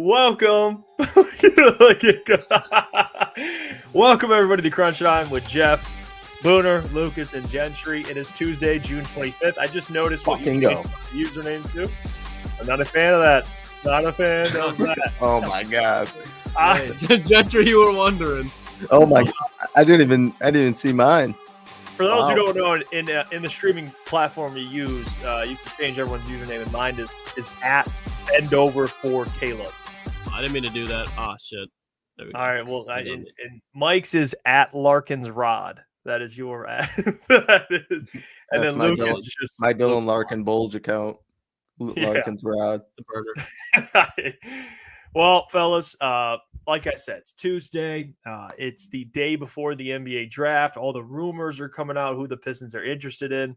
Welcome. Welcome, everybody, to Crunch Time with Jeff, Booner, Lukas, and Gentry. It is Tuesday, June 25th. I just noticed what you changed the username to. I'm not a fan of that. Not a fan of that. Oh, my God. Gentry, you were wondering. Oh, my God. I didn't even see mine. For those who don't know, in the streaming platform you use, you can change everyone's username, and mine is at BendOver4Caleb. I didn't mean to do that. Oh, shit. All right, well, and Mike's is at Larkin's Rod. That is your ad. And then Lucas is just my Dylan Larkin Bulge account. Larkin's Rod. The burner. Well, fellas, like I said, it's Tuesday. It's the day before the NBA draft. All the rumors are coming out who the Pistons are interested in.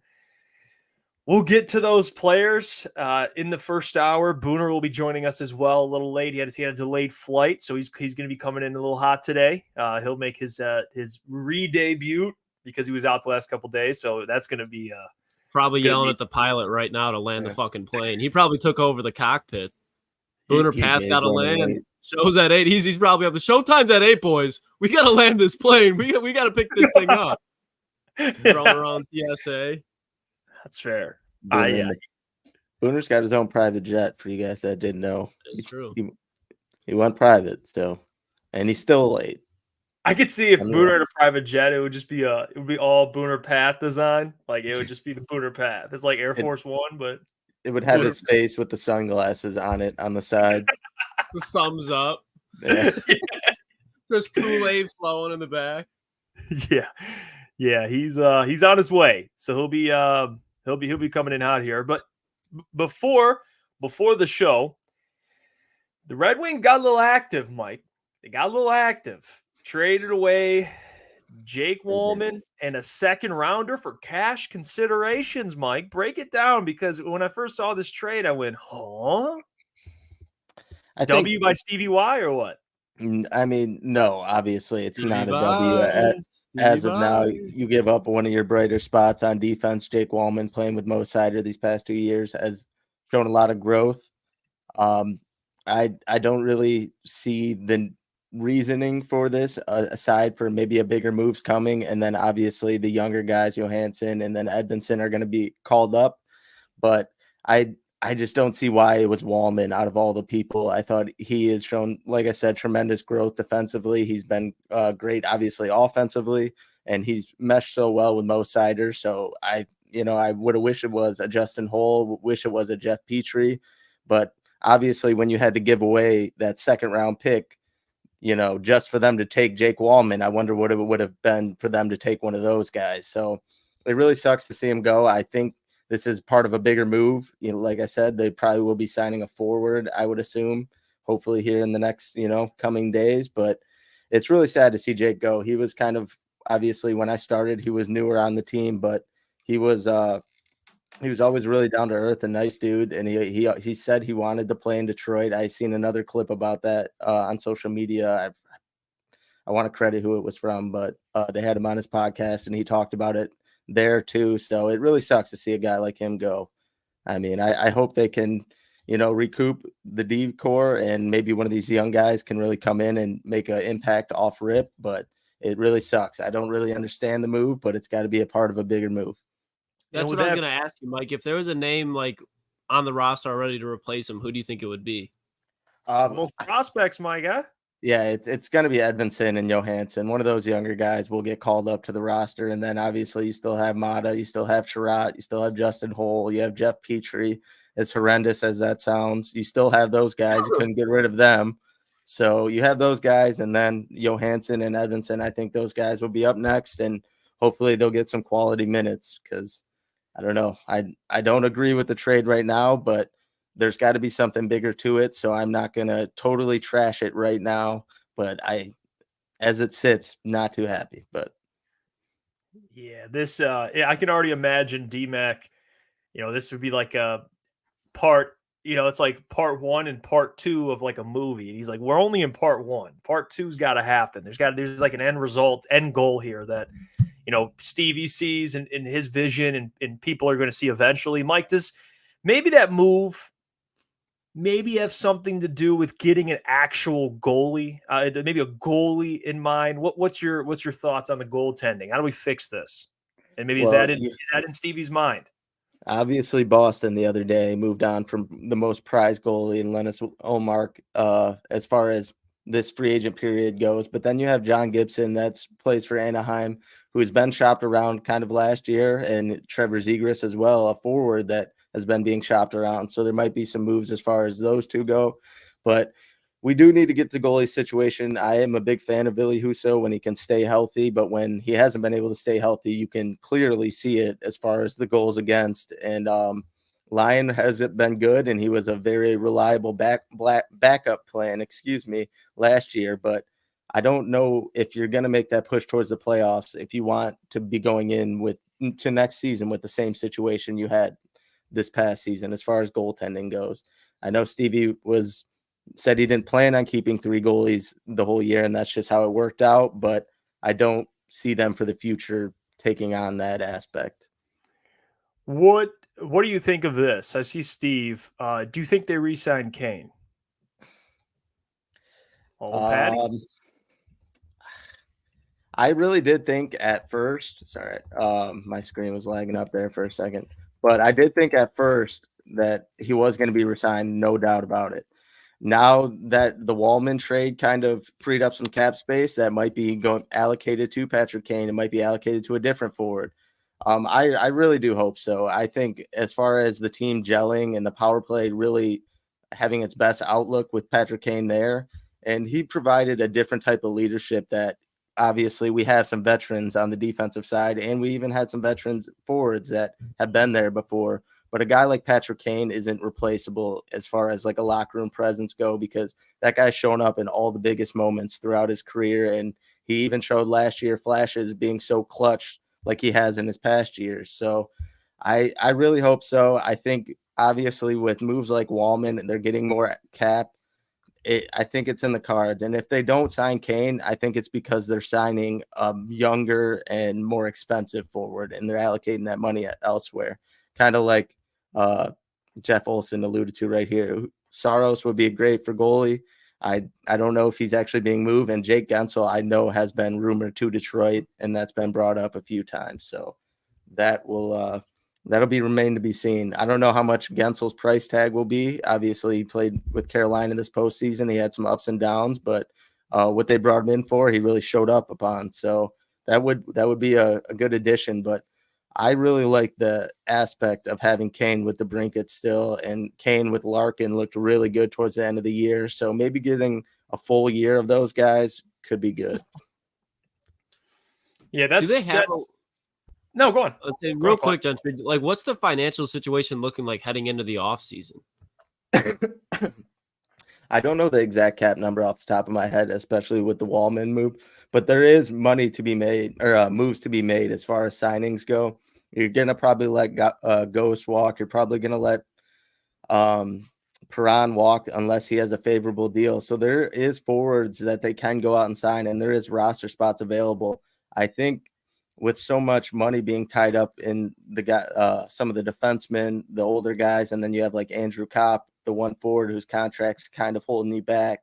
We'll get to those players in the first hour. Booner will be joining us as well. A little late. He had a delayed flight, so he's going to be coming in a little hot today. He'll make his re-debut because he was out the last couple days, so that's going to be probably yelling at the pilot right now to land the fucking plane. He probably took over the cockpit. Booner pass got to land. Show's at 8. He's probably up. The showtime's at 8, boys. We got to land this plane. We got to pick this thing up. Rolling around TSA. That's fair. Booner's got his own private jet for you guys that didn't know. It's true. He went private still, and he's still late. I could see if Booner had a private jet, it would just be all Booner Path design. Like it would just be the Booner Path. It's like Air Force One, but it would have his face with the sunglasses on it on the side. The thumbs up. Yeah. Just Kool-Aid flowing in the back. Yeah. He's on his way, so he'll be coming in hot here. But before the show, the Red Wings got a little active, Mike. They got a little active. Traded away Jake Walman and a second rounder for cash considerations, Mike. Break it down, because when I first saw this trade, I went, huh? W by Stevie Y or what? I mean, no, obviously it's not a W. As of now, you give up one of your brighter spots on defense. Jake Walman, playing with Mo Sider these past 2 years, has shown a lot of growth. I don't really see the reasoning for this aside for maybe a bigger moves coming, and then obviously the younger guys, Johansson and then Edmondson, are going to be called up. But I just don't see why it was Walman out of all the people. I thought he has shown, like I said, tremendous growth defensively. He's been great, obviously, offensively, and he's meshed so well with Mo Sider. So I would have wished it was a Justin Hole, wish it was a Jeff Petrie. But obviously, when you had to give away that second-round pick, just for them to take Jake Walman, I wonder what it would have been for them to take one of those guys. So it really sucks to see him go. I think this is part of a bigger move. Like I said, they probably will be signing a forward, I would assume, hopefully here in the next, coming days. But it's really sad to see Jake go. He was kind of, obviously, when I started, he was newer on the team, but he was always really down to earth, a nice dude. And he said he wanted to play in Detroit. I seen another clip about that on social media. I want to credit who it was from, but they had him on his podcast and he talked about it there too. So it really sucks to see a guy like him go. I mean, I hope they can, recoup the D core, and maybe one of these young guys can really come in and make an impact off rip, but it really sucks. I don't really understand the move, but it's got to be a part of a bigger move. That's what I was going to ask you, Mike. If there was a name like on the roster already to replace him, who do you think it would be? Most prospects, my guy. Yeah, it's going to be Edmondson and Johansson. One of those younger guys will get called up to the roster. And then obviously you still have Mata, you still have Sherratt, you still have Justin Hole, you have Jeff Petrie. As horrendous as that sounds, you still have those guys. You couldn't get rid of them. So you have those guys, and then Johansson and Edmondson. I think those guys will be up next, and hopefully they'll get some quality minutes, because I don't know. I don't agree with the trade right now, but there's got to be something bigger to it. So I'm not going to totally trash it right now, but as it sits, not too happy. But yeah, this I can already imagine DMAC. This would be like a part. It's like part 1 and part 2 of like a movie. And he's like, we're only in part 1. Part 2's got to happen. There's like an end goal here that Stevie sees in his vision, and people are going to see eventually. Mike, maybe that move maybe have something to do with getting an actual goalie, maybe a goalie in mind. What's your thoughts on the goaltending? How do we fix this? And maybe is that in Stevie's mind? Obviously, Boston the other day moved on from the most prized goalie in Linus Ullmark as far as this free agent period goes. But then you have John Gibson that plays for Anaheim, who has been shopped around kind of last year, and Trevor Zegras as well, a forward that has been being shopped around. So there might be some moves as far as those two go. But we do need to get the goalie situation. I am a big fan of Billy Husso when he can stay healthy, but when he hasn't been able to stay healthy, you can clearly see it as far as the goals against. And Lyon hasn't been good, and he was a very reliable backup plan, last year. But I don't know if you're going to make that push towards the playoffs if you want to be going in to next season with the same situation you had this past season as far as goaltending goes. I know Stevie said he didn't plan on keeping 3 goalies the whole year, and that's just how it worked out. But I don't see them for the future taking on that aspect. What do you think of this? I see Steve. Do you think they re-sign Kane? Patty? I really did think at first. Sorry, my screen was lagging up there for a second. But I did think at first that he was going to be re-signed, no doubt about it. Now that the Walman trade kind of freed up some cap space that might be allocated to Patrick Kane, it might be allocated to a different forward. I really do hope so. I think as far as the team gelling and the power play really having its best outlook with Patrick Kane there, and he provided a different type of leadership that obviously we have some veterans on the defensive side, and we even had some veterans forwards that have been there before. But a guy like Patrick Kane isn't replaceable as far as like a locker room presence go, because that guy's shown up in all the biggest moments throughout his career. And he even showed last year flashes being so clutch like he has in his past years. So I really hope so. I think obviously with moves like Walman and they're getting more cap, I think it's in the cards. And if they don't sign Kane, I think it's because they're signing a younger and more expensive forward, and they're allocating that money elsewhere. Kind of like Jeff Olson alluded to right here. Saros would be great for goalie. I don't know if he's actually being moved. And Jake Gensel, I know, has been rumored to Detroit, and that's been brought up a few times. So that will that'll be remain to be seen. I don't know how much Gensel's price tag will be. Obviously, he played with Carolina this postseason. He had some ups and downs, but what they brought him in for, he really showed up upon. So that would be a good addition. But I really like the aspect of having Kane with the Brinkett still, and Kane with Larkin looked really good towards the end of the year. So maybe getting a full year of those guys could be good. Yeah, no, go on. Real quick, Gentry, like, what's the financial situation looking like heading into the offseason? I don't know the exact cap number off the top of my head, especially with the Walman move, but there is money to be made, or moves to be made as far as signings go. You're going to probably let Ghost walk. You're probably going to let Perron walk unless he has a favorable deal. So there is forwards that they can go out and sign, and there is roster spots available. I think with so much money being tied up in some of the defensemen, the older guys, and then you have like Andrew Kopp, the one forward whose contract's kind of holding you back.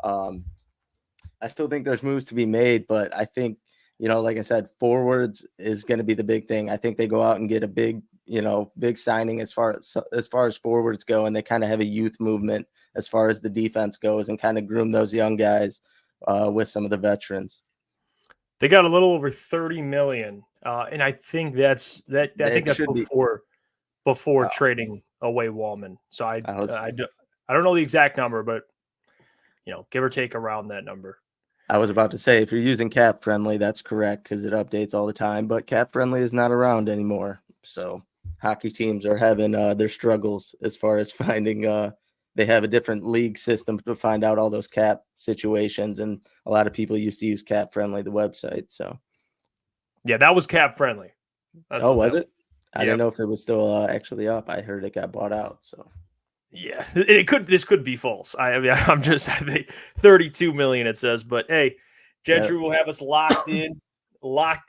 I still think there's moves to be made, but I think, like I said, forwards is going to be the big thing. I think they go out and get a big signing as far as forwards go, and they kind of have a youth movement as far as the defense goes, and kind of groom those young guys with some of the veterans. They got a little over $30 million, and I think that's before trading away Walman. So I don't know the exact number, but give or take around that number. I was about to say, if you're using Cap Friendly, that's correct because it updates all the time. But Cap Friendly is not around anymore, so hockey teams are having their struggles as far as finding. They have a different league system to find out all those cap situations, and a lot of people used to use Cap Friendly, the website. So, yeah, that was Cap Friendly. Was it? I didn't know if it was still actually up. I heard it got bought out. So, yeah, this could be false. I think 32 million it says, but hey, Gentry will have us locked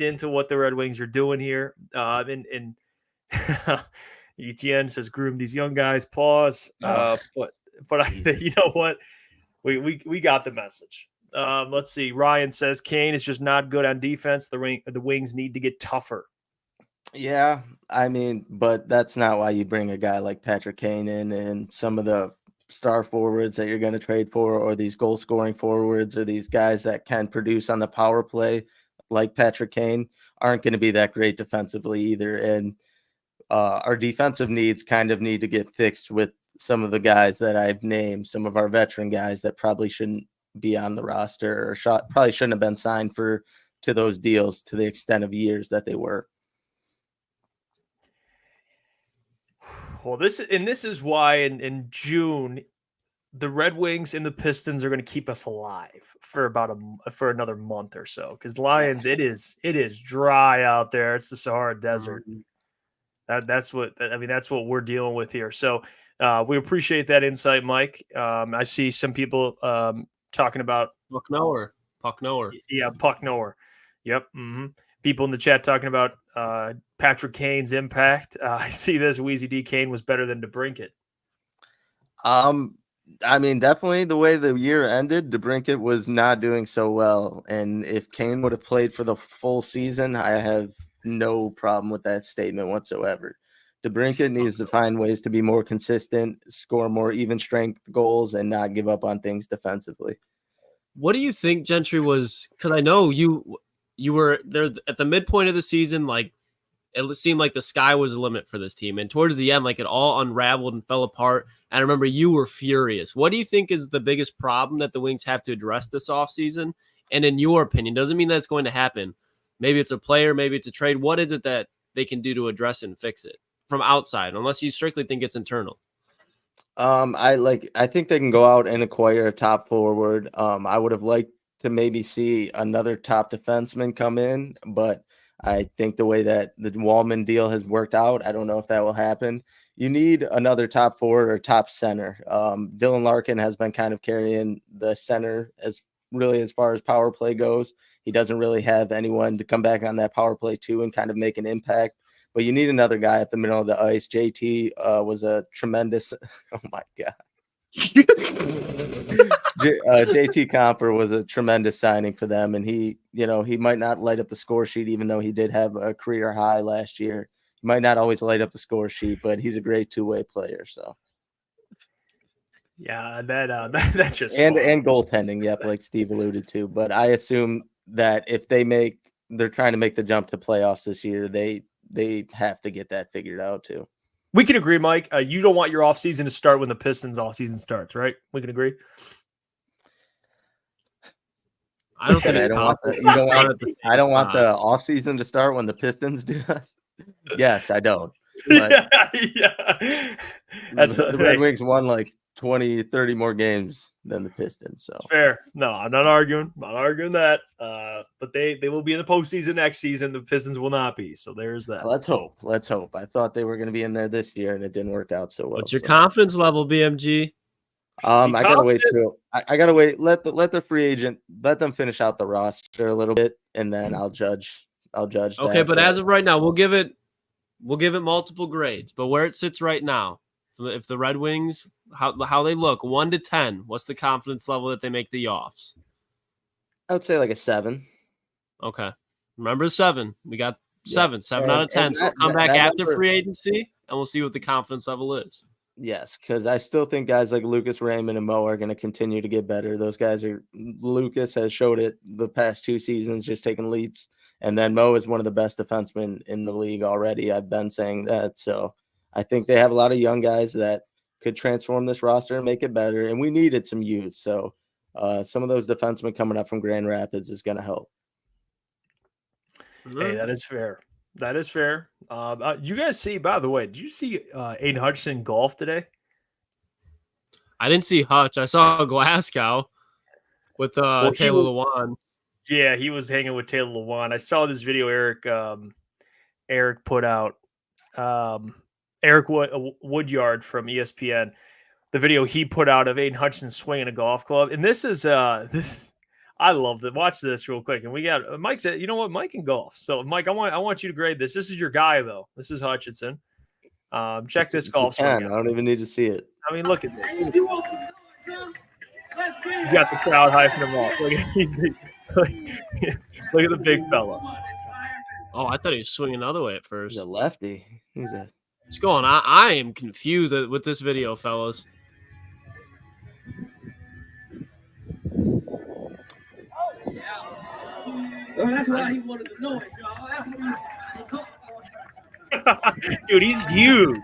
into what the Red Wings are doing here. And ETN says groom these young guys. Pause. But you know what? We got the message. Let's see. Ryan says Kane is just not good on defense. The wings need to get tougher. Yeah, I mean, but that's not why you bring a guy like Patrick Kane in, and some of the star forwards that you're going to trade for, or these goal scoring forwards, or these guys that can produce on the power play like Patrick Kane aren't going to be that great defensively either. And our defensive needs kind of need to get fixed with some of the guys that I've named, some of our veteran guys that probably shouldn't be on the roster, or probably shouldn't have been signed to those deals to the extent of years that they were. Well, this is why in June, the Red Wings and the Pistons are going to keep us alive for for another month or so. Because Lions, it is dry out there. It's the Sahara Desert. That's what we're dealing with here. So we appreciate that insight, Mike. I see some people talking about Puck knower. Yeah, puck knower. Yep. Mm-hmm. People in the chat talking about Patrick Kane's impact. I see this. Wheezy D. Kane was better than DeBrincat. I mean, definitely the way the year ended, DeBrincat was not doing so well. And if Kane would have played for the full season, I have no problem with that statement whatsoever. DeBrincat needs to find ways to be more consistent, score more even strength goals, and not give up on things defensively. What do you think Gentry was? Because I know you were there at the midpoint of the season, like it seemed like the sky was the limit for this team. And towards the end, like it all unraveled and fell apart. And I remember you were furious. What do you think is the biggest problem that the Wings have to address this offseason? And in your opinion, doesn't mean that's going to happen. Maybe it's a player, maybe it's a trade. What is it that they can do to address it and fix it from outside, unless you strictly think it's internal? I think they can go out and acquire a top forward. I would have liked to maybe see another top defenseman come in, but I think the way that the Walman deal has worked out, I don't know if that will happen. You need another top forward or top center. Dylan Larkin has been kind of carrying the center as far as power play goes. He doesn't really have anyone to come back on that power play too and kind of make an impact. But you need another guy at the middle of the ice. JT was a tremendous. Oh my god. JT Comper was a tremendous signing for them, and he might not light up the score sheet, even though he did have a career high last year. He might not always light up the score sheet, but he's a great two-way player. So, yeah, that's just and goaltending, yep, like Steve alluded to. But I assume that if they're trying to make the jump to playoffs this year, they have to get that figured out too. We can agree, Mike. You don't want your offseason to start when the Pistons offseason starts, right? We can agree. I don't think I don't want the offseason to start when the Pistons do that. Yes, I don't. But yeah. That's the Red Wings won like 20, 30 more games than the Pistons. So fair. No, I'm not arguing. I'm not arguing that. But they will be in the postseason next season. The Pistons will not be. So there's that. Let's hope. I thought they were going to be in there this year, and it didn't work out so well. What's your confidence level, BMG? I gotta wait till I gotta wait. Let the free agent let them finish out the roster a little bit, and then I'll judge. Okay, but as of right now, we'll give it multiple grades. But where it sits right now, if the Red Wings, how they look, 1 to 10, what's the confidence level that they make the offs? I would say like a 7. Okay, remember 7. We got 7 out of 10. So come back after free agency, and we'll see what the confidence level is. Yes, because I still think guys like Lucas Raymond and Mo are going to continue to get better. Those guys Lucas has showed it the past 2 seasons, just taking leaps. And then Mo is one of the best defensemen in the league already. I've been saying that. So I think they have a lot of young guys that could transform this roster and make it better. And we needed some youth. So some of those defensemen coming up from Grand Rapids is going to help. Hey, that is fair. That is fair. You guys see, by the way, did you see Aiden Hutchinson golf today? I didn't see Hutch. I saw Glasgow with Taylor Lewan. Yeah, he was hanging with Taylor Lewan. I saw this video Eric put out. Eric Woodyard from ESPN. The video he put out of Aiden Hutchinson swinging a golf club. And this is I love it. Watch this real quick. And we got Mike said, you know what? Mike can golf. So Mike, I want you to grade this. This is your guy though. This is Hutchinson. Check this golf swing. I don't even need to see it. I mean, look at this. You got the crowd hyping him up. Look at the big fella. Oh, I thought he was swinging the other way at first. He's a lefty. What's going on? I am confused with this video, fellas. Well, that's why he wanted to know it, y'all. That's what Dude, he's huge.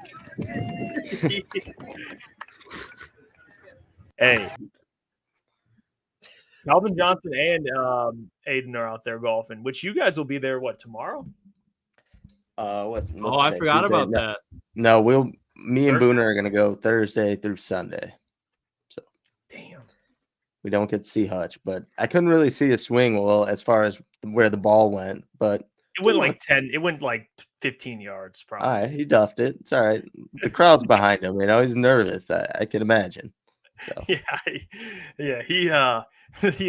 Hey. Calvin Johnson and Aiden are out there golfing, which you guys will be there, tomorrow? What? Oh, I forgot about that. No, me and Booner are going to go Thursday through Sunday. So, damn. We don't get to see Hutch, but I couldn't really see a swing well as far as where the ball went, but it went like 10. It went like 15 yards, probably. All right, he duffed it. It's all right. The crowd's behind him. He's nervous. I can imagine. So. Yeah, he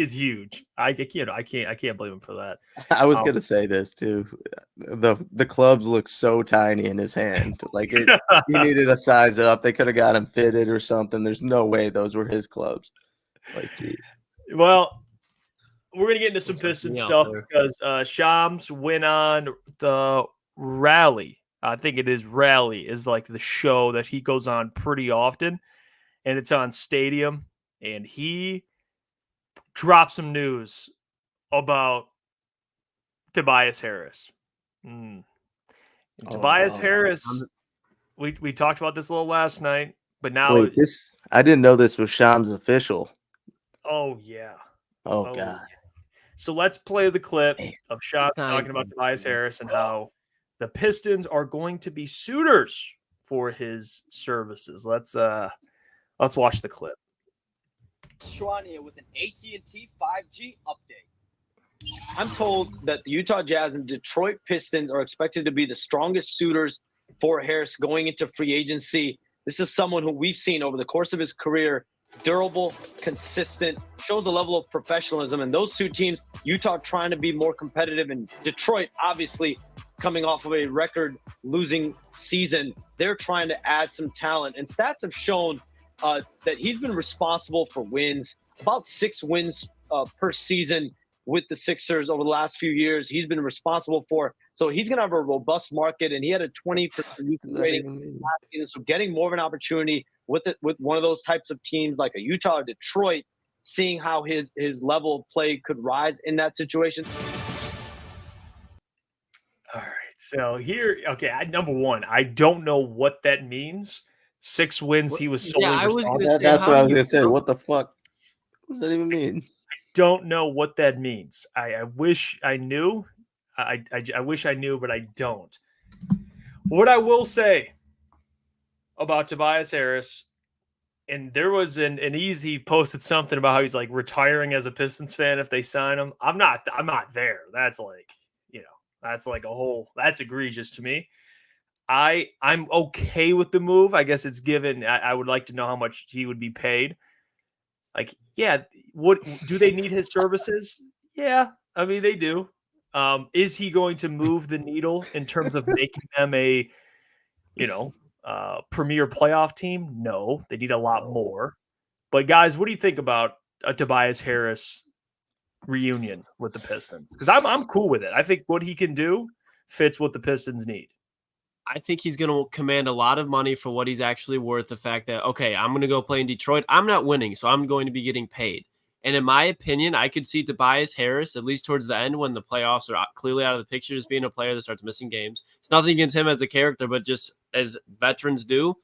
is huge. I can't blame him for that. I was gonna say this too. The clubs look so tiny in his hand. He needed a size up. They could have got him fitted or something. There's no way those were his clubs. Geez. Well, we're gonna get into some Pistons stuff because Shams went on the Rally. I think it is Rally is like the show that he goes on pretty often, and it's on Stadium, and he dropped some news about Tobias Harris. Tobias Harris, we talked about this a little last night, but now I didn't know this was Shams official. Oh yeah. Oh God. Yeah. So let's play the clip of Shams talking about Tobias Harris and how the Pistons are going to be suitors for his services. Let's watch the clip. Schwan here with an AT&T 5G update. I'm told that the Utah Jazz and Detroit Pistons are expected to be the strongest suitors for Harris going into free agency. This is someone who we've seen over the course of his career, durable, consistent, shows a level of professionalism. And those two teams, Utah trying to be more competitive, and Detroit obviously coming off of a record-losing season, they're trying to add some talent. And stats have shown that he's been responsible for wins, about 6 wins per season with the Sixers over the last few years. He's been responsible for. So he's going to have a robust market, and he had a 20% rating last season. So getting more of an opportunity with one of those types of teams like a Utah or Detroit, seeing how his level of play could rise in that situation. All right. So here, number one, I don't know what that means. 6 wins, he was solely responsible. That's what I was going to say. What the fuck? What does that even mean? Don't know what that means. I wish I knew. I wish I knew, but I don't. What I will say about Tobias Harris, and there was an Easy posted something about how he's like retiring as a Pistons fan if they sign him. I'm not there. That's like, that's like that's egregious to me. I'm okay with the move. I guess it's given. I would like to know how much he would be paid. Like, yeah, what do they need his services? Yeah, I mean they do. Is he going to move the needle in terms of making them a, premier playoff team? No, they need a lot more. But guys, what do you think about a Tobias Harris reunion with the Pistons? Because I'm cool with it. I think what he can do fits what the Pistons need. I think he's going to command a lot of money for what he's actually worth. The fact that, okay, I'm going to go play in Detroit. I'm not winning, so I'm going to be getting paid. And in my opinion, I could see Tobias Harris, at least towards the end when the playoffs are clearly out of the picture, as being a player that starts missing games. It's nothing against him as a character, but just as veterans do.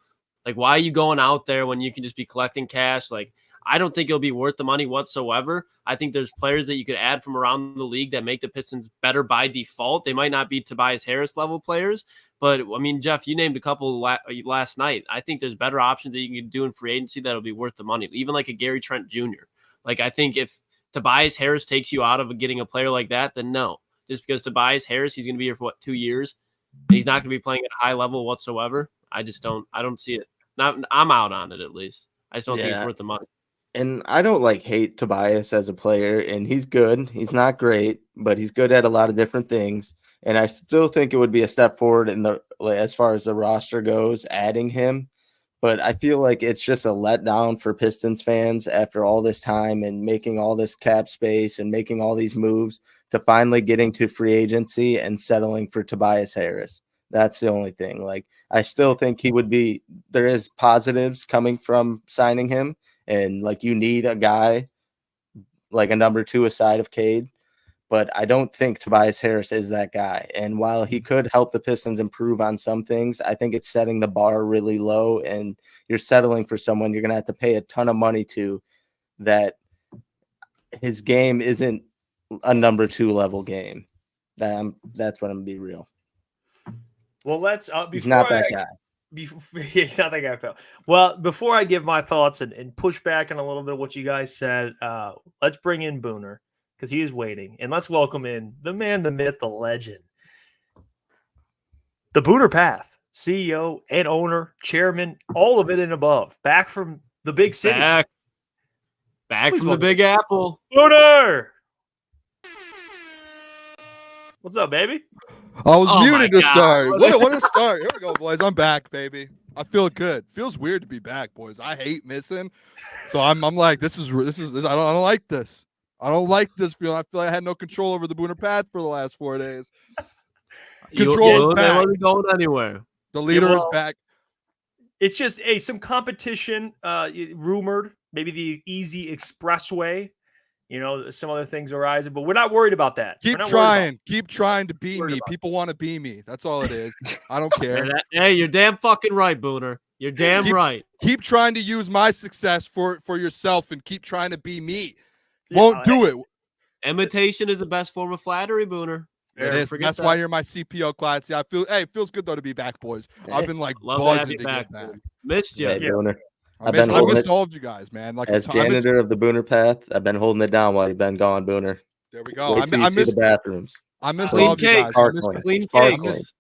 Like, why are you going out there when you can just be collecting cash? Like, I don't think it'll be worth the money whatsoever. I think there's players that you could add from around the league that make the Pistons better by default. They might not be Tobias Harris level players, but I mean, Jeff, you named a couple last night. I think there's better options that you can do in free agency that'll be worth the money, even like a Gary Trent Jr. Like, I think if Tobias Harris takes you out of getting a player like that, then no. Just because Tobias Harris, he's going to be here for 2 years. He's not going to be playing at a high level whatsoever. I don't see it. I'm out on it, at least. I just don't think it's worth the money. And I don't hate Tobias as a player, and he's good. He's not great, but he's good at a lot of different things. And I still think it would be a step forward as far as the roster goes, adding him. But I feel like it's just a letdown for Pistons fans after all this time and making all this cap space and making all these moves to finally getting to free agency and settling for Tobias Harris. That's the only thing. Like, I still think there is positives coming from signing him. And like, you need a guy like a number 2 aside of Cade. But I don't think Tobias Harris is that guy. And while he could help the Pistons improve on some things, I think it's setting the bar really low, and you're settling for someone you're going to have to pay a ton of money to, that his game isn't a number 2 level game. That's what I'm going to be real. Well, he's not that guy. He's not that guy, Phil. Well, before I give my thoughts and push back on a little bit of what you guys said, let's bring in Booner, because he is waiting. And let's welcome in the man, the myth, the legend, the Booner Path, CEO and owner, chairman, all of it and above, back from the big city. Back from the Big Apple. Booner! What's up, baby? I was muted to start. What a start. Here we go, boys. I'm back, baby. I feel good. Feels weird to be back, boys. I hate missing. So I'm like, this is I don't like this. I don't like this feeling. I feel like I had no control over the Booner Path for the last 4 days. Control is back. They wasn't going anywhere. The leader is back. It's just some competition rumored. Maybe the easy expressway. Some other things arising, but we're not worried about that. Keep trying to be me. People want to be me. That's all it is. I don't care. Hey, you're damn fucking right, Booner. You're damn right. Keep trying to use my success for yourself and keep trying to be me. Won't do it. Imitation is the best form of flattery, Booner. It is. That's why you're my CPO class. Yeah, it feels good though to be back, boys. I've been like buzzing to get back. Missed you. Hey, Booner. I missed all of you guys, man. Like, as janitor of the Booner Path, I've been holding it down while you've been gone, Booner. There we go. I missed the bathrooms. I missed all of you guys. Clean cakes.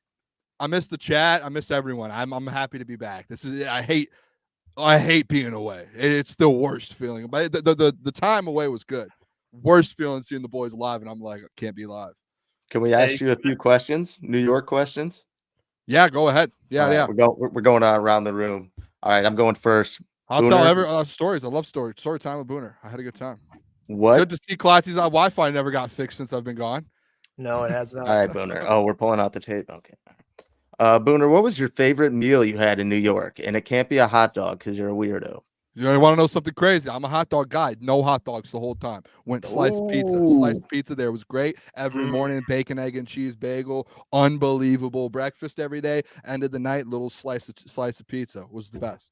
I missed the chat. I miss everyone. I'm happy to be back. I hate being away. It's the worst feeling. But the time away was good. Worst feeling seeing the boys live, and I'm like, I can't be live. Can we ask you a few questions? New York questions? Yeah, go ahead. Yeah. We're going on around the room. All right, I'm going first. I'll tell stories. I love story time with Booner. I had a good time. What? Good to see Klotzy's Wi-Fi never got fixed since I've been gone. No, it has not. All right, Booner. Oh, we're pulling out the tape. Okay. Booner, what was your favorite meal you had in New York? And it can't be a hot dog because you're a weirdo. You want to know something crazy? I'm a hot dog guy. No hot dogs the whole time. Went sliced pizza. Sliced pizza there was great. Every morning, bacon, egg, and cheese bagel. Unbelievable. Breakfast every day. End of the night, little slice of pizza was the best.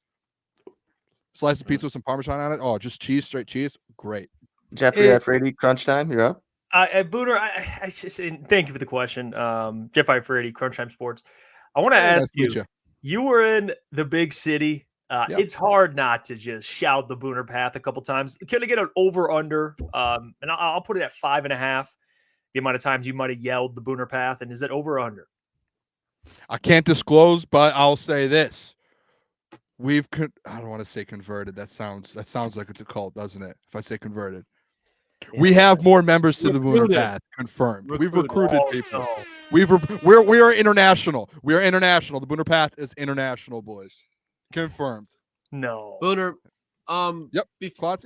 Slice of pizza with some Parmesan on it. Oh, just cheese, straight cheese. Great. Jeff Iafrate, crunch time. You're up. Booner, I just thank you for the question. Jeff Iafrate, Crunch Time Sports. I want to ask you. You were in the big city. It's hard not to just shout the Booner Path a couple times. Can I get an over/under? And I'll put it at 5.5. The amount of times you might have yelled the Booner Path, and is that over or under? I can't disclose, but I'll say this: I don't want to say converted. That sounds like it's a cult, doesn't it? If I say converted, we have more members to the Booner Path. Confirmed. We've recruited people. No. We are international. We are international. The Booner Path is international, boys. Confirmed. No. Booner, Yep.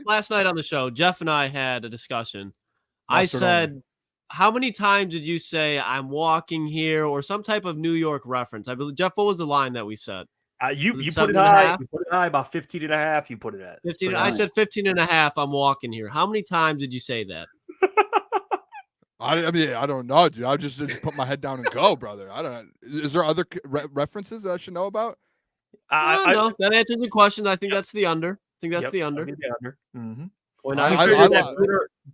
Last night on the show, Jeff and I had a discussion. I said, how many times did you say I'm walking here or some type of New York reference? I believe, Jeff, what was the line that we said? You put it high. You put it high, about 15.5. You put it at 15. I said 15.5. I'm walking here. How many times did you say that? I mean, I don't know, dude. I just put my head down and go, brother. I don't know. Is there other references that I should know about? I know. That answers the question. I think that's the under. I think that's the under. Mm-hmm.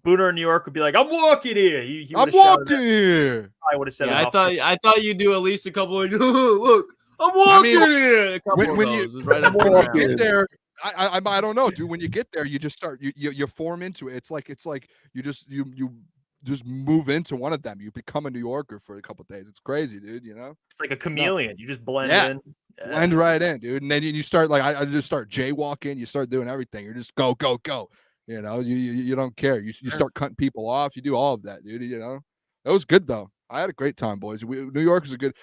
Booner in New York would be like, "I'm walking here." I'm walking here. I would have said. Yeah, I thought you'd do at least a couple of look. I'm walking here. A couple when of those. You, right when you get there, I don't know, dude. When you get there, you just start. You form into it. It's like you just move into one of them. You become a New Yorker for a couple of days. It's crazy, dude. You know, it's like a chameleon. You just blend in. Yeah. Blend right in, dude. And then you start like I just start jaywalking. You start doing everything. You're just go. You know, you don't care. You start cutting people off. You do all of that, dude. You know, it was good though. I had a great time, boys. New York is a good.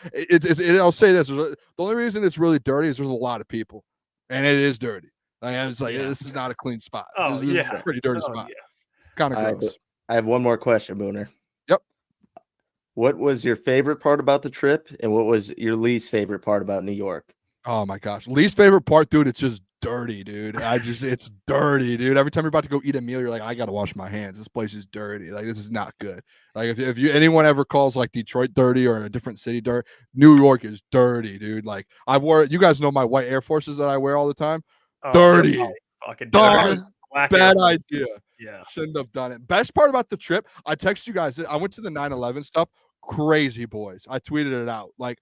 I'll say this: the only reason it's really dirty is there's a lot of people, and it is dirty. Like, it's like this is not a clean spot. Oh, This is yeah. a pretty dirty Oh, spot. yeah. Kind of All right, gross. I have one more question, Booner. Yep. What was your favorite part about the trip, and what was your least favorite part about New York? Oh my gosh, least favorite part, dude. It's just dirty, dude. It's dirty, dude. Every time you're about to go eat a meal, you're like, I gotta wash my hands. This place is dirty. Like, this is not good. Like, if anyone ever calls like Detroit dirty or a different city dirty, New York is dirty, dude. Like, you guys know my white Air Forces that I wear all the time. Dirty. Fucking Dirty. Black Bad Air. idea. Yeah. Shouldn't have done it. Best part about the trip, I text you guys. I went to the 9/11 stuff. Crazy, boys. I tweeted it out. Like,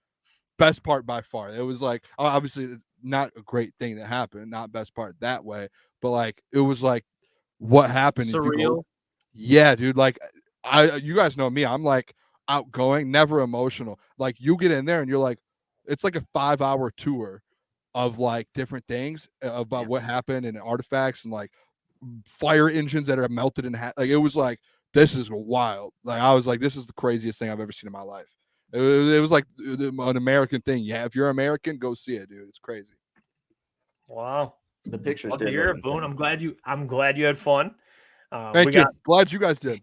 best part by far. It was like, obviously it's not a great thing that happened, not best part that way, but like, it was like what happened. Surreal. Yeah, dude. Like, you guys know me. I'm like outgoing, never emotional. Like, you get in there and you're like, it's like a 5-hour tour of like different things about what happened and artifacts and like fire engines that are melted in half. Like, it was like, this is wild. Like, I was like, this is the craziest thing I've ever seen in my life. It was like an American thing. Yeah, if you're American, go see it, dude. It's crazy. Wow. The pictures Love to did hear look it, Boone. intense. I'm glad you had fun. Thank you. Glad you guys did.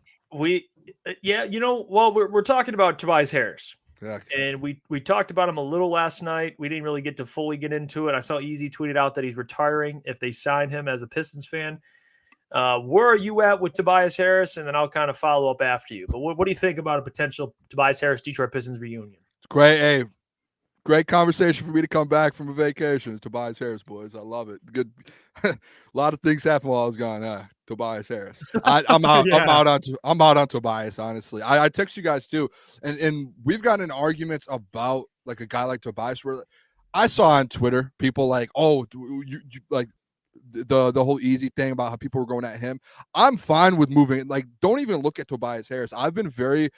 Yeah, well, we're talking about Tobias Harris. Yeah. And we talked about him a little last night. We didn't really get to fully get into it. I saw Easy tweeted out that he's retiring if they sign him as a Pistons fan. Where are you at with Tobias Harris? And then I'll kind of follow up after you. But what do you think about a potential Tobias Harris Detroit Pistons reunion? It's great. Hey, great conversation for me to come back from a vacation. Tobias Harris, boys. I love it. Good. A lot of things happened while I was gone. Tobias Harris. I'm out. Yeah. I'm out on Tobias. Honestly, I text you guys too, and we've gotten in arguments about like a guy like Tobias. Where I saw on Twitter people like, oh, you like the whole Easy thing about how people were going at him. I'm fine with moving. Like, don't even look at Tobias Harris. I've been very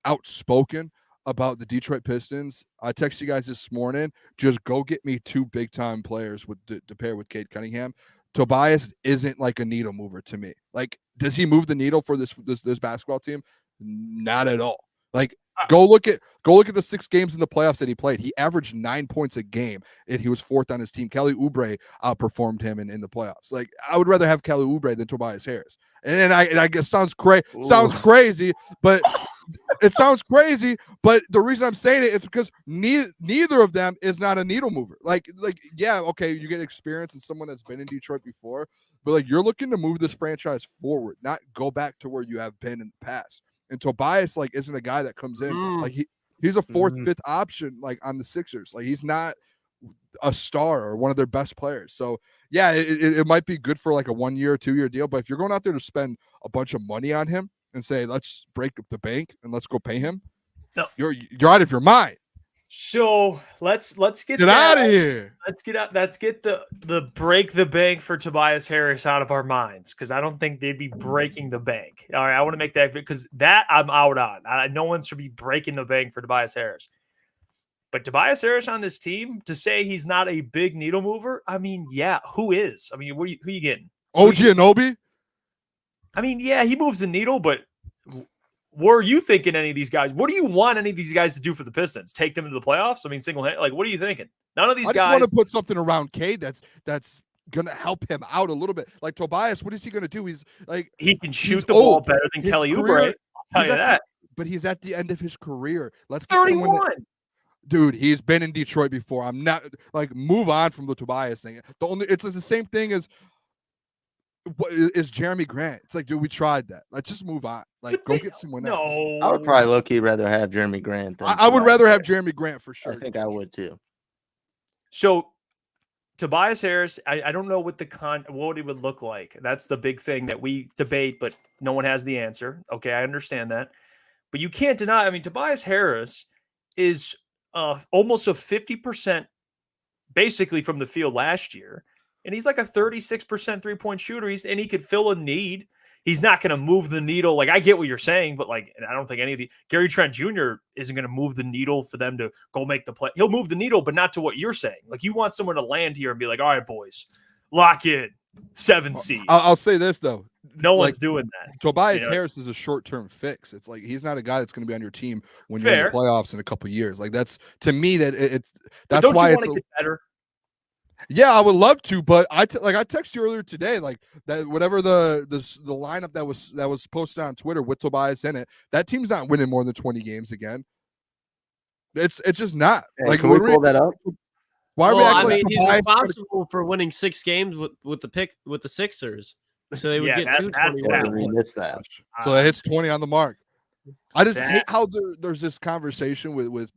outspoken about the Detroit Pistons. I texted you guys this morning. Just go get me 2 big-time players to pair with Cade Cunningham. Tobias isn't like a needle mover to me. Like, does he move the needle for this basketball team? Not at all. Like, go look at the 6 games in the playoffs that he played. He averaged 9 points a game, and he was 4th on his team. Kelly Oubre outperformed him in the playoffs. Like, I would rather have Kelly Oubre than Tobias Harris. And I guess sounds crazy, but it sounds crazy. But the reason I'm saying it is because neither of them is not a needle mover. Like, yeah, okay, you get experience and someone that's been in Detroit before, but like, you're looking to move this franchise forward, not go back to where you have been in the past. And Tobias, like, isn't a guy that comes in like he's a 4th, 5th option, like, on the Sixers. Like, he's not a star or one of their best players. So yeah, it might be good for like a 1-year or 2-year deal. But if you're going out there to spend a bunch of money on him and say, let's break up the bank and let's go pay him, no, you're out of your mind. So let's get out of here. Let's get the break the bank for Tobias Harris out of our minds, because I don't think they'd be breaking the bank. All right, I want to make that, because that I'm out on. No one should be breaking the bank for Tobias Harris. But Tobias Harris on this team, to say he's not a big needle mover, I mean, yeah, who is? I mean, who are you getting? OG Anunoby? I mean, yeah, he moves the needle, but were you thinking any of these guys? What do you want any of these guys to do for the Pistons? Take them to the playoffs? I mean, single-handed. Like, what are you thinking? None of these guys. I just want to put something around Cade that's gonna help him out a little bit. Like, Tobias, what is he gonna do? He's like, he can shoot the ball better than Kelly Oubre. I'll tell you that. But he's at the end of his career. Let's get 31. Dude, he's been in Detroit before. I'm not like, move on from the Tobias thing. It's the same thing as what is Jeremy Grant. It's like, dude, we tried that. Let's just move on. Like, go get someone else. I would probably low-key rather have Jeremy Grant than I would rather have Jeremy Grant for sure. I think I would too. So Tobias Harris, I don't know what what it would look like. That's the big thing that we debate, but no one has the answer. Okay, I understand that. But you can't deny, I mean, Tobias Harris is almost a 50% basically from the field last year. And he's like a 36% three-point shooter. And he could fill a need. He's not going to move the needle. Like, I get what you're saying, but like, I don't think any of Gary Trent Jr. isn't going to move the needle for them to go make the play. He'll move the needle, but not to what you're saying. Like, you want someone to land here and be like, all right, boys, lock in 7 seed. I'll say this though. No like, one's doing that. Tobias You know? Harris is a short-term fix. It's like he's not a guy that's going to be on your team when you're Fair. in the playoffs in a couple years. Like that's to me that it's But that's don't why you it's want to get better? yeah, I would love to, but I texted you earlier today, like that whatever the lineup that was posted on Twitter with Tobias in it, that team's not winning more than 20 games again. It's just not. Hey, like can we pull that up? Why are we Well, acting I like mean, he's Tobias? responsible for winning 6 games with the Sixers, so they would Yeah, get that's 221. We missed that. So it hits 20 on the mark. I just hate That- how there's this conversation with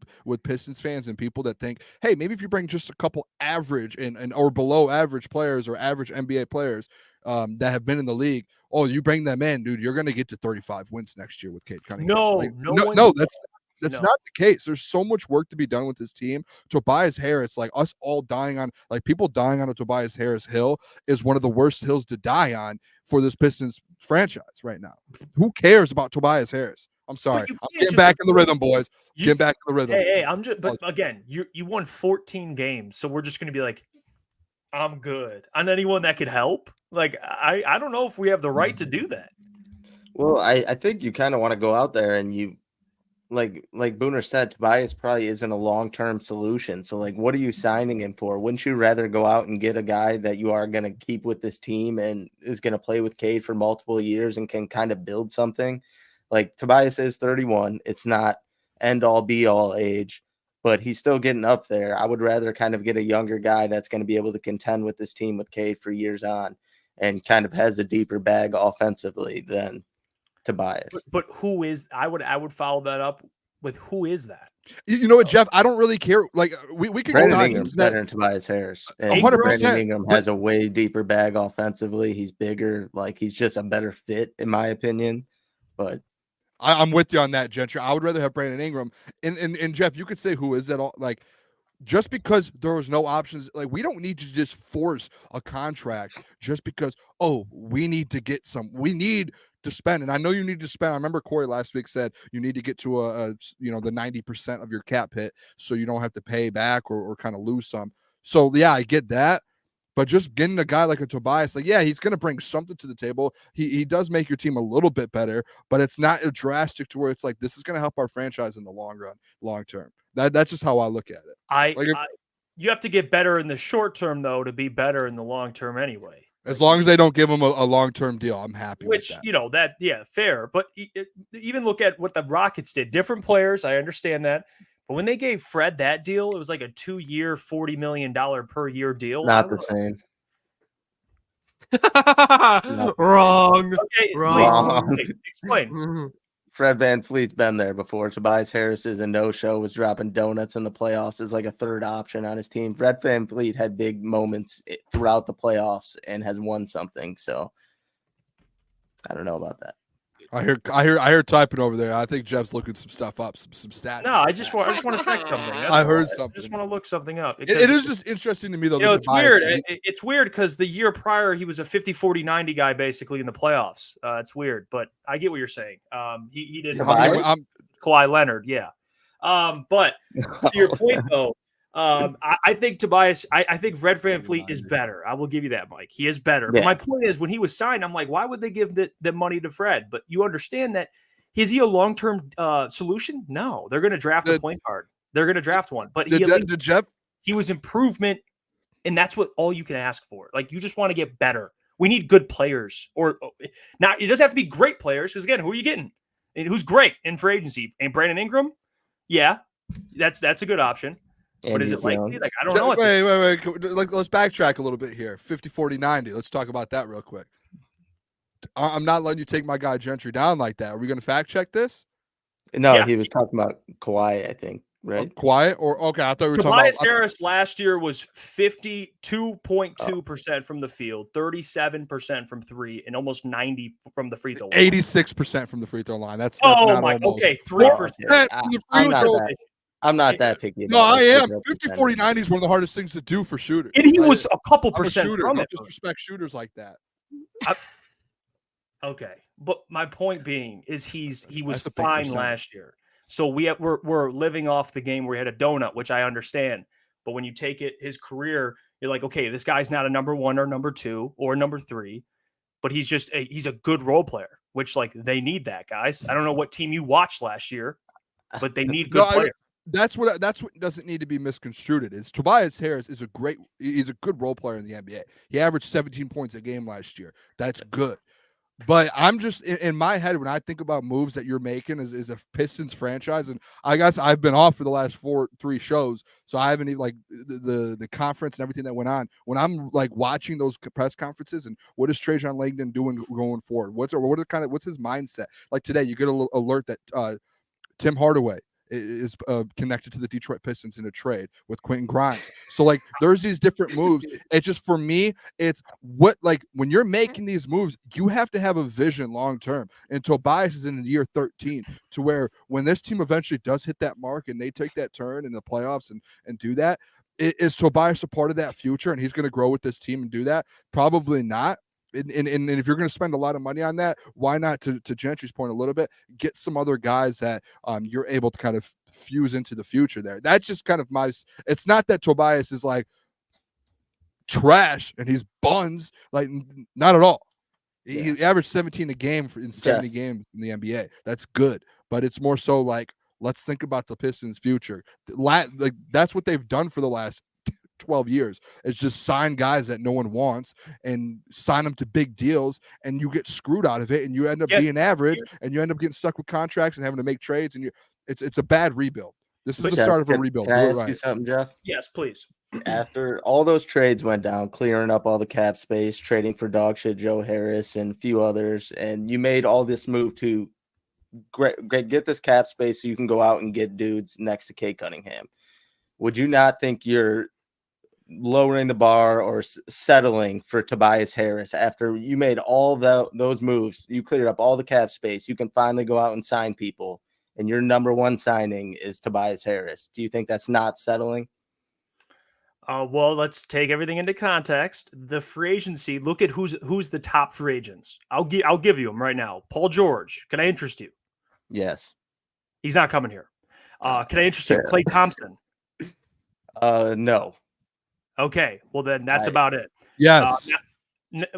Pistons fans and people that think, hey, maybe if you bring just a couple average and or below average players or average NBA players that have been in the league, oh, you bring them in, dude, you're going to get to 35 wins next year with Cade Cunningham. No, Like, no one- no, that's No. not the case. There's so much work to be done with this team. Tobias Harris, like us all dying on, like people dying on a Tobias Harris hill is one of the worst hills to die on for this Pistons franchise right now. Who cares about Tobias Harris? I'm sorry. you I'm can't getting just back in the agree. rhythm, boys. You- Get back in the rhythm. Hey, I'm just. But again, you won 14 games, so we're just going to be like, I'm good on anyone that could help. Like I don't know if we have the right to do that. Well, I think you kind of want to go out there and you like Booner said, Tobias probably isn't a long-term solution. So like, what are you signing him for? Wouldn't you rather go out and get a guy that you are going to keep with this team and is going to play with Cade for multiple years and can kind of build something? Like Tobias is 31. It's not end all be all age, but he's still getting up there. I would rather kind of get a younger guy that's going to be able to contend with this team with Cade for years on and kind of has a deeper bag offensively than Tobias. But who is? I would follow that up with who is that? You know what, Jeff? I don't really care. Like we could Brandon dive Ingram's into that. better than Tobias Harris. And 100%, Brandon Ingram but- has a way deeper bag offensively. He's bigger. Like he's just a better fit, in my opinion. But I'm with you on that, Gentry. I would rather have Brandon Ingram. And Jeff, you could say who is that all like just because there was no options, like we don't need to just force a contract just because, oh, we need to spend. And I know you need to spend. I remember Corey last week said you need to get to the 90% of your cap hit so you don't have to pay back or kind of lose some. So yeah, I get that. But just getting a guy like a Tobias, like, yeah, he's going to bring something to the table. He does make your team a little bit better, but it's not drastic to where it's like, this is going to help our franchise in the long run, long term. That's just how I look at it. You have to get better in the short term, though, to be better in the long term anyway. As long as they don't give him a long-term deal, I'm happy Which, with that. Fair. But even look at what the Rockets did. Different players, I understand that. But when they gave Fred that deal, it was like a 2-year, $40 million per year deal. not the same. Wrong. Okay, Wrong. explain. Fred VanVleet's been there before. Tobias Harris is a no-show, was dropping donuts in the playoffs as like a third option on his team. Fred VanVleet had big moments throughout the playoffs and has won something. So I don't know about that. I hear typing over there. I think Jeff's looking some stuff up, some stats. No, I just want to check something. I heard something. I just want to look something up. It is just interesting to me, though. It's weird. It's weird because the year prior, he was a 50, 40, 90 guy basically in the playoffs. It's weird, but I get what you're saying. He did Kawhi Leonard, yeah. But to your point, though, I think Tobias, I think Fred VanVleet is better. I will give you that, Mike. He is better. Yeah. But my point is, when he was signed, I'm like, why would they give the money to Fred? But you understand that. Is he a long-term solution? No. They're going to draft a point guard. They're going to draft one. But he was improvement, and that's what all you can ask for. Like, you just want to get better. We need good players. Or not. It doesn't have to be great players, because, again, who are you getting? And who's great in free agency? And Brandon Ingram? Yeah, that's a good option. But is it likely? Like, I don't know. Wait. Let's backtrack a little bit here. 50, 40, 90. Let's talk about that real quick. I'm not letting you take my guy Gentry down like that. Are we going to fact check this? No, he was talking about Kawhi, I think, right? Kawhi? Okay, I thought we were Tobias talking about Harris last year was 52.2% from the field, 37% from three, and almost 90 from the free throw line. 86% from the free throw line. That's not my almost. okay, 3%. I'm not that picky. No, I am. 50, 40, 90 is one of the hardest things to do for shooters. And he was a couple percent shooter. from Don't it. disrespect shooters like that. Okay, but my point being is he was That's a big fine percent. last year. So we're living off the game where he had a donut, which I understand. But when you take his career, you're like, okay, this guy's not a number 1 or number 2 or number 3. but he's a good role player, which like they need that, guys. I don't know what team you watched last year, but they need good players. That's what doesn't need to be misconstrued. Is Tobias Harris he's a good role player in the NBA. He averaged 17 points a game last year. That's good. But I'm just in my head when I think about moves that you're making is a Pistons franchise, and I guess I've been off for the last 3 shows, so I haven't even like the conference and everything that went on. When I'm like watching those press conferences and what is Trajan Langdon doing going forward? What's his mindset? Like today, you get an alert that Tim Hardaway is connected to the Detroit Pistons in a trade with Quentin Grimes. So like there's these different moves. It's just for me, it's what like when you're making these moves, you have to have a vision long term. And Tobias is in year 13 to where when this team eventually does hit that mark and they take that turn in the playoffs and do that, is Tobias a part of that future and he's going to grow with this team and do that? Probably not. And if you're going to spend a lot of money on that, why not, to Gentry's point a little bit, get some other guys that you're able to kind of fuse into the future there. That's just kind of it's not that Tobias is like trash and he's buns, like not at all. Yeah. He averaged 17 a game in 70 games in the NBA. That's good. But it's more so like, let's think about the Pistons' future. Like that's what they've done for the last 12 years. It's just sign guys that no one wants and sign them to big deals, and you get screwed out of it, and you end up being average, and you end up getting stuck with contracts and having to make trades, and it's a bad rebuild. This is the start of a rebuild. Can I ask you something, Jeff? Yes, please. After all those trades went down, clearing up all the cap space, trading for dogshit Joe Harris and a few others, and you made all this move to get this cap space so you can go out and get dudes next to Kate Cunningham. Would you not think you're lowering the bar or settling for Tobias Harris after you made all those moves? You cleared up all the cap space. You can finally go out and sign people, and your number one signing is Tobias Harris. Do you think that's not settling? Well, let's take everything into context. The free agency. Look at who's the top free agents. I'll give you them right now. Paul George. Can I interest you? Yes. He's not coming here. Can I interest you? Klay Thompson. No. Okay, well then that's about it. Yes.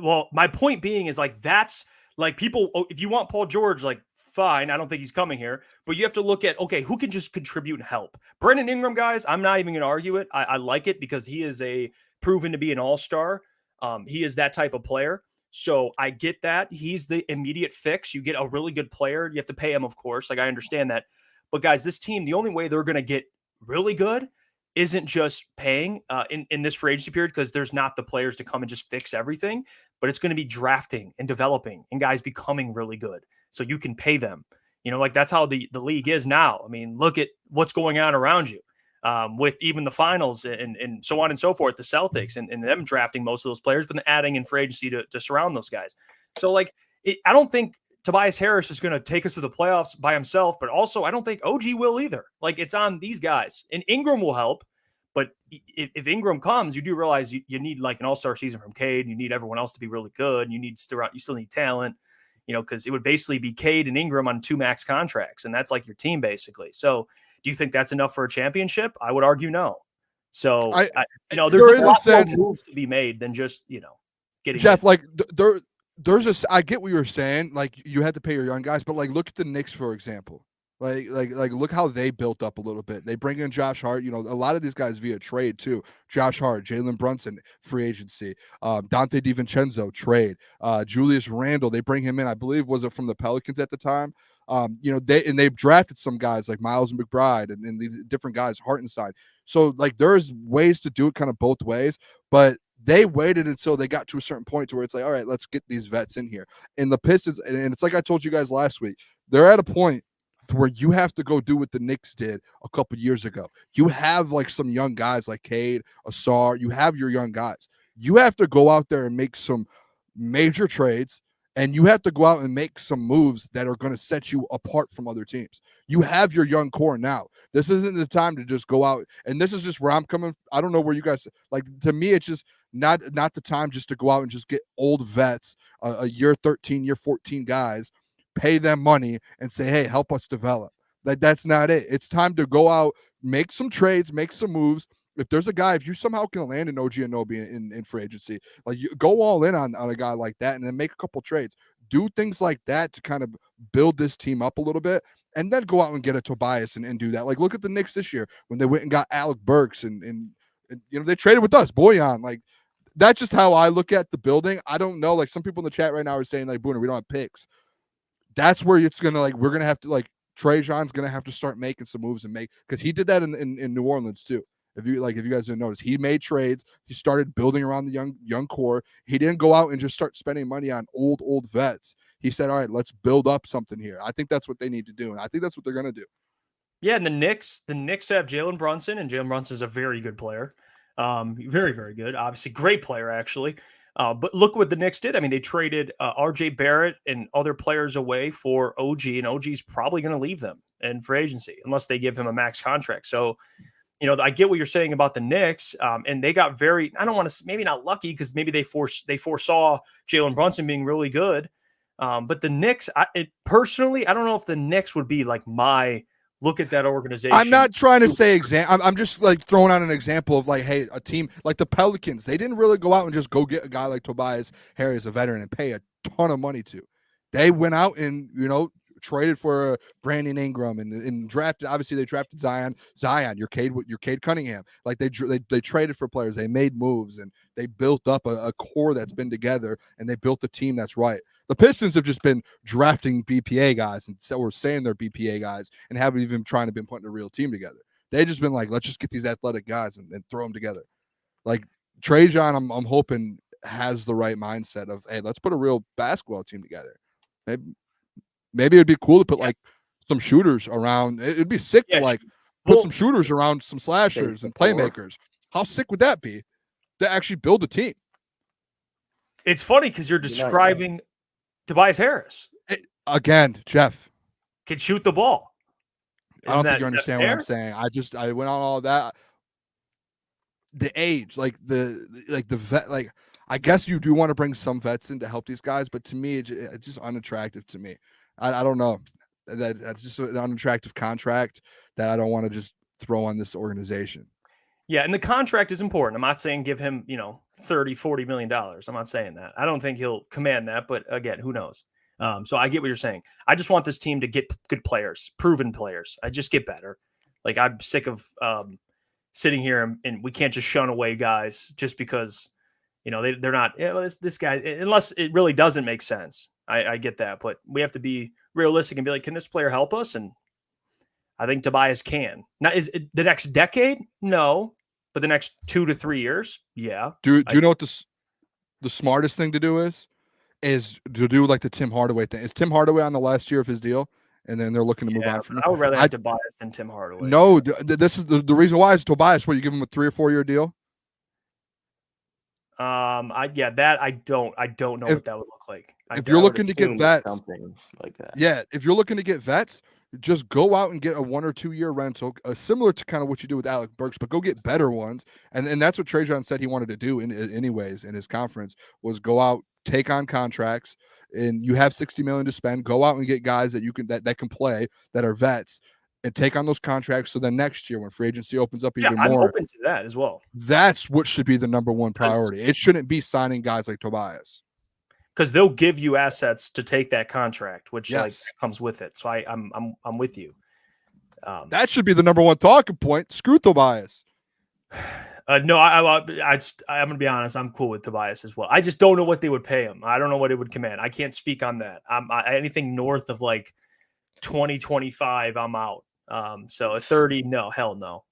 Well, my point being is like that's like people. If you want Paul George, like fine, I don't think he's coming here, but you have to look at who can just contribute and help. Brandon Ingram, guys, I'm not even going to argue it. I like it because he is proven to be an all-star. He is that type of player, so I get that he's the immediate fix. You get a really good player, you have to pay him, of course. Like I understand that, but guys, this team, the only way they're going to get really good isn't just paying in this free agency period, because there's not the players to come and just fix everything, but it's going to be drafting and developing and guys becoming really good so you can pay them. You know, like that's how the league is now. I mean, look at what's going on around you with even the finals and so on and so forth, the Celtics and them drafting most of those players, but then adding in free agency to surround those guys. So like, I don't think Tobias Harris is going to take us to the playoffs by himself, but also I don't think OG will either. Like it's on these guys, and Ingram will help. But if Ingram comes, you do realize you need like an all-star season from Cade. You need everyone else to be really good. You still need talent, because it would basically be Cade and Ingram on 2 max contracts, and that's like your team basically. So do you think that's enough for a championship? I would argue no. So there's a lot more moves to be made than just getting Jeff. Like I get what you're saying. Like you had to pay your young guys, but like look at the Knicks for example. Like look how they built up a little bit. They bring in Josh Hart. A lot of these guys via trade too. Josh Hart, Jalen Brunson, free agency. Dante DiVincenzo, trade. Julius Randle, they bring him in. I believe was it from the Pelicans at the time. They've drafted some guys like Miles McBride and these different guys, Hartenside. So like there's ways to do it kind of both ways, but they waited until they got to a certain point to where it's like, all right, let's get these vets in here. And the Pistons, and it's like I told you guys last week, they're at a point to where you have to go do what the Knicks did a couple years ago. You have like some young guys like Cade, Asar. You have your young guys. You have to go out there and make some major trades, and you have to go out and make some moves that are going to set you apart from other teams. You have your young core now. This isn't the time to just go out, and this is just where I'm coming. I don't know where you guys like. To me, it's just not the time just to go out and just get old vets, a year 13, year 14 guys, pay them money and say, hey, help us develop. That's not it. It's time to go out, make some trades, make some moves, if there's a guy, if you somehow can land an OG Anunoby in free agency, like you go all in on a guy like that and then make a couple trades. Do things like that to kind of build this team up a little bit, and then go out and get a Tobias and do that. Like, look at the Knicks this year when they went and got Alec Burks and they traded with us, Boyan. Like, that's just how I look at the building. I don't know. Like, some people in the chat right now are saying, like, Booner, we don't have picks. That's where it's gonna, like, we're gonna have to, like, Trajan's gonna have to start making some moves and because he did that in New Orleans too. If you guys didn't notice, he made trades. He started building around the young core. He didn't go out and just start spending money on old vets. He said, all right, let's build up something here. I think that's what they need to do. And I think that's what they're going to do. Yeah. And the Knicks have Jalen Brunson, and Jalen Brunson is a very good player. Very, very good. Obviously, great player, actually. But look what the Knicks did. I mean, they traded RJ Barrett and other players away for OG, and OG's probably going to leave them in free agency unless they give him a max contract. So, I get what you're saying about the Knicks, and they got very, I don't want to, maybe not lucky, because maybe they foresaw Jalen Brunson being really good. But the Knicks, personally, I don't know if the Knicks would be like my look at that organization. I'm not trying to say I'm just like throwing out an example of, like, hey, a team like the Pelicans, they didn't really go out and just go get a guy like Tobias Harris, a veteran, and pay a ton of money to. They went out and, traded for Brandon Ingram and drafted. Obviously, they drafted Zion, your Cade Cunningham. Like, they traded for players. They made moves and they built up a core that's been together, and they built a team that's right. The Pistons have just been drafting BPA guys and we're saying they're BPA guys and haven't even trying to been putting a real team together. They've just been like, let's just get these athletic guys and throw them together. Like Trajan, I'm hoping has the right mindset of, hey, let's put a real basketball team together. Maybe it'd be cool to put like some shooters around. It'd be sick to put some shooters around some slashers and playmakers. How sick would that be to actually build a team? It's funny because you're describing Tobias Harris. Again, Jeff can shoot the ball. I don't think you understand what I'm saying. I went on all that. The age, like the vet, like, I guess you do want to bring some vets in to help these guys, but to me, it's just unattractive to me. I don't know. That's just an unattractive contract that I don't want to just throw on this organization. Yeah, and the contract is important. I'm not saying give him, $30, $40 million. I'm not saying that. I don't think he'll command that, but again, who knows? So I get what you're saying. I just want this team to get good players, proven players. I just get better. Like, I'm sick of sitting here and we can't just shun away guys just because, they're not, this guy, unless it really doesn't make sense. I get that, but we have to be realistic and be like, can this player help us? And I think Tobias can. Now, is it the next decade? No, but the next 2 to 3 years, yeah. Do you know what the smartest thing to do is to do like the Tim Hardaway thing? Is Tim Hardaway on the last year of his deal, and then they're looking to move on from him? I would rather have Tobias than Tim Hardaway. No, this is the reason why is Tobias. What, you give him a 3 or 4 year deal? I don't know what that would look like. If you're looking to get vets, something like that. Yeah, if you're looking to get vets, just go out and get a 1 or 2 year rental, similar to kind of what you do with Alec Burks, but go get better ones. And that's what Trajan said he wanted to do anyways in his conference, was go out, take on contracts, and you have $60 million to spend. Go out and get guys that you can that can play, that are vets, and take on those contracts. So then next year, when free agency opens up even more, I'm open to that as well. That's what should be the number one priority. It shouldn't be signing guys like Tobias, because they'll give you assets to take that contract, which comes with it. So I'm with you. That should be the number one talking point. Screw Tobias. No, I'm gonna be honest. I'm cool with Tobias as well. I just don't know what they would pay him. I don't know what it would command. I can't speak on that. Anything north of like 20-25, I'm out. So at 30, no, hell no.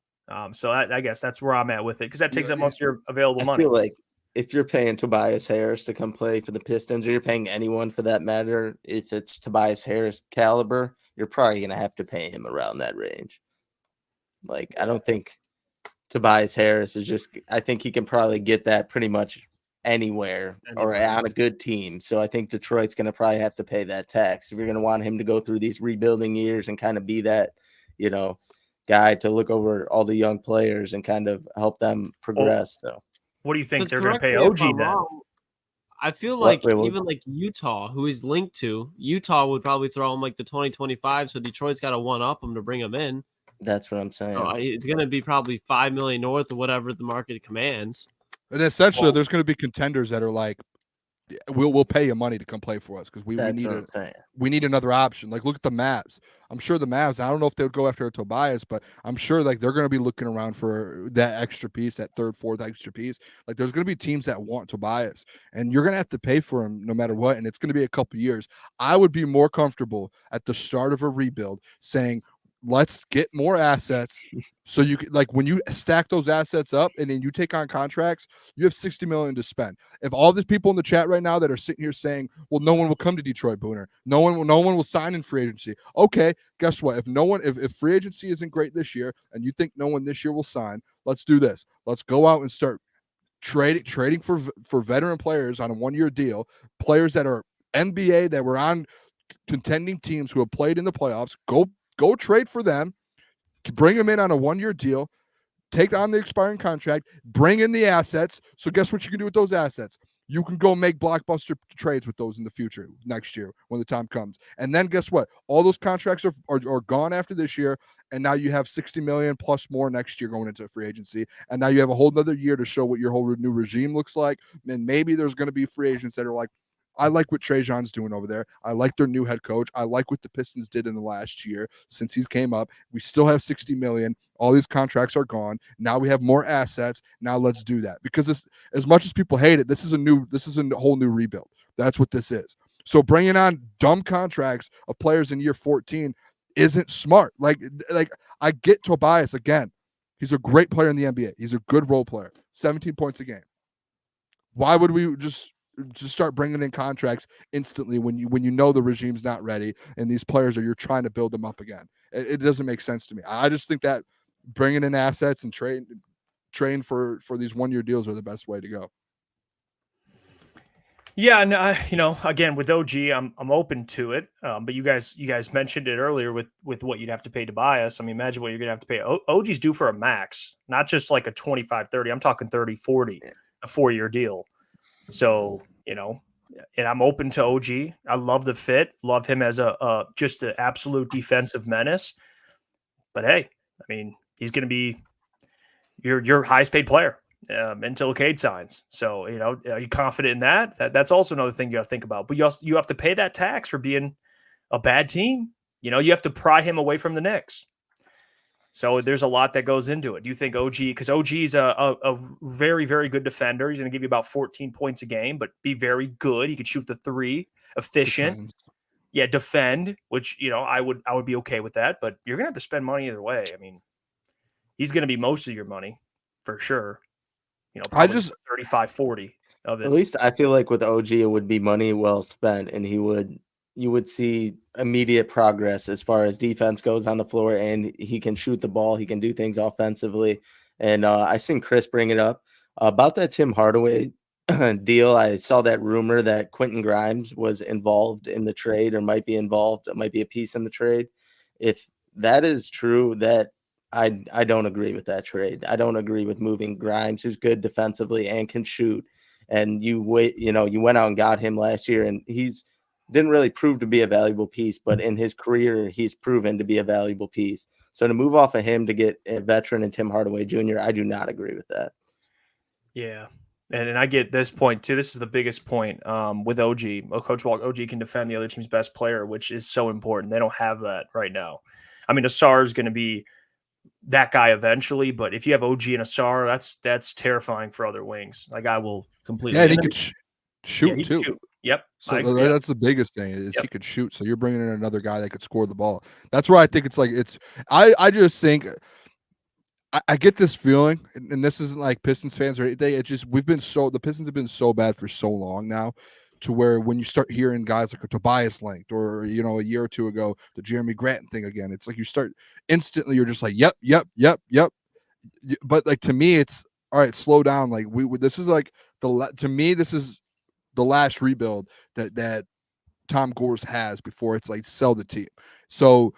So I guess that's where I'm at with it, because that takes up most of your available money. I feel like if you're paying Tobias Harris to come play for the Pistons, or you're paying anyone for that matter, if it's Tobias Harris caliber, you're probably going to have to pay him around that range. Like, I don't think Tobias Harris I think he can probably get that pretty much anywhere or on a good team. So I think Detroit's going to probably have to pay that tax. If you're going to want him to go through these rebuilding years and kind of be that, guy to look over all the young players and kind of help them progress. So what do you think they're going to pay OG then? I feel like even like Utah, who he's linked to, Utah would probably throw him like the 2025. So Detroit's got to one up him to bring him in. That's what I'm saying. So it's going to be probably $5 million north of whatever the market commands. And essentially, there's going to be contenders that are like, we'll pay you money to come play for us because we need another option. Like, look at the Mavs. I'm sure the Mavs, I don't know if they would go after Tobias, but I'm sure like they're going to be looking around for that extra piece, that third, fourth extra piece. Like, there's going to be teams that want Tobias, and you're going to have to pay for him no matter what. And it's going to be a couple years. I would be more comfortable at the start of a rebuild saying, let's get more assets. So you can, like, when you stack those assets up and then you take on contracts, you have $60 million to spend. If all these people in the chat right now that are sitting here saying, well, no one will come to Detroit, Booner, no one will sign in free agency. Okay, guess what? If free agency isn't great this year and you think no one this year will sign, let's do this. Let's go out and start trading for veteran players on a 1-year deal, players that are NBA, that were on contending teams who have played in the playoffs. Go trade for them, bring them in on a 1-year deal, take on the expiring contract, bring in the assets. So guess what you can do with those assets? You can go make blockbuster trades with those in the future next year when the time comes. And then guess what? All those contracts are gone after this year. And now you have $60 million plus more next year going into free agency. And now you have a whole nother year to show what your whole new regime looks like. And maybe there's going to be free agents that are like, I like what Trajan's doing over there. I like their new head coach. I like what the Pistons did in the last year since he came up. We still have $60 million. All these contracts are gone. Now we have more assets. Now let's do that. Because as much as people hate it, this is a whole new rebuild. That's what this is. So bringing on dumb contracts of players in year 14 isn't smart. Like I get Tobias again. He's a great player in the NBA. He's a good role player. 17 points a game. Why would we just start bringing in contracts instantly when you know the regime's not ready and these players you're trying to build them up again? It doesn't make sense to me. I just think that bringing in assets and train for these 1-year deals are the best way to go. Yeah, and again with OG, I'm open to it. But you guys mentioned it earlier with what you'd have to pay Tobias. I mean, imagine what you're gonna have to pay. OG's due for a max, not just like a 25-30. I'm talking 30-40, a 4-year deal. So, and I'm open to OG. I love the fit. Love him as a just an absolute defensive menace. But hey, I mean, he's going to be your highest paid player until Cade signs. So, are you confident in that? That's also another thing you got to think about. But you have to pay that tax for being a bad team. You have to pry him away from the Knicks. So there's a lot that goes into it. Do you think OG, because OG's a very, very good defender. He's going to give you about 14 points a game, but be very good. He can shoot the three, efficient. Defend, which, I would be okay with that, but you're going to have to spend money either way. I mean, he's going to be most of your money for sure. Probably 35-40 of it. At least I feel like with OG, it would be money well spent, and you would see immediate progress as far as defense goes on the floor, and he can shoot the ball. He can do things offensively. And I seen Chris bring it up about that Tim Hardaway deal. I saw that rumor that Quentin Grimes was involved in the trade or might be involved. It might be a piece in the trade. If that is true, that I don't agree with that trade. I don't agree with moving Grimes, who's good defensively and can shoot. And you went out and got him last year, and he's didn't really prove to be a valuable piece, but in his career, he's proven to be a valuable piece. So to move off of him to get a veteran and Tim Hardaway Jr., I do not agree with that. Yeah. And I get this point too. This is the biggest point with OG. Coach Walk, OG can defend the other team's best player, which is so important. They don't have that right now. I mean, Asar is going to be that guy eventually, but if you have OG and Asar, that's terrifying for other wings. Like, I will completely. Yeah, and he could shoot too. Shoot. Yep. So that's the biggest thing is he could shoot. So you're bringing in another guy that could score the ball. That's where I think it's like I just think I get this feeling, and this isn't like Pistons fans or anything. It just the Pistons have been so bad for so long now, to where when you start hearing guys like a Tobias linked, or a year or two ago the Jeremy Grant thing again, it's like you start instantly. You're just like yep. But like, to me, it's all right. Slow down. Like this is like to me this is the last rebuild that Tom Gores has before it's like sell the team. So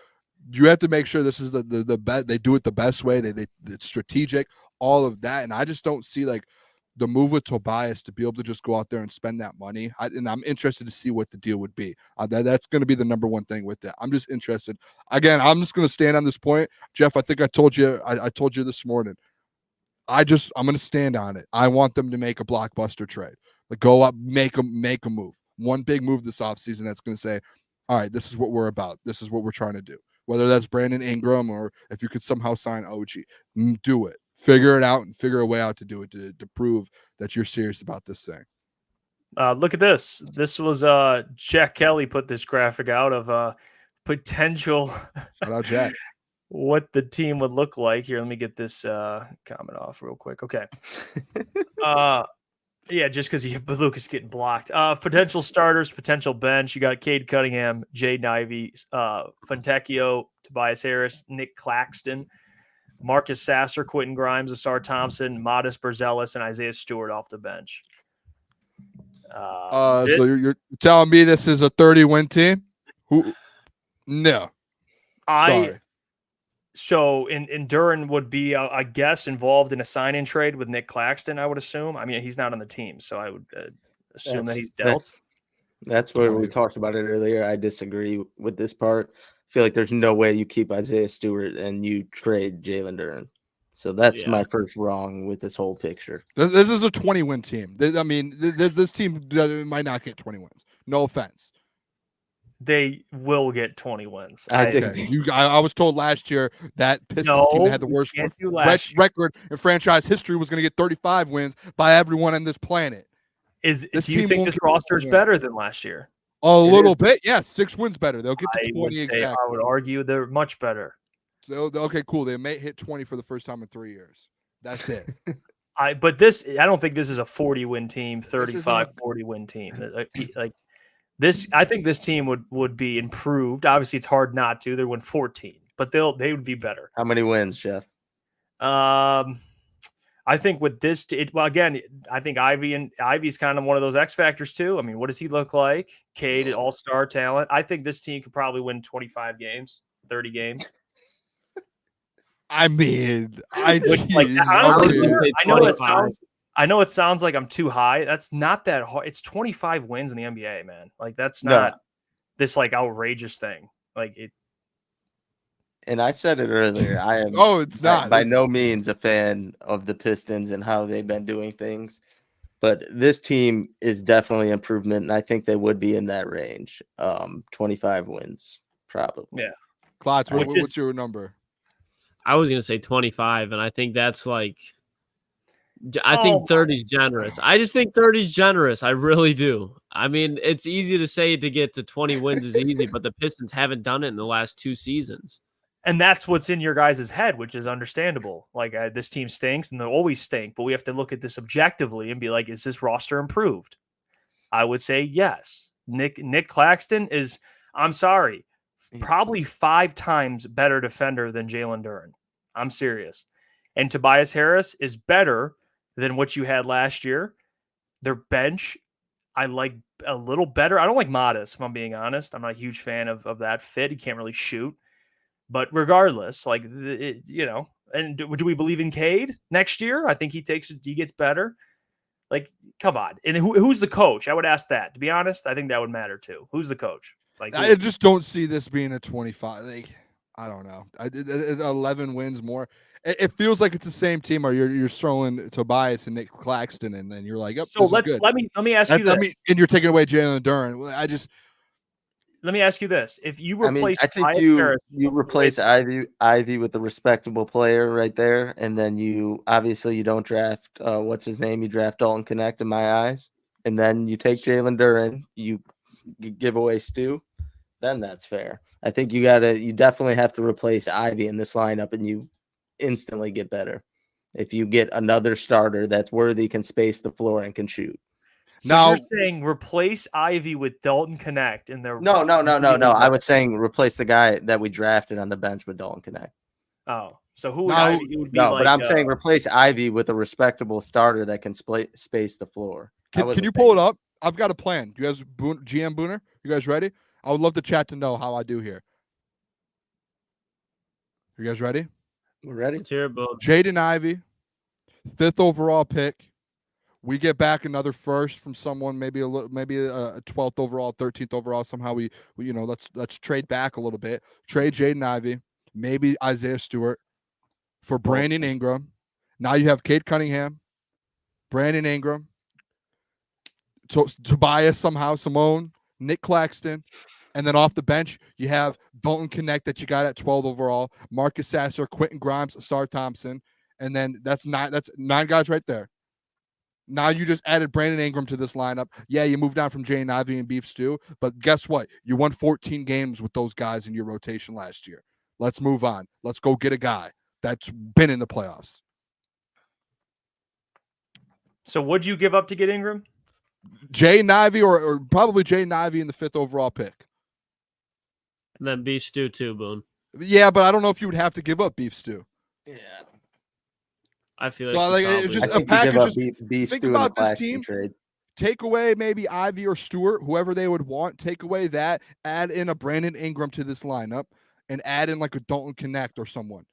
you have to make sure this is the best. They do it the best way. It's strategic, all of that. And I just don't see, like, the move with Tobias to be able to just go out there and spend that money. And I'm interested to see what the deal would be. That's going to be the number one thing with it. I'm just interested. Again, I'm just going to stand on this point. Jeff, I think I told you, I told you this morning. I'm going to stand on it. I want them to make a blockbuster trade. Like go up, make a move. One big move this offseason that's going to say, all right, this is what we're about. This is what we're trying to do. Whether that's Brandon Ingram or if you could somehow sign OG, do it. Figure it out and figure a way out to do it to prove that you're serious about this thing. Look at this. This was Jack Kelly put this graphic out of potential. Shout out Jack. What the team would look like. Here, let me get this comment off real quick. Okay. Yeah, just because Lukas getting blocked. Potential starters, potential bench. You got Cade Cunningham, Jaden Ivey, Fontecchio, Tobias Harris, Nick Claxton, Marcus Sasser, Quentin Grimes, Asar Thompson, Modest Berzelis, and Isaiah Stewart off the bench. So you're telling me this is a 30-win team? No. Sorry. So in Duran would be, I guess, involved in a sign-in trade with Nick Claxton, I would assume. I mean, he's not on the team, so I would assume that he's dealt. That's where we talked about it earlier. I disagree with this part. I feel like there's no way you keep Isaiah Stewart and you trade Jalen Duran. So that's my first wrong with this whole picture. This is a 20-win team. This team might not get 20 wins. No offense. They will get 20 wins. I was told last year that Pistons team that had the worst record in franchise history was going to get 35 wins by everyone on this planet. Do you think this roster is better than last year? A little bit, yeah. 6 wins better. They'll get to 20 exactly. I would argue they're much better. Okay, cool. They may hit 20 for the first time in 3 years. That's it. I don't think this is a 40-win team, 35, 40-win team. Like this, I think this team would be improved. Obviously, it's hard not to. They win 14, but they would be better. How many wins, Jeff? I think with this, again, I think Ivy's kind of one of those X factors too. I mean, what does he look like? Cade, all-star talent. I think this team could probably win 25 games, 30 games. I mean, honestly, I know it sounds like I'm too high. That's not that hard. It's 25 wins in the NBA, man. Like that's not this like outrageous thing. Like it. And I said it earlier. I am. It's not by no means a fan of the Pistons and how they've been doing things, but this team is definitely improvement, and I think they would be in that range. 25 wins, probably. Yeah. Klotz, what's your number? I was going to say 25, and I think that's like. I think 30 is generous. I just think 30 is generous. I really do. I mean, it's easy to say to get to 20 wins is easy, but the Pistons haven't done it in the last 2 seasons. And that's what's in your guys' head, which is understandable. Like this team stinks and they'll always stink, but we have to look at this objectively and be like, is this roster improved? I would say yes. Nick Claxton is, I'm sorry, probably 5 times better defender than Jalen Duran. I'm serious. And Tobias Harris is better than what you had last year. Their bench, I like a little better. I don't like Modest, if I'm being honest. I'm not a huge fan of that fit. He can't really shoot. But regardless, like, and do we believe in Cade next year? I think he gets better. Like, come on. And who's the coach? I would ask that. To be honest, I think that would matter too. Who's the coach? Like, I just don't see this being a 25. Like, I don't know. 11 wins more. It feels like it's the same team, or you're throwing Tobias and Nick Claxton, and then you're like, "Yep." So let me ask you this. And you're taking away Jalen Duran. Let me ask you this: if you replace, I think you replace Ivy with a respectable player right there, and then you don't draft what's his name? You draft Dalton Connect in my eyes, and then you take Jalen Duran, you give away Stu, then that's fair. I think you definitely have to replace Ivy in this lineup, and you instantly get better if you get another starter that's worthy, can space the floor, and can shoot. So now you're saying replace Ivy with Dalton Connect in their No. I was saying replace the guy that we drafted on the bench with Dalton Connect. Oh, so who would Ivy would be? No, but I'm saying replace Ivy with a respectable starter that can space the floor. Can you pull it up? I've got a plan. You guys, GM Booner, you guys ready? I would love the chat to know how I do here. You guys ready? We're ready. Let's hear about Jaden Ivey, 5th overall pick, We get back another first from someone, maybe a 12th overall, 13th overall. Somehow we let's trade back a little bit. Trade Jaden Ivey, maybe Isaiah Stewart for Brandon Ingram. Now you have Cade Cunningham, Brandon Ingram, Tobias somehow, Simone, Nick Claxton, and then off the bench you have Dalton Connect that you got at 12 overall, Marcus Sasser, Quentin Grimes, Asar Thompson, and then that's nine guys right there. Now you just added Brandon Ingram to this lineup. Yeah, you moved down from Jaden Ivey and Beef Stew, but guess what? You won 14 games with those guys in your rotation last year. Let's move on. Let's go get a guy that's been in the playoffs. So what'd you give up to get Ingram? Jaden Ivey or probably Jaden Ivey in the 5th overall pick. And then Beef Stew too, Boone. Yeah, but I don't know if you would have to give up Beef Stew. Yeah. I feel So like it's just a package. Just think about this team. Trade. Take away maybe Ivy or Stewart, whoever they would want. Take away that. Add in a Brandon Ingram to this lineup, and add in like a Dalton Connect or someone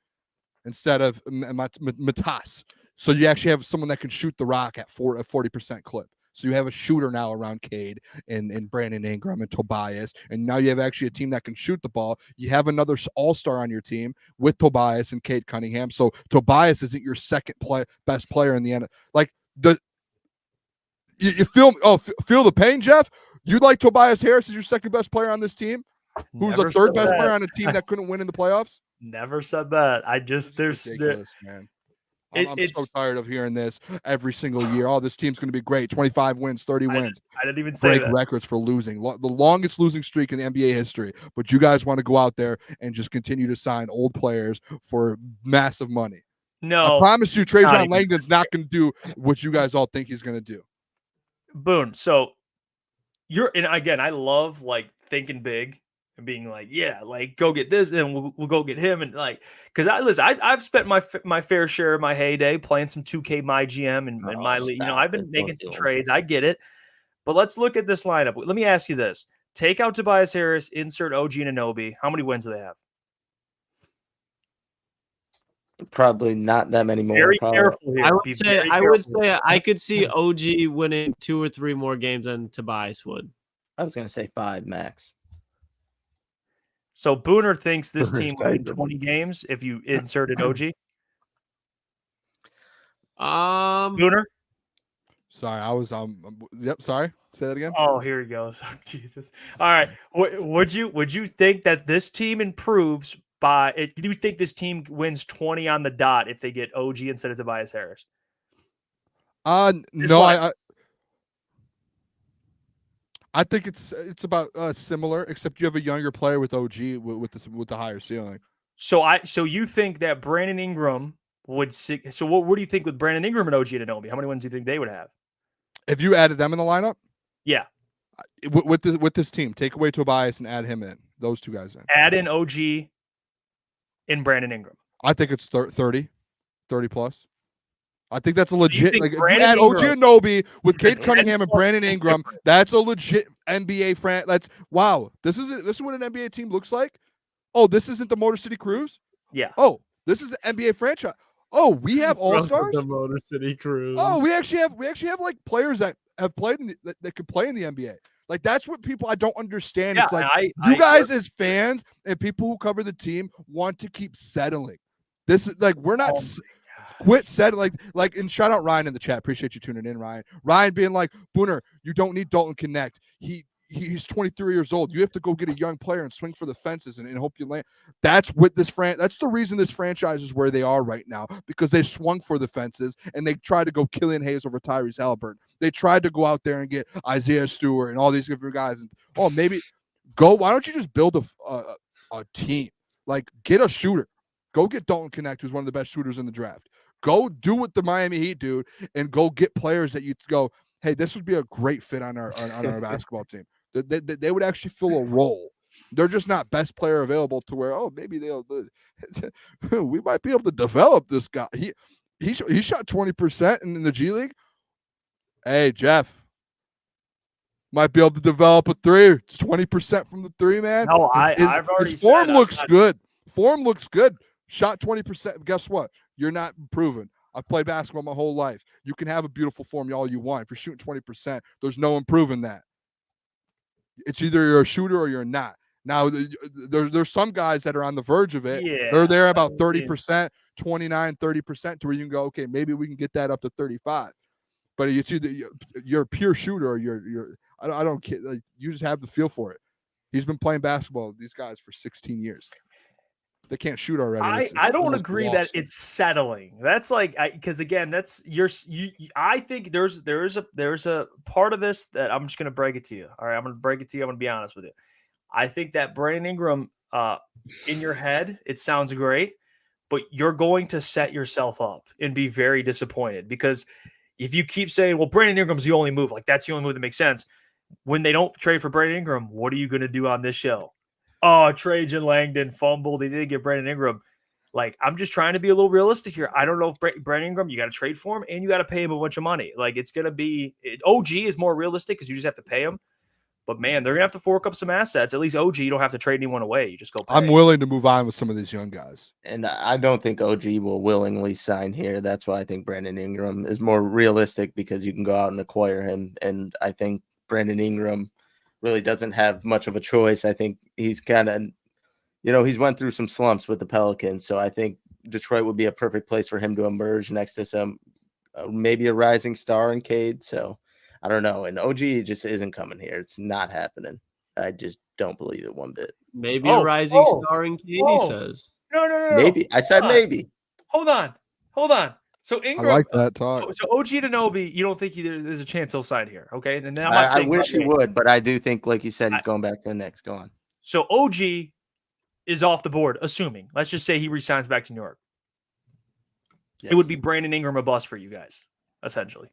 instead of Matas. So you actually have someone that can shoot the rock at 40% clip. So you have a shooter now around Cade and Brandon Ingram and Tobias. And now you have actually a team that can shoot the ball. You have another all-star on your team with Tobias and Cade Cunningham. So Tobias isn't your second best player in the end. Like you feel the pain, Jeff? You like Tobias Harris as your second best player on this team? Who's the third best player on a team that couldn't win in the playoffs? Never said that. I just man. I'm so tired of hearing this every single year. Oh, this team's going to be great. 25 wins, 30 wins. I didn't even say break records for losing. The longest losing streak in the NBA history. But you guys want to go out there and just continue to sign old players for massive money. No. I promise you, Trajan Langdon's not going to do what you guys all think he's going to do. Boone, so and again, I love like thinking big and being like, yeah, like go get this and we'll go get him. And like, because I've spent my fair share of my heyday playing some 2K My GM and my league. I've been making some trades. I get it. But let's look at this lineup. Let me ask you this. Take out Tobias Harris, insert OG Anunoby. How many wins do they have? Probably not that many more. Very careful here. I would say I could see OG winning 2 or 3 more games than Tobias would. I was going to say 5 max. So Booner thinks this team will win 20 games if you inserted OG. Booner? Sorry, I was yep, sorry. Say that again. Oh, here he goes. Oh, Jesus. All right. Would you think that this team improves by do you think this team wins 20 on the dot if they get OG instead of Tobias Harris? No, I think it's about similar, except you have a younger player with OG with the higher ceiling. So you think that Brandon Ingram would? So what do you think with Brandon Ingram and OG Anunoby? How many wins do you think they would have? If you added them in the lineup, yeah, with this team, take away Tobias and add him in. Those two guys in. Add in OG and Brandon Ingram. I think it's 30 plus. I think that's a legit. Like if you Brandon add OG Anunoby with Cade Brandon Cunningham and Brandon Ingram, that's a legit NBA franchise. That's wow. This is what an NBA team looks like. Oh, this isn't the Motor City Cruise. Yeah. Oh, this is an NBA franchise. Oh, we have all stars. The Motor City Cruise. Oh, we actually have like players that have played that could play in the NBA. Like that's what people I don't understand. Yeah, it's like you guys as fans and people who cover the team want to keep settling. This is like we're not. Quit settling. Like, and shout out Ryan in the chat. Appreciate you tuning in, Ryan. Ryan being like, Booner, you don't need Dalton Connect. He's 23 years old. You have to go get a young player and swing for the fences and hope you land. That's what that's the reason this franchise is where they are right now, because they swung for the fences and they tried to go Killian Hayes over Tyrese Halliburton. They tried to go out there and get Isaiah Stewart and all these different guys. And maybe why don't you just build a team? Like get a shooter. Go get Dalton Connect, who's one of the best shooters in the draft. Go do what the Miami Heat do and go get players that you go, hey, this would be a great fit on our basketball team. They would actually fill a role. They're just not best player available to where, maybe we might be able to develop this guy. He shot 20% in the G League. Hey, Jeff, might be able to develop a 3. It's 20% from the 3, man. No, I've already his form said looks good. Form looks good. Shot 20%. Guess what? You're not improving. I've played basketball my whole life. You can have a beautiful form all you want. If you're shooting 20%, there's no improving that. It's either you're a shooter or you're not. Now, there's some guys that are on the verge of it. Yeah. They're there about 30%, 29, 30% to where you can go, okay, maybe we can get that up to 35. But it's either you're a pure shooter or I don't care. Like, you just have the feel for it. He's been playing basketball with these guys for 16 years. They can't shoot already. I don't agree that it's settling. That's like, because again, that's I think there's a part of this that I'm just going to break it to you. All right. I'm going to break it to you. I'm going to be honest with you. I think that Brandon Ingram, in your head, it sounds great, but you're going to set yourself up and be very disappointed, because if you keep saying, well, Brandon Ingram's the only move, like that's the only move that makes sense. When they don't trade for Brandon Ingram, what are you going to do on this show? Oh, Trajan Langdon fumbled. They didn't get Brandon Ingram. Like, I'm just trying to be a little realistic here. I don't know if Brandon Ingram, you got to trade for him and you got to pay him a bunch of money. Like, it's going to be OG is more realistic because you just have to pay him. But man, they're going to have to fork up some assets. At least OG, you don't have to trade anyone away. You just go pay. I'm willing to move on with some of these young guys. And I don't think OG will willingly sign here. That's why I think Brandon Ingram is more realistic, because you can go out and acquire him. And I think Brandon Ingram really doesn't have much of a choice. I think he's kind of, he's went through some slumps with the Pelicans. So I think Detroit would be a perfect place for him to emerge next to some, maybe a rising star in Cade. So I don't know. And OG just isn't coming here. It's not happening. I just don't believe it one bit. Maybe a rising star in Cade, he says. No. Maybe. I said maybe. Hold on. So Ingram, I like that talk. So OG Anunoby, you don't think there's a chance he'll sign here, okay? And then I wish he would, but I do think, like you said, he's going back to the Knicks. Go on. So OG is off the board, assuming. Let's just say he resigns back to New York. Yes. It would be Brandon Ingram a bust for you guys, essentially.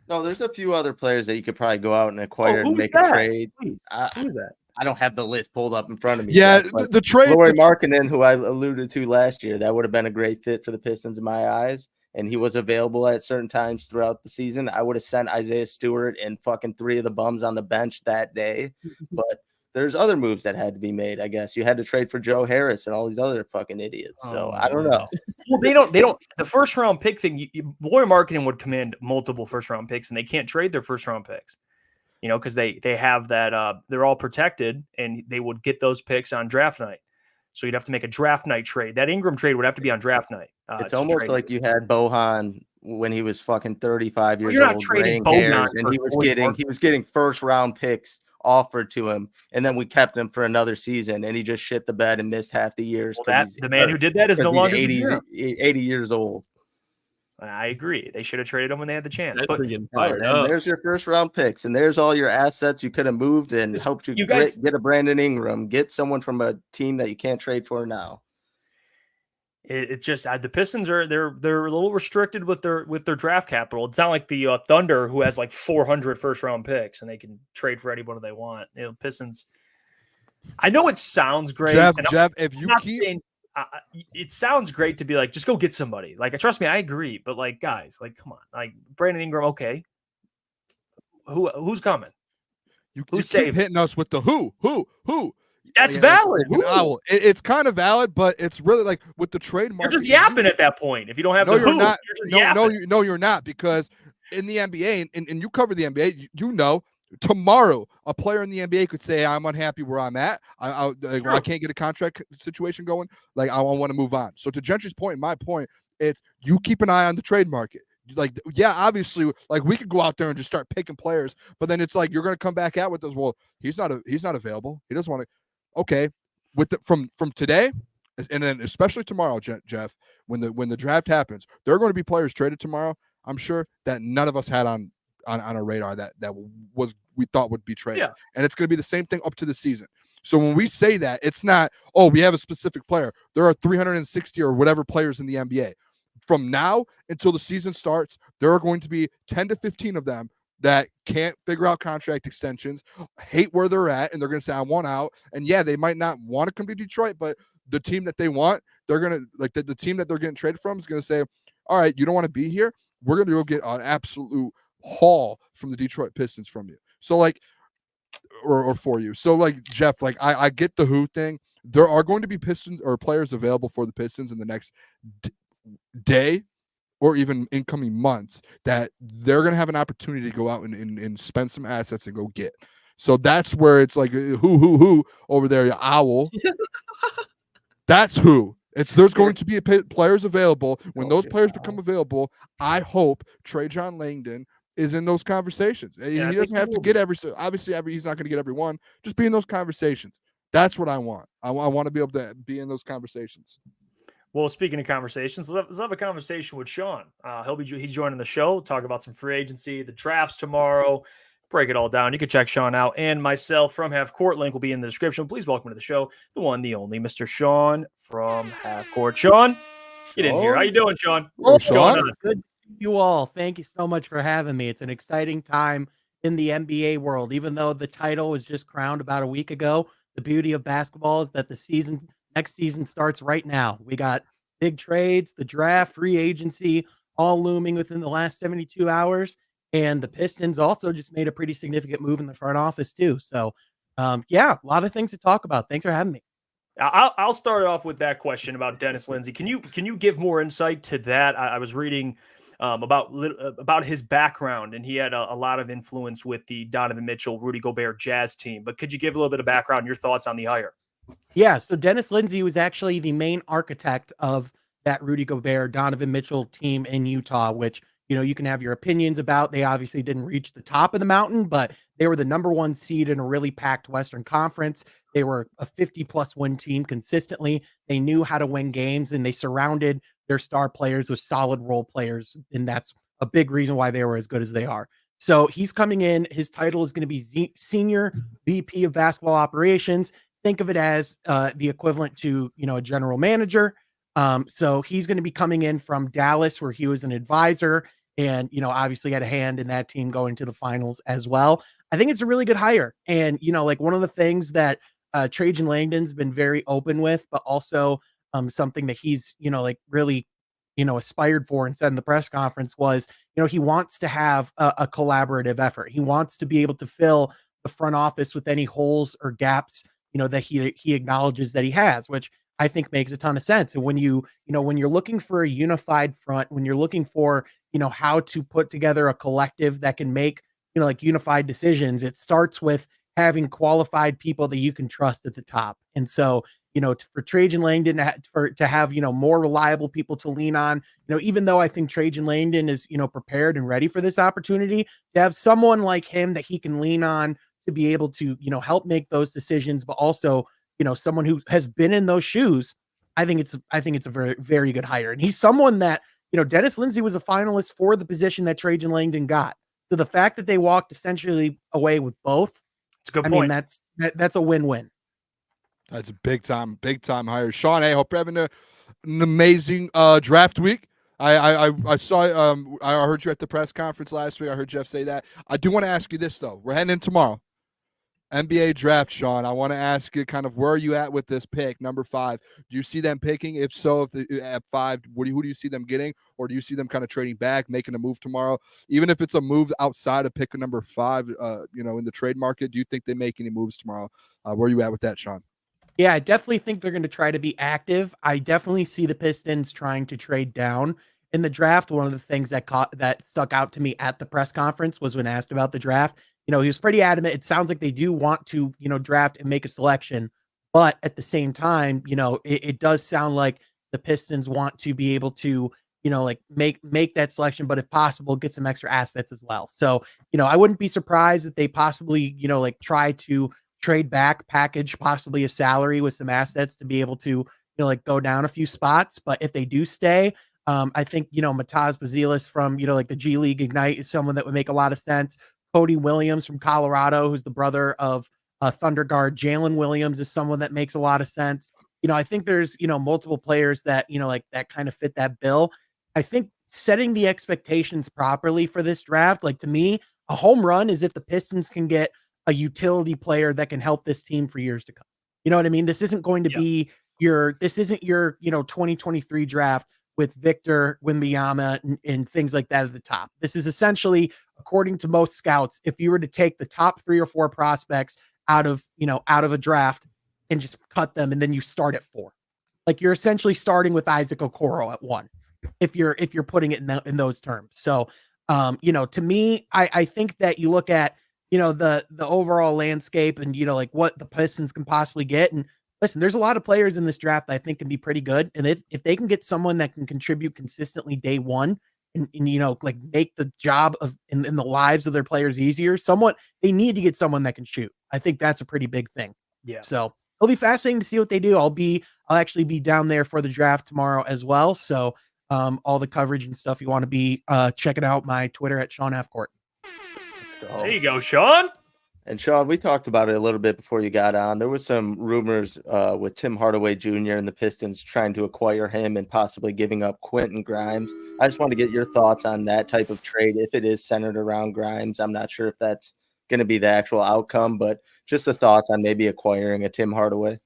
No, there's a few other players that you could probably go out and acquire and make a trade. Who is that? I don't have the list pulled up in front of me. Yeah, the trade. Lauri Markkanen, who I alluded to last year, that would have been a great fit for the Pistons in my eyes. And he was available at certain times throughout the season. I would have sent Isaiah Stewart and fucking 3 of the bums on the bench that day. But there's other moves that had to be made, I guess. You had to trade for Joe Harris and all these other fucking idiots. So I don't know. Well, they don't. The first round pick thing, Lauri Markkanen would command multiple first round picks, and they can't trade their first round picks, because they have that, they're all protected, and they would get those picks on draft night. So you'd have to make a draft night trade. That Ingram trade would have to be on draft night. It's almost like you had Bohan when he was fucking 35 years You're not old, trading hairs, Bohan, and he was getting first round picks offered to him, and then we kept him for another season, and he just shit the bed and missed half the years. Well, the man who did that is no longer 80 years old. I agree. They should have traded him when they had the chance. But there's your first round picks, and there's all your assets you could have moved and helped you guys get a Brandon Ingram, get someone from a team that you can't trade for now. It's just the Pistons they're a little restricted with their draft capital. It's not like the Thunder, who has like 400 first round picks and they can trade for anyone they want. Pistons. I know it sounds great, Jeff. If you keep. It sounds great to be like, just go get somebody. Like, trust me, I agree. But like, guys, like, come on, like Brandon Ingram. Okay, who's coming? You keep hitting us with the who. That's valid. It's kind of valid, but it's really like with the trade market. You're just yapping at that point. If you don't have you're not. You're not, because in the NBA, and you cover the NBA, tomorrow a player in the NBA could say, I'm unhappy where I'm at. I can't get a contract situation going. Like, I want to move on. So to Gentry's point, my point, it's you keep an eye on the trade market. Like, yeah, obviously, like we could go out there and just start picking players, but then it's like you're going to come back out with this. Well, he's not available. He doesn't want to. Okay, from today, and then especially tomorrow, Jeff, when the draft happens, there are going to be players traded tomorrow. I'm sure that none of us had on a radar that was we thought would be traded. Yeah. And it's going to be the same thing up to the season. So when we say that, it's not, we have a specific player. There are 360 or whatever players in the NBA. From now until the season starts, there are going to be 10 to 15 of them that can't figure out contract extensions, hate where they're at, and they're going to say, I want out. And yeah, they might not want to come to Detroit, but the team that they want, they're going to, like the team that they're getting traded from is going to say, all right, you don't want to be here? We're going to go get an absolute haul from the Detroit Pistons from you. So like, or for you. So like, Jeff, like I get the who thing. There are going to be Pistons or players available for the Pistons in the next day, or even incoming months that they're going to have an opportunity to go out and spend some assets and go get. So that's where it's like, who over there, you owl. That's who. There's going to be players available. When those players become available, I hope Trajan Langdon is in those conversations. He doesn't have to get obviously he's not going to get every one. Just be in those conversations. That's what I want. I want to be able to be in those conversations. Well, speaking of conversations, let's have a conversation with Sean. He's joining the show, talk about some free agency, the drafts tomorrow, break it all down. You can check Sean out and myself from Half Court. Link will be in the description. Please welcome to the show, the one, the only, Mr. Sean from Half Court. Sean, get in here. How you doing, Sean? What's going on? Good to see you all. Thank you so much for having me. It's an exciting time in the NBA world. Even though the title was just crowned about a week ago, the beauty of basketball is that next season starts right now. We got big trades, the draft, free agency, all looming within the last 72 hours. And the Pistons also just made a pretty significant move in the front office too. So, a lot of things to talk about. Thanks for having me. I'll start off with that question about Dennis Lindsey. Can you give more insight to that? I was reading about his background, and he had a lot of influence with the Donovan Mitchell, Rudy Gobert Jazz team. But could you give a little bit of background, your thoughts on the hire? Yeah, so Dennis Lindsey was actually the main architect of that Rudy Gobert, Donovan Mitchell team in Utah, which, you can have your opinions about. They obviously didn't reach the top of the mountain, but they were the number 1 seed in a really packed Western Conference. They were a 50-plus win team consistently. They knew how to win games, and they surrounded their star players with solid role players, and that's a big reason why they were as good as they are. So he's coming in. His title is going to be Senior VP of Basketball Operations. Think of it as the equivalent to, a general manager. So he's going to be coming in from Dallas, where he was an advisor and, obviously had a hand in that team going to the finals as well. I think it's a really good hire. And, one of the things that Trajan Langdon's been very open with, but also something that he's, really, aspired for and said in the press conference was, he wants to have a collaborative effort. He wants to be able to fill the front office with any holes or gaps that he acknowledges that he has, which I think makes a ton of sense. And when when you're looking for a unified front, when you're looking for, how to put together a collective that can make, unified decisions, it starts with having qualified people that you can trust at the top. And so, for Trajan Langdon to have, more reliable people to lean on, even though I think Trajan Langdon is, prepared and ready for this opportunity, to have someone like him that he can lean on to be able to, help make those decisions, but also, someone who has been in those shoes. I think it's a very, very good hire. And he's someone that, Dennis Lindsey was a finalist for the position that Trajan Langdon got. So the fact that they walked essentially away with both, it's a good point. I mean, that's a win-win. That's a big time hire. Sean, I hope you're having an amazing draft week. I saw I heard you at the press conference last week. I heard Jeff say that. I do want to ask you this though. We're heading in tomorrow. NBA draft, Sean. I want to ask you kind of where are you at with this pick, number 5? Do you see them picking? If so, at 5, who do you see them getting? Or do you see them kind of trading back, making a move tomorrow? Even if it's a move outside of pick number 5, in the trade market, do you think they make any moves tomorrow? Where are you at with that, Sean? Yeah, I definitely think they're going to try to be active. I definitely see the Pistons trying to trade down in the draft. One of the things that stuck out to me at the press conference was when asked about the draft. He was pretty adamant. It sounds like they do want to, draft and make a selection, but at the same time, it does sound like the Pistons want to be able to, make that selection, but if possible, get some extra assets as well. So, I wouldn't be surprised if they possibly, try to trade back, package possibly a salary with some assets to be able to, go down a few spots. But if they do stay, I think, Mataz Bazilis from, the G League Ignite is someone that would make a lot of sense. Cody Williams from Colorado, who's the brother of Thunder guard Jalen Williams, is someone that makes a lot of sense. I think there's, multiple players that, that kind of fit that bill. I think setting the expectations properly for this draft, to me, a home run is if the Pistons can get a utility player that can help this team for years to come. You know what I mean? This isn't going to be your 2023 draft with Victor Wembanyama and things like that at the top. This is essentially, according to most scouts, if you were to take the top 3 or 4 prospects out of a draft and just cut them, and then you start at 4, you're essentially starting with Isaac Okoro at 1. if you're putting it in those terms. So, to me, I think that you look at, the overall landscape and, like what the Pistons can possibly get. And listen, there's a lot of players in this draft that I think can be pretty good. And if they can get someone that can contribute consistently day one and like make the job of in the lives of their players easier, they need to get someone that can shoot. I think that's a pretty big thing. Yeah. So it'll be fascinating to see what they do. I'll actually be down there for the draft tomorrow as well. So all the coverage and stuff, you want to be checking out my Twitter at Sean F. Court. There you go, Sean. And Sean, we talked about it a little bit before you got on. There was some rumors with Tim Hardaway Jr. and the Pistons trying to acquire him and possibly giving up Quentin Grimes. I just want to get your thoughts on that type of trade, if it is centered around Grimes. I'm not sure if that's going to be the actual outcome, but just the thoughts on maybe acquiring a Tim Hardaway.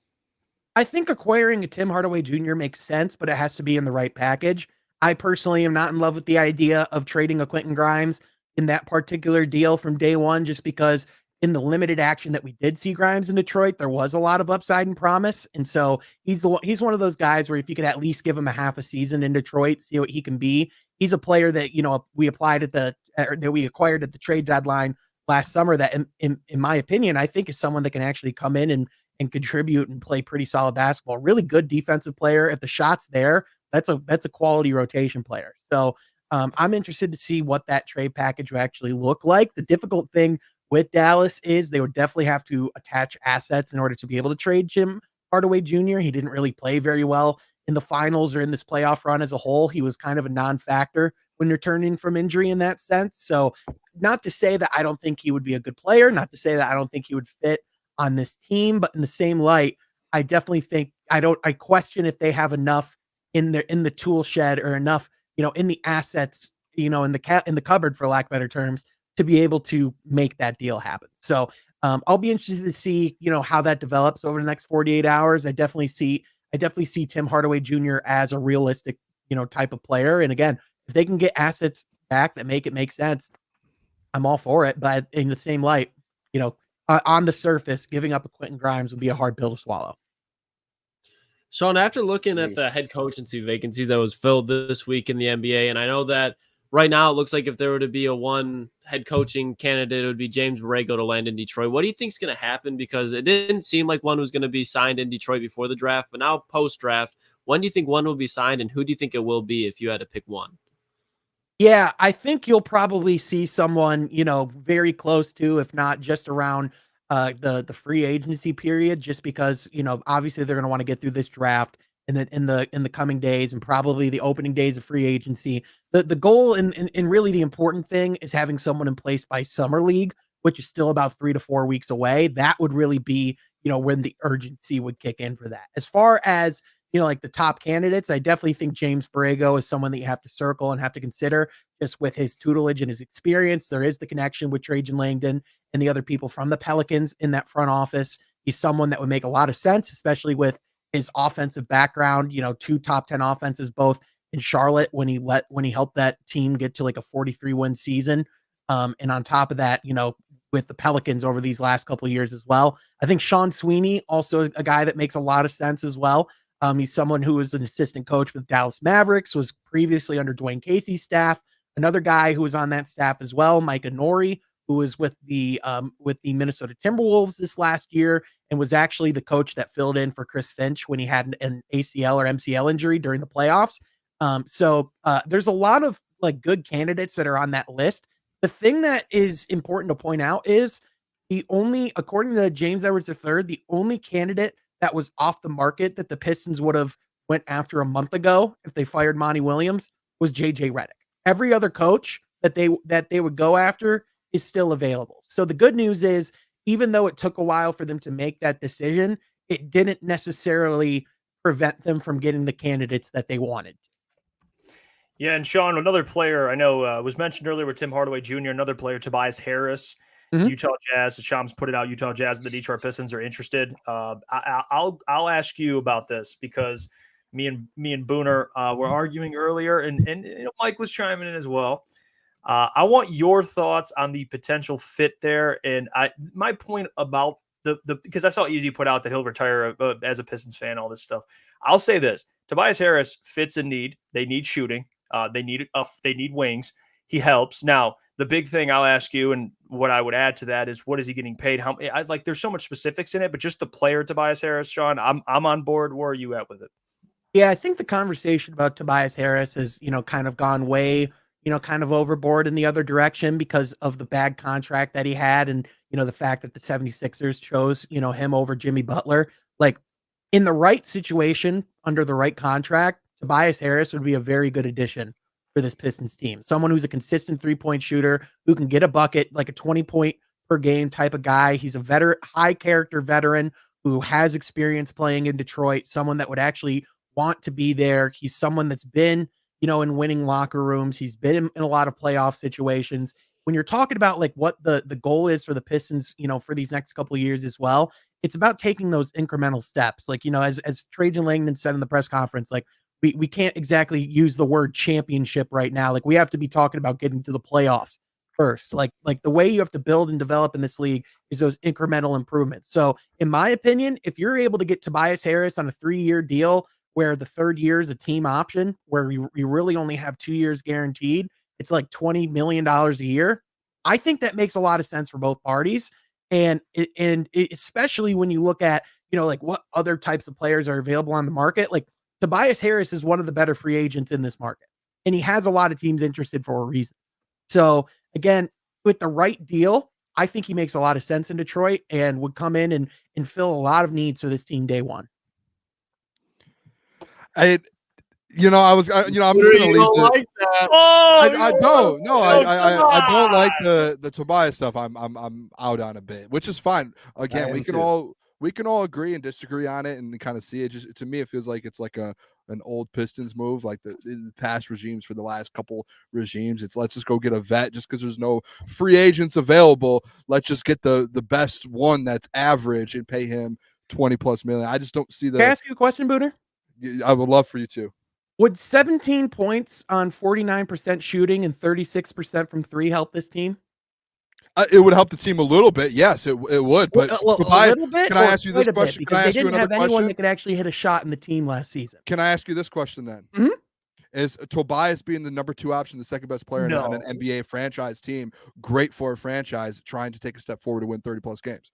I think acquiring a Tim Hardaway Jr. makes sense, but it has to be in the right package. I personally am not in love with the idea of trading a Quentin Grimes in that particular deal from day one, just because in the limited action that we did see Grimes in Detroit, there was a lot of upside and promise. And so he's one of those guys where if you could at least give him a half a season in Detroit, see what he can be. He's a player that, we acquired at the trade deadline last summer that in my opinion, I think is someone that can actually come in and contribute and play pretty solid basketball. Really good defensive player. If the shot's there, that's a quality rotation player. So I'm interested to see what that trade package will actually look like. The difficult thing with Dallas is they would definitely have to attach assets in order to be able to trade Tim Hardaway Jr. He didn't really play very well in the finals or in this playoff run as a whole. He was kind of a non-factor when returning from injury in that sense. So not to say that I don't think he would be a good player, not to say that I don't think he would fit on this team, but in the same light, I definitely think I question if they have enough in the tool shed or enough, in the assets, in the cupboard, for lack of better terms, to be able to make that deal happen. So I'll be interested to see, how that develops over the next 48 hours. I definitely see Tim Hardaway Jr. as a realistic, type of player. And again, if they can get assets back that make sense, I'm all for it. But in the same light, on the surface, giving up a Quentin Grimes would be a hard pill to swallow. Sean, after looking at the head coachancy vacancies that was filled this week in the NBA, and I know that right now it looks like if there were to be a one head coaching candidate, it would be James Borrego to land in Detroit. What do you think is going to happen? Because it didn't seem like one was going to be signed in Detroit before the draft, but now post-draft, when do you think one will be signed, and who do you think it will be if you had to pick one? Yeah, I think you'll probably see someone, very close to, if not just around the free agency period, just because, obviously they're going to want to get through this draft and then in the coming days and probably the opening days of free agency. The goal and really the important thing is having someone in place by summer league, which is still about 3 to 4 weeks away. That would really be, when the urgency would kick in for that. As far as, like the top candidates, I definitely think James Borrego is someone that you have to circle and have to consider just with his tutelage and his experience. There is the connection with Trajan Langdon and the other people from the Pelicans in that front office. He's someone that would make a lot of sense, especially with his offensive background, 2 top 10 offenses, both in Charlotte when he helped that team get to like a 43-win season. And on top of that, with the Pelicans over these last couple of years as well. I think Sean Sweeney, also a guy that makes a lot of sense as well. He's someone who was an assistant coach with Dallas Mavericks, was previously under Dwayne Casey's staff. Another guy who was on that staff as well, Micah Nori, who was with the Minnesota Timberwolves this last year and was actually the coach that filled in for Chris Finch when he had an ACL or MCL injury during the playoffs. So there's a lot of like good candidates that are on that list. The thing that is important to point out is according to James Edwards III, the only candidate that was off the market that the Pistons would have went after a month ago if they fired Monty Williams was JJ Redick. Every other coach that they would go after is still available. So the good news is, even though it took a while for them to make that decision, it didn't necessarily prevent them from getting the candidates that they wanted. Yeah, and Sean, another player I know was mentioned earlier with Tim Hardaway Jr., another player, Tobias Harris, Utah Jazz. Shams put it out. Utah Jazz and the Detroit Pistons are interested. I'll ask you about this because me and Booner were arguing earlier, and Mike was chiming in as well. I want your thoughts on the potential fit there. And my point about because I saw Easy put out that he'll retire as a Pistons fan, all this stuff. I'll say this: Tobias Harris fits a need. They need shooting. They need wings. He helps. Now, the big thing I'll ask you, and what I would add to that is, what is he getting paid? There's so much specifics in it, but just the player Tobias Harris, Sean, I'm on board. Where are you at with it? Yeah, I think the conversation about Tobias Harris has, kind of gone way, kind of overboard in the other direction because of the bad contract that he had. And, the fact that the 76ers chose, him over Jimmy Butler. Like, in the right situation, under the right contract, Tobias Harris would be a very good addition for this Pistons team. Someone who's a consistent 3-point shooter, who can get a bucket, like a 20-point per game type of guy. He's a high character veteran who has experience playing in Detroit, someone that would actually want to be there. He's someone that's been, in winning locker rooms. He's been in a lot of playoff situations. When you're talking about like what the goal is for the Pistons, for these next couple of years as well, it's about taking those incremental steps. Like, as Trajan Langdon said in the press conference, like we can't exactly use the word championship right now. Like, we have to be talking about getting to the playoffs first. Like the way you have to build and develop in this league is those incremental improvements. So in my opinion, if you're able to get Tobias Harris on a 3-year deal, where the third year is a team option, where you really only have 2 years guaranteed, it's like $20 million a year. I think that makes a lot of sense for both parties. And especially when you look at, like what other types of players are available on the market. Like, Tobias Harris is one of the better free agents in this market, and he has a lot of teams interested for a reason. So again, with the right deal, I think he makes a lot of sense in Detroit and would come in and fill a lot of needs for this team day one. I'm just going to leave it. Like that. I don't. No, I don't like the Tobias stuff. I'm out on a bit, which is fine. Again, we can all agree and disagree on it and kind of see it. Just to me, it feels like it's like an old Pistons move, like in the past regimes for the last couple regimes. It's let's just go get a vet just because there's no free agents available. Let's just get the best one that's average and pay him $20+ million. I just don't see the. Can I ask you a question, Booner? I would love for you to. Would 17 points on 49% shooting and 36% from 3 help this team? It would help the team a little bit. Yes, it would. But a little bit. Can I ask you this question? Because they didn't have anyone that could actually hit a shot in the team last season. Can I ask you this question then? Mm-hmm. Is Tobias being the number 2 option, the second best player on an NBA franchise team, great for a franchise trying to take a step forward to win 30+ games?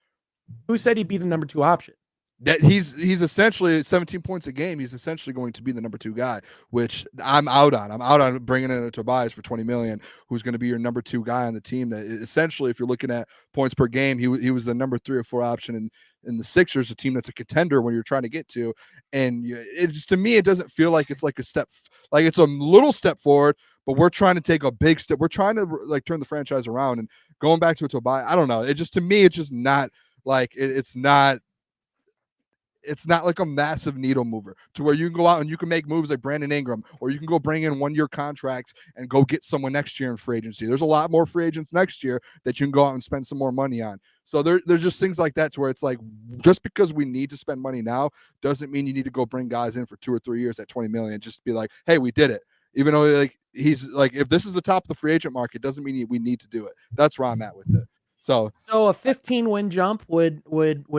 Who said he'd be the number 2 option? That he's essentially 17 points a game. He's essentially going to be the number 2 guy, which I'm out on. I'm out on bringing in a Tobias for $20 million, who's going to be your number 2 guy on the team. That essentially, if you're looking at points per game, he was the number 3 or 4 option in the Sixers, a team that's a contender when you're trying to get to. And it just, to me, it doesn't feel like it's like a step, like it's a little step forward, but we're trying to take a big step. We're trying to like turn the franchise around and going back to a Tobias. I don't know. It just, to me, it's just not like it's not like a massive needle mover to where you can go out and you can make moves like Brandon Ingram, or you can go bring in 1-year contracts and go get someone next year in free agency. There's a lot more free agents next year that you can go out and spend some more money on. So there's just things like that to where it's like, just because we need to spend money now doesn't mean you need to go bring guys in for 2 or 3 years at $20 million. Just be like, hey, we did it. Even though like he's like, if this is the top of the free agent market, doesn't mean we need to do it. That's where I'm at with it. So a 15-win jump would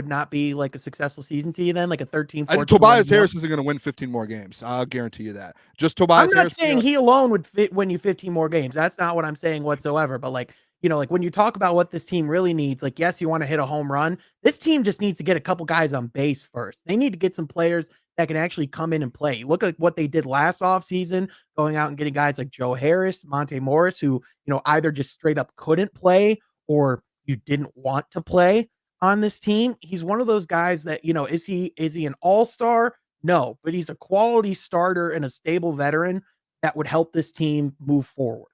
not be like a successful season to you then, like a 13-14. Tobias Harris isn't going to win 15 more games. I'll guarantee you that. Just Tobias. I'm not saying he alone would win you 15 more games. That's not what I'm saying whatsoever. But like, like when you talk about what this team really needs, like, yes, you want to hit a home run. This team just needs to get a couple guys on base first. They need to get some players that can actually come in and play. Look at what they did last offseason, going out and getting guys like Joe Harris, Monte Morris, who, either just straight up couldn't play or you didn't want to play on this team. He's one of those guys that, is he an all-star? No, but he's a quality starter and a stable veteran that would help this team move forward.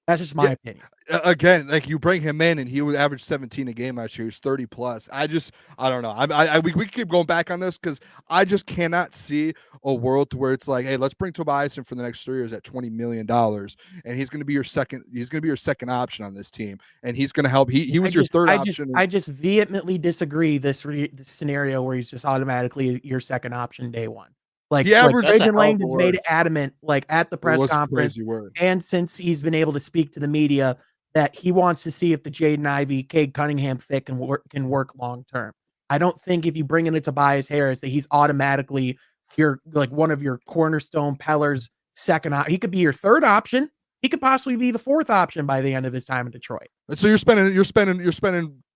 That's just my opinion. Again, like you bring him in and he would average 17 a game last year. He's 30+. I don't know. We keep going back on this because I just cannot see a world to where it's like, hey, let's bring Tobias in for the next 3 years at $20 million. And he's going to be your second option on this team. And he's going to help. He was your third option. I just vehemently disagree this scenario where he's just automatically your second option day one. Like Trajan Langdon's made it adamant, like at the press conference, and since he's been able to speak to the media, that he wants to see if the Jaden Ivey, Cade Cunningham fit can work long term. I don't think if you bring in a Tobias Harris that he's automatically your like one of your cornerstone pillars second. He could be your third option. He could possibly be the fourth option by the end of his time in Detroit. And so you're spending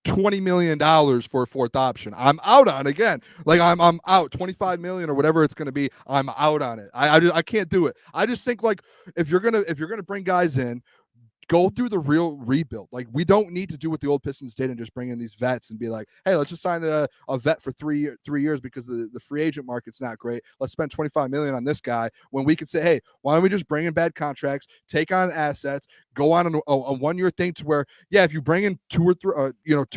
$20 million for a fourth option. I'm out on it again. Like I'm out $25 million or whatever it's going to be. I'm out on it. I can't do it. I just think like if you're gonna bring guys in, go through the real rebuild. Like we don't need to do what the old Pistons did and just bring in these vets and be like, hey, let's just sign a vet for 3 years because the free agent market's not great. Let's spend $25 million on this guy when we could say, hey, why don't we just bring in bad contracts, take on assets, go on a 1 year thing to where, yeah, if you bring in two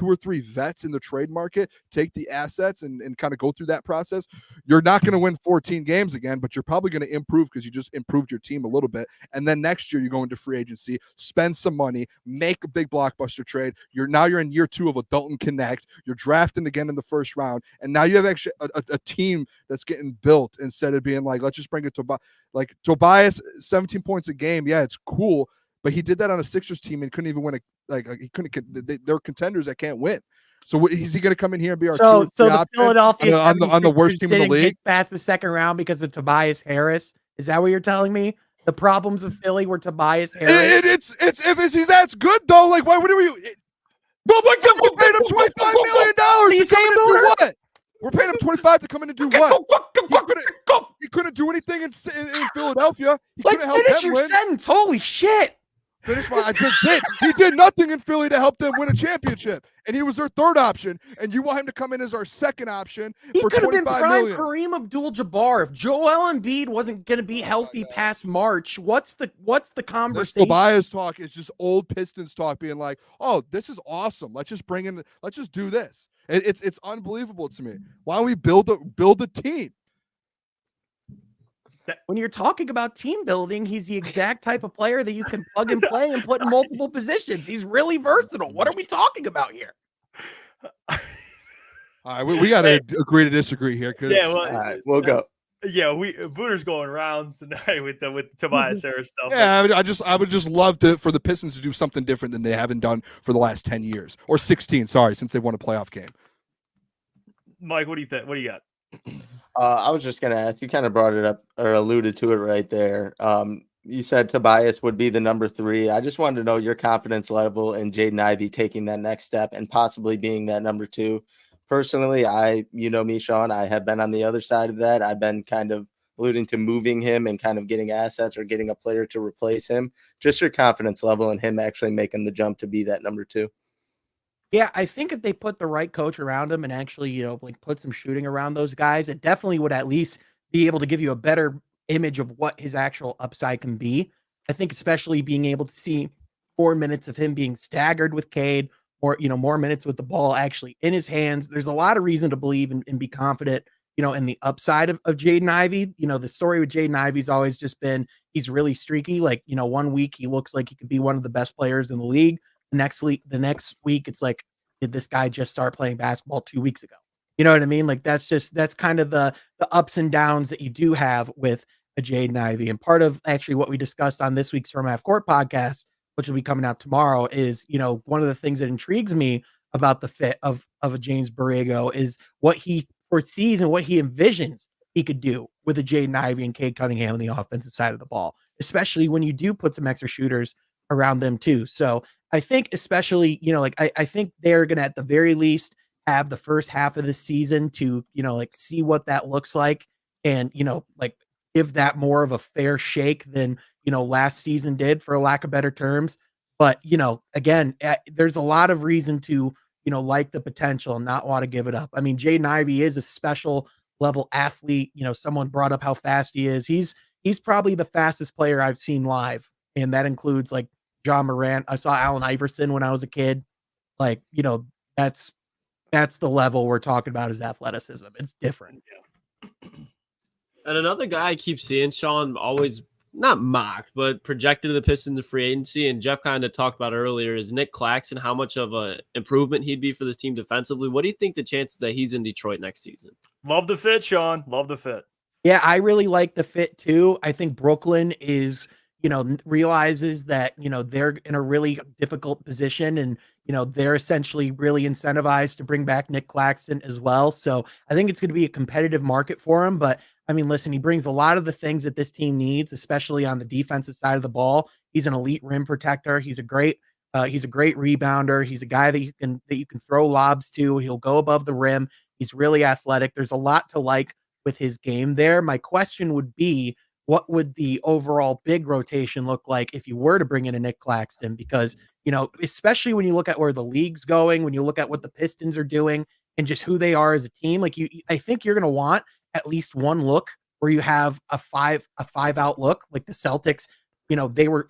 or three vets in the trade market, take the assets and kind of go through that process. You're not going to win 14 games again, but you're probably going to improve because you just improved your team a little bit. And then next year you go into free agency, spend some money, make a big blockbuster trade. You're in year 2 of a Dalton Connect. You're drafting again in the first round, and now you have actually a team that's getting built instead of being like, let's just bring it to Tobias 17 points a game. Yeah, it's cool, but he did that on a Sixers team and couldn't even win they're contenders that can't win. So is he going to come in here and be our so the Philadelphia on the worst team in the league? Past the second round because of Tobias Harris. Is that what you're telling me? The problems of Philly were Tobias Harris. If that's good though. Like why would we? But we're paying him $25 million. You saying what? We're paying him 25 to come in and do what? He couldn't do anything in Philadelphia. He couldn't help finish them your win. sentence. Holy shit. Finish my. I just did. He did nothing in Philly to help them win a championship, and he was their third option. And you want him to come in as our second option for $25 million. He could have been prime Kareem Abdul-Jabbar if Joel Embiid wasn't going to be healthy past March. What's the conversation? This Tobias talk is just old Pistons talk, being like, "Oh, this is awesome. Let's just do this." It's unbelievable to me. Why don't we build a team? When you're talking about team building, he's the exact type of player that you can plug and play and put in multiple positions. He's really versatile. What are we talking about here? All right, we got to agree to disagree here. All right, we'll go. Yeah, Booner's going rounds tonight with the Tobias Harris stuff. Yeah, I would just love for the Pistons to do something different than they haven't done for the last 10 years or 16. Sorry, since they won a playoff game. Mike, what do you think? What do you got? I was just going to ask, you kind of brought it up or alluded to it right there. You said Tobias would be the number 3. I just wanted to know your confidence level in Jaden Ivey taking that next step and possibly being that number 2. Personally, you know me, Sean, I have been on the other side of that. I've been kind of alluding to moving him and kind of getting assets or getting a player to replace him. Just your confidence level in him actually making the jump to be that number 2. Yeah, I think if they put the right coach around him and actually, put some shooting around those guys, it definitely would at least be able to give you a better image of what his actual upside can be. I think especially being able to see 4 minutes of him being staggered with Cade, or, more minutes with the ball actually in his hands. There's a lot of reason to believe and be confident, in the upside of Jaden Ivey. The story with Jaden Ivey's always just been, he's really streaky. Like, 1 week he looks like he could be one of the best players in the league. The next week, it's like, did this guy just start playing basketball 2 weeks ago? You know what I mean? Like that's kind of the ups and downs that you do have with a Jaden Ivey. And part of actually what we discussed on this week's From Half Court podcast, which will be coming out tomorrow, is, one of the things that intrigues me about the fit of a James Borrego is what he foresees and what he envisions he could do with a Jaden Ivey and Cade Cunningham on the offensive side of the ball, especially when you do put some extra shooters around them too. So I think especially, I think they're going to at the very least have the first half of the season to, see what that looks like and, give that more of a fair shake than, last season did, for lack of better terms. But, again, there's a lot of reason to, like the potential and not want to give it up. I mean, Jaden Ivey is a special level athlete. Someone brought up how fast he is. He's probably the fastest player I've seen live. And that includes like John Morant. I saw Allen Iverson when I was a kid. Like, that's the level we're talking about, is athleticism. It's different. And another guy I keep seeing, Sean, always not mocked, but projected to the Pistons to free agency, and Jeff kind of talked about earlier, is Nick Claxton, how much of an improvement he'd be for this team defensively. What do you think the chances that he's in Detroit next season? Love the fit, Sean. Love the fit. Yeah, I really like the fit too. I think Brooklyn is, realizes that, they're in a really difficult position, and, they're essentially really incentivized to bring back Nick Claxton as well. So I think it's going to be a competitive market for him. But I mean, listen, he brings a lot of the things that this team needs, especially on the defensive side of the ball. He's an elite rim protector. He's a great rebounder. He's a guy that you can throw lobs to. He'll go above the rim. He's really athletic. There's a lot to like with his game there. My question would be, what would the overall big rotation look like if you were to bring in a Nick Claxton? Because, especially when you look at where the league's going, when you look at what the Pistons are doing and just who they are as a team, I think you're going to want at least one look where you have a five out look, like the Celtics. They were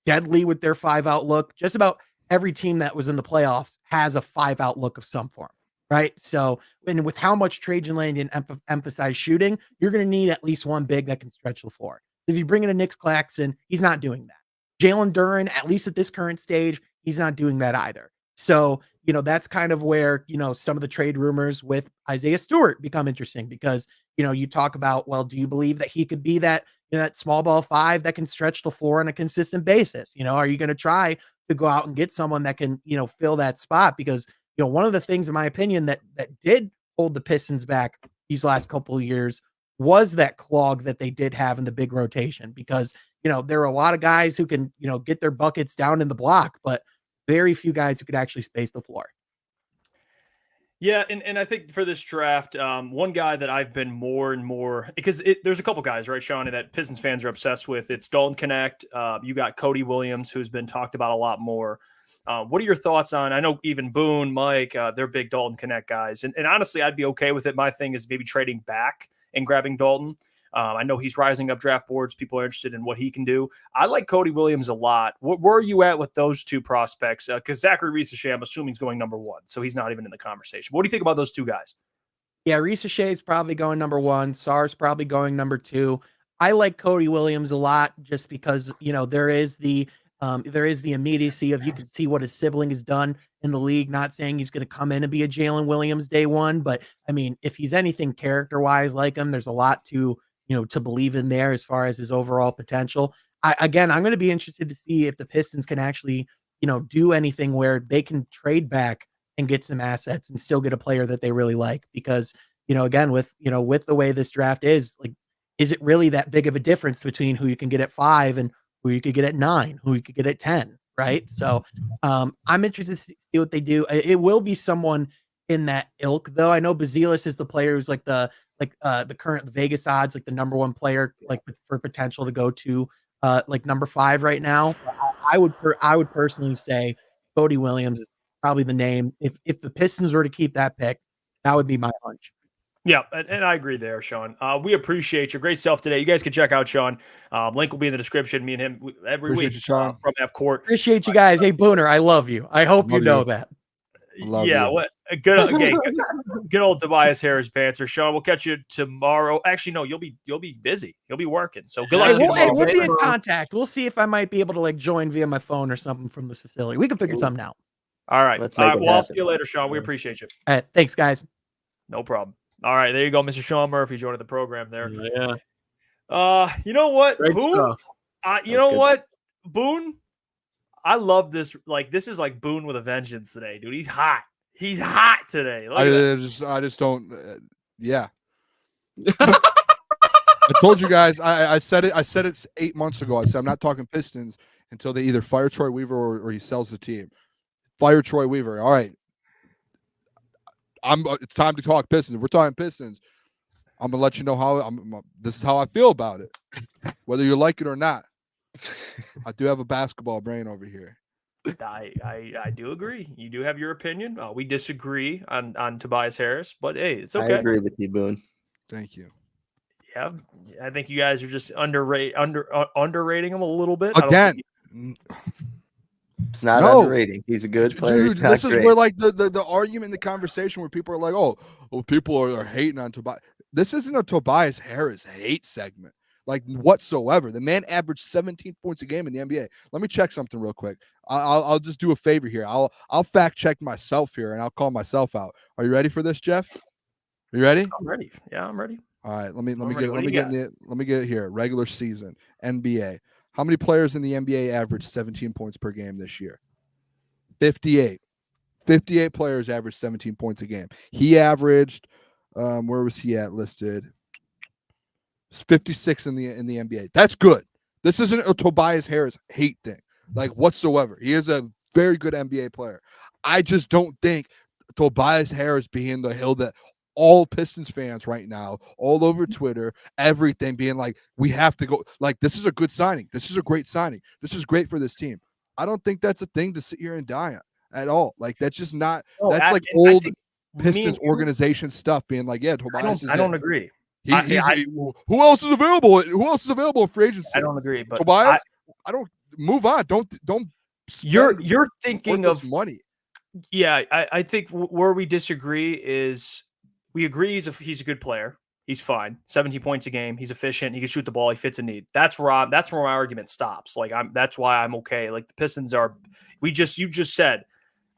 deadly with their 5-out look. Just about every team that was in the playoffs has a 5-out look of some form. Right. So, and with how much Trajan Langdon emphasized shooting, you're going to need at least one big that can stretch the floor. If you bring in a Nick Claxton, he's not doing that. Jalen Duren, at least at this current stage, he's not doing that either. So, that's kind of where, some of the trade rumors with Isaiah Stewart become interesting because, you talk about, well, do you believe that he could be that, that small ball 5 that can stretch the floor on a consistent basis? Are you going to try to go out and get someone that can, fill that spot? Because one of the things, in my opinion, that did hold the Pistons back these last couple of years was that clog that they did have in the big rotation. Because, there are a lot of guys who can, get their buckets down in the block, but very few guys who could actually space the floor. Yeah, and I think for this draft, one guy that I've been more and more, because there's a couple guys, right, Shawnee, that Pistons fans are obsessed with. It's Dalton Connect. You got Cody Williams, who's been talked about a lot more. What are your thoughts on, I know even Boone, Mike, they're big Dalton Connect guys. And honestly, I'd be okay with it. My thing is maybe trading back and grabbing Dalton. I know he's rising up draft boards. People are interested in what he can do. I like Cody Williams a lot. Where are you at with those two prospects? Because Zachary Reese-Shea, I'm assuming, is going number 1, so he's not even in the conversation. What do you think about those two guys? Yeah, Reese-Shea is probably going number 1. Sarr's probably going number 2. I like Cody Williams a lot just because, there is the immediacy of, you can see what his sibling has done in the league. Not saying he's going to come in and be a Jalen Williams day one, but I mean, if he's anything character-wise like him, there's a lot to believe in there as far as his overall potential. I'm going to be interested to see if the Pistons can actually, do anything where they can trade back and get some assets and still get a player that they really like. Because, again, with the way this draft is, like, is it really that big of a difference between who you can get at 5 and who you could get at 9, who you could get at 10, right? So I'm interested to see what they do. It will be someone in that ilk, though. I know Bazelis is the player who's like the current Vegas odds, like the number 1 player, like for potential to go to like number 5 right now. I would personally say Cody Williams is probably the name. If the Pistons were to keep that pick, that would be my hunch. Yeah, and I agree there, Sean. We appreciate your great self today. You guys can check out Sean. Link will be in the description. Me and him every Appreciate week you, Sean. From F Court. Appreciate you guys. Hey, Booner, I love you. I hope you know that. Yeah, what good old Tobias Harris banter. Sean, we'll catch you tomorrow. Actually, no, you'll be busy. You'll be working. So good luck. We'll be in contact. We'll see if I might be able to join via my phone or something from this facility. We can figure something out. All right. Let's make it Well, I'll happen. see you later, Sean. We appreciate you. All right, thanks, guys. No problem. All right, there you go, Mr. Sean Murphy joining the program there. Yeah. You know what, Great Boone? stuff. You know what, Boone? I love this. This is like Boone with a vengeance today, dude. He's hot. He's hot today. I just don't. Yeah. I told you guys. I said it 8 months ago. I said I'm not talking Pistons until they either fire Troy Weaver or he sells the team. Fire Troy Weaver. All right. It's time to talk Pistons. If we're talking Pistons, I'm gonna let you know how this is how I feel about it, whether you like it or not. I do have a basketball brain over here. I do agree. You do have your opinion. We disagree on Tobias Harris, but hey, it's okay. I agree with you, Boone. Thank you. Yeah, I think you guys are just underrating him a little bit. Again, it's not underrating. He's a good player. Dude, this is where the argument, the conversation where people are like, oh, people are hating on Tobias. This isn't a Tobias Harris hate segment, whatsoever. The man averaged 17 points a game in the NBA. Let me check something real quick. I'll just do a favor here. I'll fact check myself here and I'll call myself out. Are you ready for this, Jeff? Are you ready? I'm ready. Yeah, I'm ready. All right, let me get it here. Regular season, NBA. How many players in the NBA averaged 17 points per game this year? 58. 58 players averaged 17 points a game. He averaged, where was he at listed? 56 in the NBA. That's good. This isn't a Tobias Harris hate thing, like whatsoever. He is a very good NBA player. I just don't think Tobias Harris being the hill that all Pistons fans right now, all over Twitter, everything being like, we have to go. Like, this is a good signing. This is a great signing. This is great for this team. I don't think that's a thing to sit here and die on at all. Like, that's just not. No, that's like I old think Pistons organization stuff. Being like, yeah, Tobias. I don't agree. Who else is available? Who else is available in free agency? I don't agree, but Tobias. I don't move on. Don't. You're thinking of money. Yeah, I think where we disagree is we agree he's a good player. He's fine. 17 points a game. He's efficient. He can shoot the ball. He fits a need. That's where my argument stops. Like that's why I'm okay. Like the Pistons are. You just said.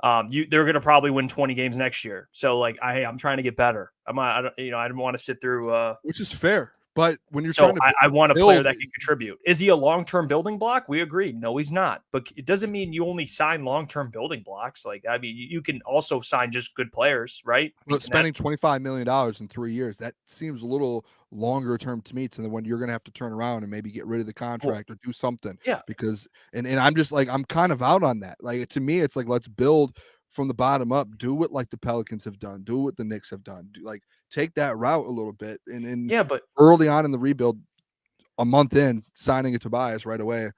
They're going to probably win 20 games next year. So like, I'm trying to get better. I didn't want to sit through, which is fair, but when you're trying to, I want a player that can contribute. Is he a long-term building block? We agree. No, he's not, but it doesn't mean you only sign long-term building blocks. Like, I mean, you can also sign just good players, right? But spending $25 million in 3 years, that seems a little longer term to me than when you're going to have to turn around and maybe get rid of the contract or do something. Yeah. Because, and I'm just like, I'm kind of out on that. Like, to me, it's like, let's build from the bottom up, do what like the Pelicans have done, do what the Knicks have done, take that route a little bit. And yeah, but early on in the rebuild, a month in, signing a Tobias right away.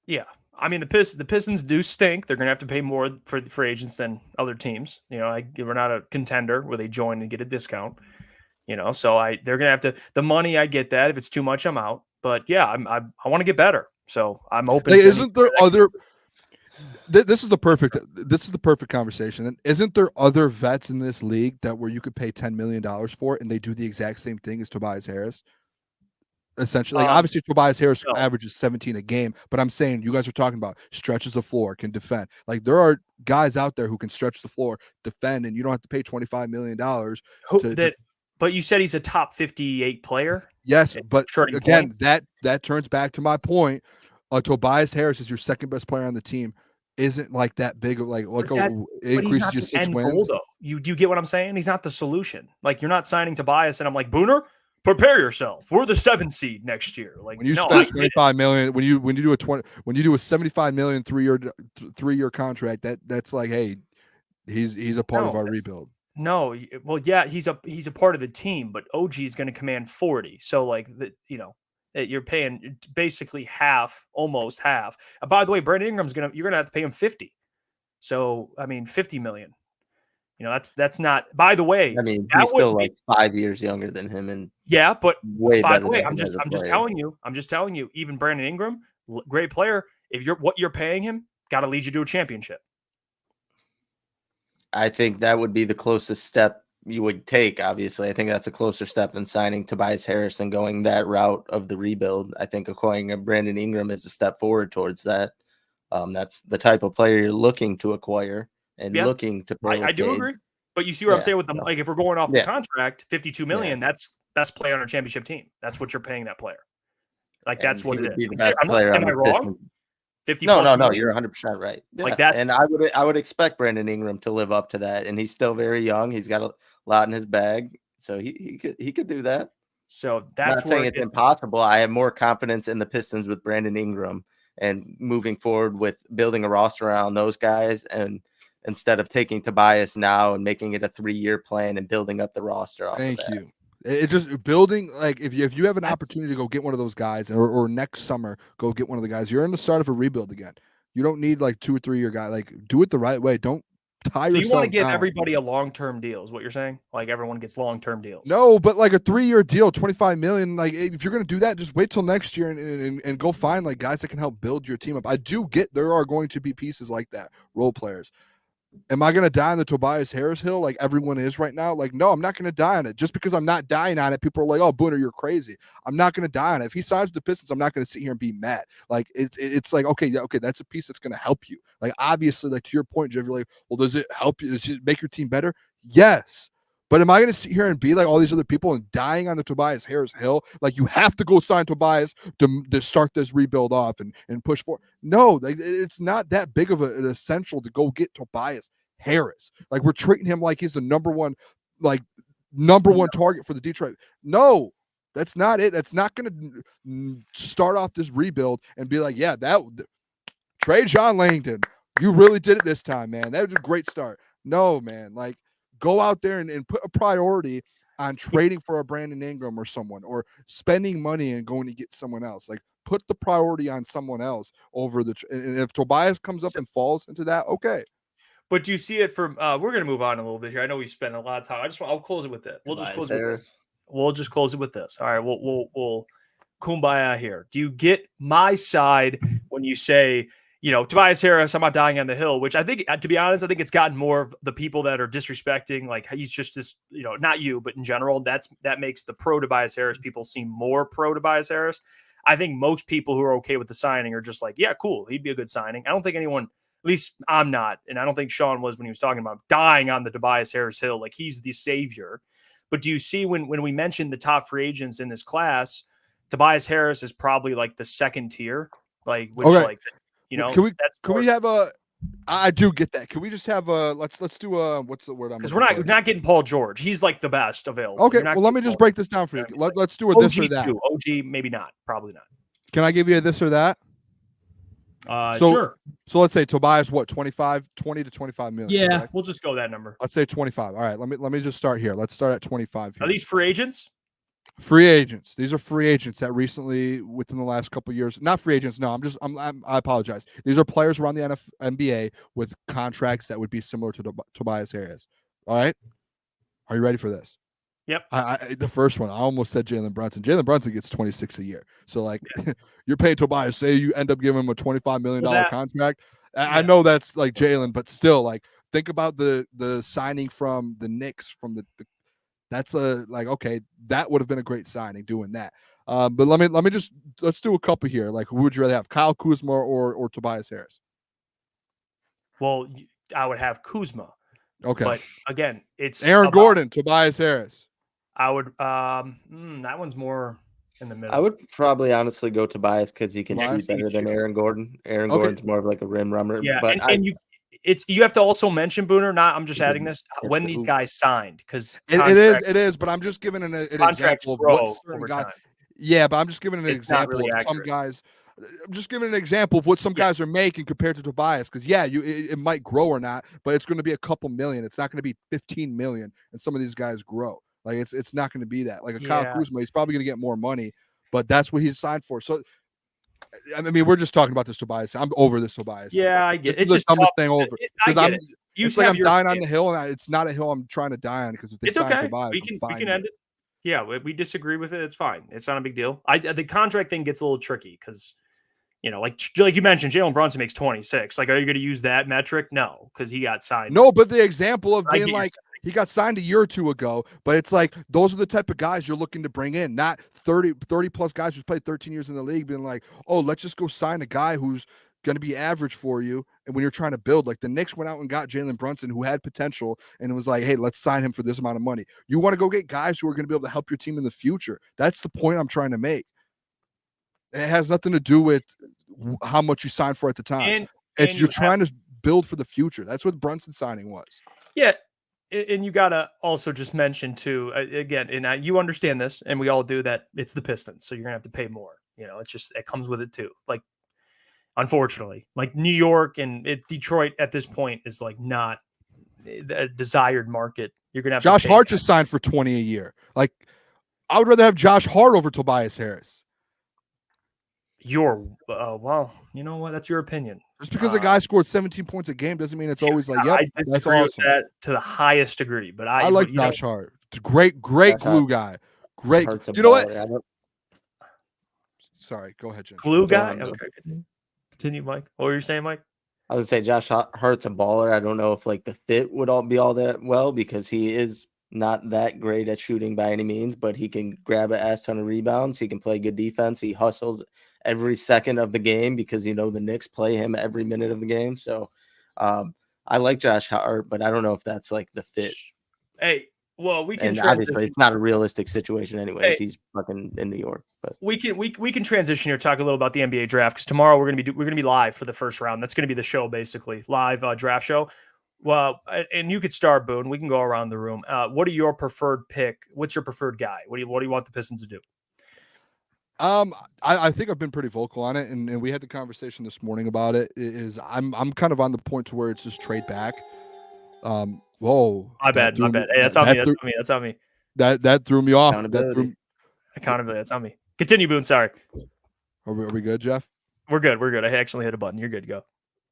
Yeah. I mean, the Pistons do stink. They're going to have to pay more for free agents than other teams. We're not a contender where they join and get a discount. So they're going to have to. The money, I get that. If it's too much, I'm out. But yeah, I want to get better. So I'm open. Hey, isn't there other? This is the perfect conversation. And isn't there other vets in this league that where you could pay $10 million for and they do the exact same thing as Tobias Harris? Essentially, obviously Tobias Harris averages 17 a game, but I'm saying you guys are talking about stretches the floor, can defend. Like, there are guys out there who can stretch the floor, defend, and you don't have to pay $25 million. But you said he's a top 58 player. Yes, but again, points. that turns back to my point. Tobias Harris is your second best player on the team. Isn't like that big of increases your 6 wins. Goal, do you get what I'm saying? He's not the solution. Like, you're not signing Tobias, and I'm like, Booner, prepare yourself. We're the 7th seed next year. Like, when you spend $25 million, when you do a $75 million 3-year contract, that's like, hey, he's a part of our rebuild. No, well, yeah, he's a part of the team, but OG is going to command 40. So like you're paying basically half, almost half. By the way, Brandon Ingram's you're gonna have to pay him 50. So I mean, 50 million. That's not. By the way, I mean, he's still like 5 years younger than him, and yeah, but way by better. the way, I'm just telling you, even Brandon Ingram, great player. If what you're paying him, got to lead you to a championship. I think that would be the closest step you would take. Obviously, I think that's a closer step than signing Tobias Harris and going that route of the rebuild. I think acquiring Brandon Ingram is a step forward towards that. That's the type of player you're looking to acquire and looking to pay. I do agree, but you see what I'm saying with them. Like, if we're going off the contract, 52 million, that's player on our championship team. That's what you're paying that player. Like, that's what it is. Am I wrong? 50 no, you're 100% right. Yeah. Like, that's, and I would expect Brandon Ingram to live up to that, and he's still very young. He's got a lot in his bag, so he could do that. So that's not saying it's impossible. I have more confidence in the Pistons with Brandon Ingram and moving forward with building a roster around those guys, and instead of taking Tobias now and making it a 3-year plan and building up the roster. Thank you. It just building, like, if you have an opportunity to go get one of those guys, or next summer go get one of the guys, you're in the start of a rebuild again. You don't need like 2 or 3 year guy. Like, do it the right way. Don't tie yourself down. So you want to give everybody a long-term deal is what you're saying? Like, everyone gets long-term deals. No, but like a 3-year deal, $25 million. Like, if you're going to do that, just wait till next year and go find like guys that can help build your team up. I do get there are going to be pieces like that, role players. Am I going to die on the Tobias Harris hill like everyone is right now? Like, no, I'm not going to die on it. Just because I'm not dying on it, people are like, oh, Booner, you're crazy. I'm not going to die on it. If he signs with the Pistons, I'm not going to sit here and be mad. Like, it's like, okay, that's a piece that's going to help you. Like, obviously, like, to your point, Jeff, you're like, well, does it help you? Does it make your team better? Yes. But am I going to sit here and be like all these other people and dying on the Tobias Harris hill? Like, you have to go sign Tobias to start this rebuild off and push forward. No, like, it's not that big of an essential to go get Tobias Harris. Like, we're treating him like he's the number one target for the Detroit. No, that's not it. That's not going to start off this rebuild and be like, yeah, trade John Langdon. You really did it this time, man. That was a great start. No, man, like, go out there and put a priority on trading for a Brandon Ingram or someone, or spending money and going to get someone else. Like, put the priority on someone else over and if Tobias comes up and falls into that, okay. But do you see it from? We're going to move on a little bit here. I know we spent a lot of time. I'll close it with this. We'll just close it with this. We'll just close it with this. All right. We'll kumbaya here. Do you get my side when you say, Tobias Harris, I'm not dying on the hill, which I think, to be honest, I think it's gotten more of the people that are disrespecting, like, he's just this, not you, but in general, that makes the pro Tobias Harris people seem more pro Tobias Harris. I think most people who are okay with the signing are just like, yeah, cool, he'd be a good signing. I don't think anyone, at least I'm not, and I don't think Sean was when he was talking about dying on the Tobias Harris hill, like he's the savior. But do you see when we mentioned the top free agents in this class, Tobias Harris is probably like the second tier, like, which like, can we have a? I do get that. Can we just have a? Let's do a. What's the word? Because we're not getting Paul George. He's like the best available. Okay, well, let me just break this down for you. Let's do a this or that. OG, maybe not. Probably not. Can I give you a this or that? Sure. So let's say Tobias, what, 20 to 25 million? Yeah, correct? we'll just go that number. Let's say 25. All right, let me just start here. Let's start at 25 here. Are these free agents? Free agents. These are free agents that recently, within the last couple of years, not free agents. No, I apologize. These are players around the NBA with contracts that would be similar to Tobias Harris. All right. Are you ready for this? Yep. The first one, I almost said Jalen Brunson. Jalen Brunson gets 26 a year. So, like, you're paying Tobias. Say you end up giving him a $25 million contract. I know that's like Jalen, but still, like, think about the signing from the Knicks from the that's okay, that would have been a great signing doing that. But let's do a couple here. Like, who would you rather have, Kyle Kuzma or Tobias Harris? Well, I would have Kuzma. Okay. But again, it's Aaron Gordon, Tobias Harris. I would that one's more in the middle. I would probably honestly go Tobias because he can shoot better than Aaron Gordon. Aaron Gordon's more of like a rim runner. Yeah, but you have to also mention, Booner, I'm just adding this, when these guys signed, because it is, but I'm just giving an example of what certain guys. Yeah, but I'm just giving an example of some guys. I'm just giving an example of what some guys are making compared to Tobias, because it might grow or not, but it's going to be a couple million. It's not going to be 15 million, and some of these guys grow. Like, it's not going to be that. Like Kyle Kuzma, he's probably going to get more money, but that's what he's signed for. So, I mean, we're just talking about this Tobias. I'm over this Tobias. Yeah, I get it. It's just the dumbest thing over. Because it's like I'm dying on the hill, and it's not a hill I'm trying to die on, because if they sign Tobias, we can end it. Yeah, we disagree with it. It's fine. It's not a big deal. The contract thing gets a little tricky because, like you mentioned, Jalen Brunson makes 26. Like, are you going to use that metric? No, because he got signed. No, but the example of being like, he got signed a year or two ago, but it's like those are the type of guys you're looking to bring in, not 30 plus guys who's played 13 years in the league being like, oh, let's just go sign a guy who's going to be average for you. And when you're trying to build, like the Knicks went out and got Jalen Brunson, who had potential, and it was like, hey, let's sign him for this amount of money. You want to go get guys who are going to be able to help your team in the future. That's the point I'm trying to make. It has nothing to do with how much you signed for at the time. You're trying to build for the future. That's what Brunson signing was. Yeah. And you got to also just mention too, again, and you understand this, and we all do, that it's the Pistons. So you're gonna have to pay more. It comes with it too. Like, unfortunately, like New York and Detroit at this point is like not a desired market. You're gonna have Josh to pay Hart just signed for 20 a year. Like, I would rather have Josh Hart over Tobias Harris. Well, you know what? That's your opinion. Just because a guy scored 17 points a game doesn't mean it's always like, yep, that's awesome. With that to the highest degree, but I like Josh Hart. It's a great glue guy. Great. You know what? Sorry, go ahead, Jen. Glue guy? Okay, continue, Mike. What were you saying, Mike? I would say Josh Hart's a baller. I don't know if like the fit would be all that well, because he is not that great at shooting by any means, but he can grab an ass ton of rebounds. He can play good defense. He hustles every second of the game because, the Knicks play him every minute of the game. So I like Josh Hart, but I don't know if that's like the fit. Hey, Well, we can And transition. obviously, it's not a realistic situation, anyways. Hey, He's fucking in New York, but we can transition here, talk a little about the NBA draft, because tomorrow we're gonna be live for the first round. That's gonna be the show, basically, live draft show. Well, and you could start, Boone. We can go around the room. What are your preferred pick? What's your preferred guy? What do you want the Pistons to do? I think I've been pretty vocal on it, and we had the conversation this morning about it. I'm kind of on the point to where it's just trade back. Whoa, My bad. Hey, that's on me. That's on me. That threw me off. accountability. Accountability. That's on me. Continue, Boone. Sorry. Are we good, Jeff? We're good. I actually hit a button. You're good to go.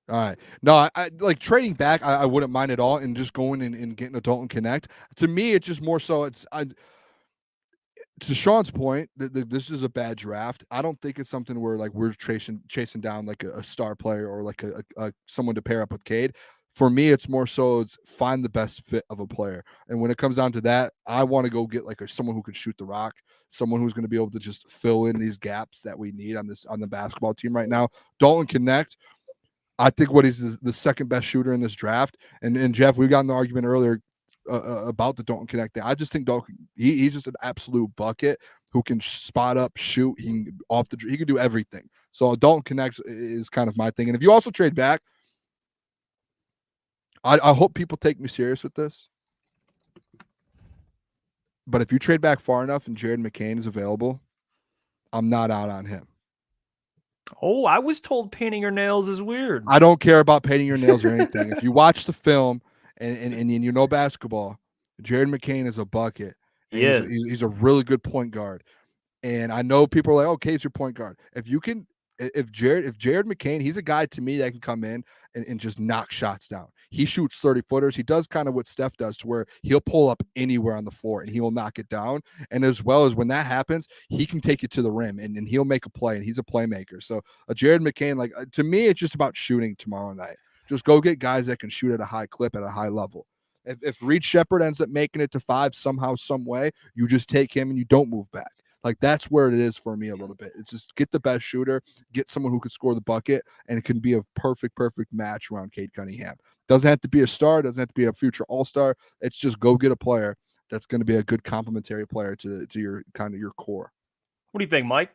All right. No, I like trading back. I wouldn't mind at all, and just going and getting a Dalton Connect. To me, it's just more so. To Sean's point, this is a bad draft. I don't think it's something where like we're chasing down like a star player or like a someone to pair up with Cade. For me, it's more so it's find the best fit of a player. And when it comes down to that, I want to go get like someone who can shoot the rock, someone who's going to be able to just fill in these gaps that we need on the basketball team right now. Dalton Connect, I think what he's the second best shooter in this draft. And Jeff, we got in the argument earlier about the Dalton Connect thing. I just think Dalton, he's just an absolute bucket who can spot up, shoot. He can do everything. So Dalton Connect is kind of my thing. And if you also trade back, I hope people take me serious with this. But if you trade back far enough and Jared McCain is available, I'm not out on him. Oh, I was told painting your nails is weird. I don't care about painting your nails or anything. If you watch the film and you know basketball, Jared McCain is a bucket. He's a really good point guard. And I know people are like, okay, it's your point guard. If Jared McCain, he's a guy to me that can come in and just knock shots down. He shoots 30-footers. He does kind of what Steph does, to where he'll pull up anywhere on the floor and he will knock it down. And as well as when that happens, he can take it to the rim and he'll make a play, and he's a playmaker. So Jared McCain, like to me, it's just about shooting tomorrow night. Just go get guys that can shoot at a high clip at a high level. If Reed Shepherd ends up making it to 5 somehow, some way, you just take him and you don't move back. Like that's where it is for me a little bit. It's just get the best shooter, get someone who could score the bucket, and it can be a perfect match around Cade Cunningham. Doesn't have to be a star, doesn't have to be a future all-star. It's just go get a player that's going to be a good complementary player to your kind of your core. What do you think, Mike?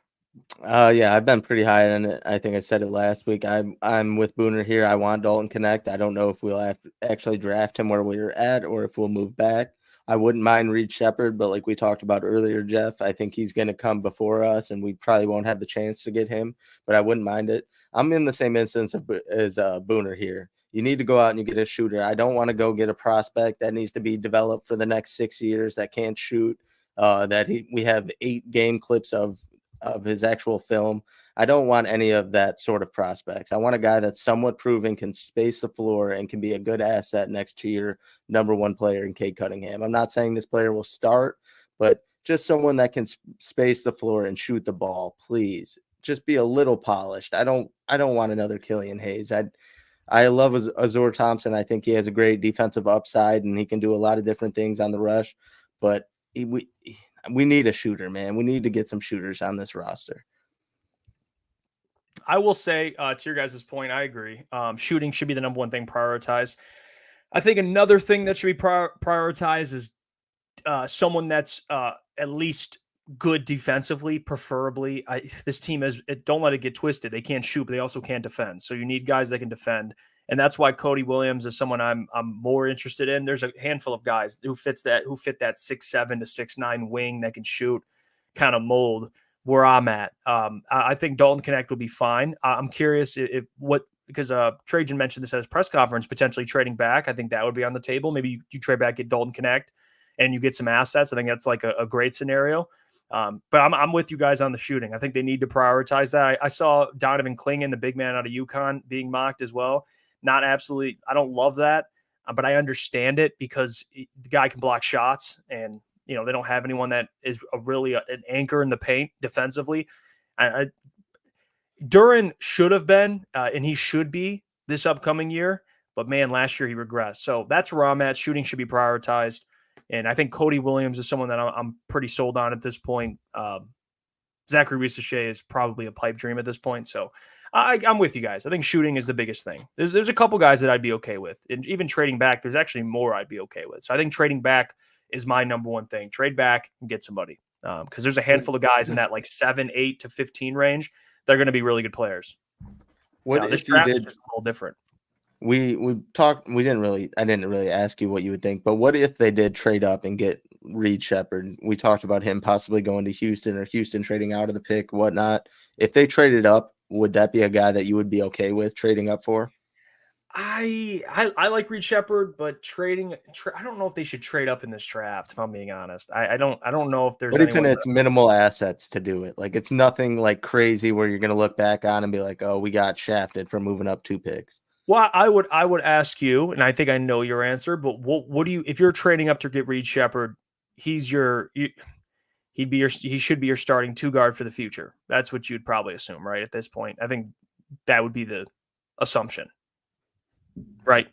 Yeah, I've been pretty high on it. I think I said it last week. I'm with Booner here. I want Dalton Connect. I don't know if we'll actually draft him where we're at or if we'll move back. I wouldn't mind Reed Shepherd, but like we talked about earlier, Jeff, I think he's going to come before us, and we probably won't have the chance to get him, but I wouldn't mind it. I'm in the same instance as Booner here. You need to go out and you get a shooter. I don't want to go get a prospect that needs to be developed for the next 6 years that can't shoot, we have 8 game clips of his actual film. I don't want any of that sort of prospects. I want a guy that's somewhat proven, can space the floor, and can be a good asset next to your number 1 player in Cade Cunningham. I'm not saying this player will start, but just someone that can space the floor and shoot the ball, please. Just be a little polished. I don't want another Killian Hayes. I love Azor Thompson. I think he has a great defensive upside, and he can do a lot of different things on the rush, but we need a shooter, man. We need to get some shooters on this roster. I will say, to your guys' point, I agree. Shooting should be the number 1 thing prioritized. I think another thing that should be prioritized is someone that's at least good defensively, preferably. This team don't let it get twisted. They can't shoot, but they also can't defend. So you need guys that can defend. And that's why Cody Williams is someone I'm more interested in. There's a handful of guys who fit that 6'7" to 6'9" wing that can shoot kind of mold where I'm at. I think Dalton Connect will be fine. I'm curious because Trajan mentioned this at his press conference, potentially trading back. I think that would be on the table. Maybe you trade back, get Dalton Connect, and you get some assets. I think that's like a great scenario. But I'm with you guys on the shooting. I think they need to prioritize that. I saw Donovan Clingan, the big man out of UConn, being mocked as well. Not absolutely. I don't love that, but I understand it because the guy can block shots, and they don't have anyone that is really an anchor in the paint defensively. Duran should have been, and he should be this upcoming year, but man, last year he regressed. So that's where I'm at. Shooting should be prioritized. And I think Cody Williams is someone that I'm pretty sold on at this point. Zachary Reese-Shea is probably a pipe dream at this point. So I'm with you guys. I think shooting is the biggest thing. There's a couple guys that I'd be okay with. And even trading back, there's actually more I'd be okay with. So I think trading back is my number one thing. Trade back and get somebody. Because there's a handful of guys in that like 7, 8 to 15 range. They're going to be really good players. What this if you draft did? is just a little different. We talked. I didn't really ask you what you would think, but what if they did trade up and get Reed Sheppard? We talked about him possibly going to Houston or Houston trading out of the pick, whatnot. If they traded up, would that be a guy that you would be okay with trading up for? I like Reed Sheppard, but I don't know if they should trade up in this draft. If I'm being honest, I don't know if there's. But even it's minimal assets to do it. Like it's nothing like crazy where you're going to look back on and be like, oh, we got shafted for moving up 2 picks. Well, I would ask you, and I think I know your answer. But what do you, if you're trading up to get Reed Sheppard, he should be your starting 2 guard for the future. That's what you'd probably assume, right? At this point, I think that would be the assumption. Right.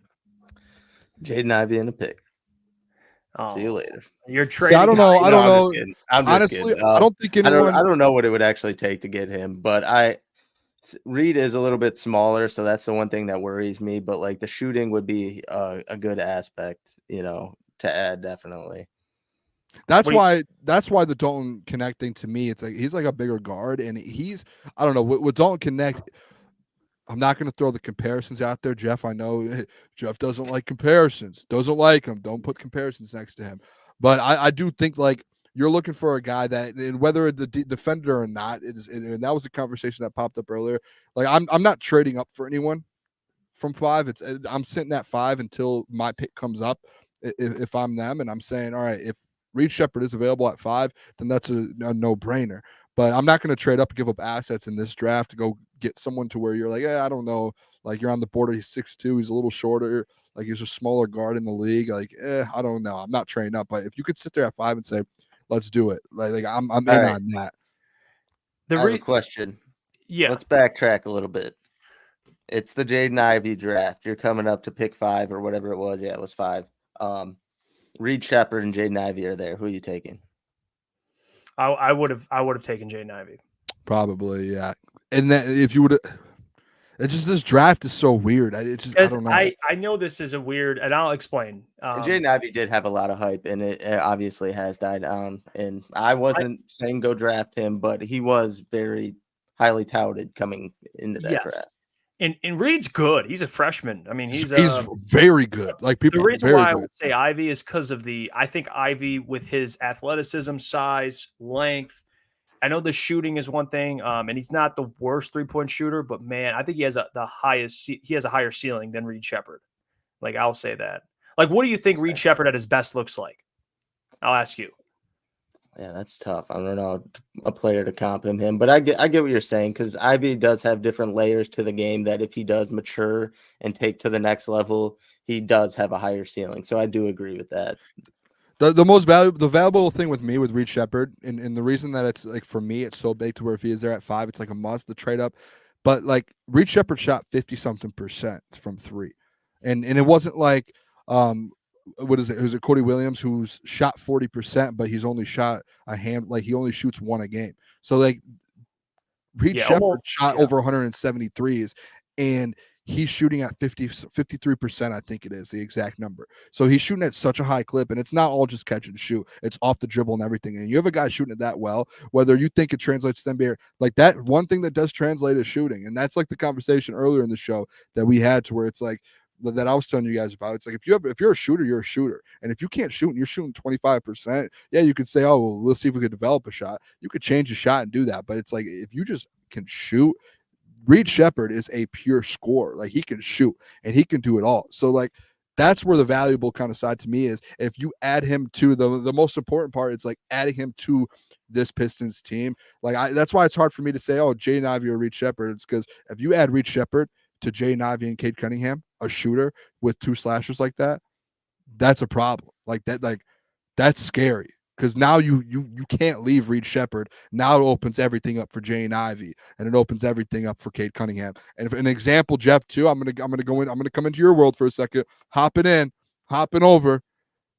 Jaden Ivey in a pick. Oh, see you later. You're trading. See, I don't know. I don't know. I'm just honestly, kidding. I don't think anyone. I don't know what it would actually take to get him, but Reed is a little bit smaller, so that's the one thing that worries me. But like the shooting would be a good aspect, to add definitely. That's why the Dalton Connect thing to me, it's like he's like a bigger guard, and I don't know with Dalton Connect. I'm not going to throw the comparisons out there, Jeff. I know Jeff doesn't like comparisons, doesn't like him. Don't put comparisons next to him. But I do think like you're looking for a guy that, and whether the defender or not, and that was a conversation that popped up earlier. Like I'm not trading up for anyone from 5. I'm sitting at 5 until my pick comes up. If I'm them, and I'm saying, all right, if Reed Sheppard is available at 5, then that's a no-brainer. But I'm not going to trade up and give up assets in this draft to go get someone to where you're like, I don't know. Like you're on the border. He's 6'2". He's a little shorter. Like he's a smaller guard in the league. Like, I don't know. I'm not trading up. But if you could sit there at 5 and say, let's do it. Like I'm in right on that. I have a question. Yeah. Let's backtrack a little bit. It's the Jaden Ivey draft. You're coming up to pick 5 or whatever it was. Yeah, it was 5. Reed Sheppard and Jaden Ivey are there. Who are you taking? I would have taken Jaden Ivey. Probably, yeah. And that if you would, it's just this draft is so weird. I don't know. I know this is a weird, and I'll explain. Jaden Ivey did have a lot of hype, and it obviously has died down. And I wasn't saying go draft him, but he was very highly touted coming into that draft. And Reed's good. He's a freshman. I mean, he's very good. Like people. The reason why I would say Ivy is because of I think Ivy with his athleticism, size, length. I know the shooting is one thing, and he's not the worst 3-point shooter, but man, I think he has a higher ceiling than Reed Sheppard. Like I'll say that. Like, what do you think Reed Sheppard at his best looks like? I'll ask you. Yeah, that's tough. I don't know a player to comp him, but I get what you're saying because Ivy does have different layers to the game that if he does mature and take to the next level, he does have a higher ceiling. So I do agree with that. The valuable thing with me with Reed Sheppard, and the reason that it's like for me, it's so big to where if he is there at 5, it's like a must to trade up. But like Reed Sheppard shot 50-something% from 3, and it wasn't like what is it? Who's it? Cody Williams, who's shot 40%, but he's only shot he only shoots 1 a game. So like Reed Sheppard shot over 173s, and he's shooting at 53%, I think it is the exact number. So he's shooting at such a high clip, and it's not all just catch and shoot. It's off the dribble and everything. And you have a guy shooting it that well, whether you think it translates to NBA, like that one thing that does translate is shooting. And that's like the conversation earlier in the show that we had to where it's like, that I was telling you guys about. It's like if you're a shooter, you're a shooter. And if you can't shoot and you're shooting 25%, yeah, you could say, oh, well, we'll see if we could develop a shot. You could change the shot and do that. But it's like if you just can shoot, Reed Sheppard is a pure scorer. Like he can shoot and he can do it all. So like that's where the valuable kind of side to me is. If you add him to the most important part, it's like adding him to this Pistons team. Like that's why it's hard for me to say, oh, Jaden Ivey or Reed Sheppard. It's because if you add Reed Sheppard to Jaden Ivey and Cade Cunningham, a shooter with 2 slashers like that, that's a problem. That's scary. Because now you can't leave Reed Sheppard. Now it opens everything up for Jaden Ivey, and it opens everything up for Cade Cunningham. And if an example, Jeff, too, I'm gonna come into your world for a second, hopping over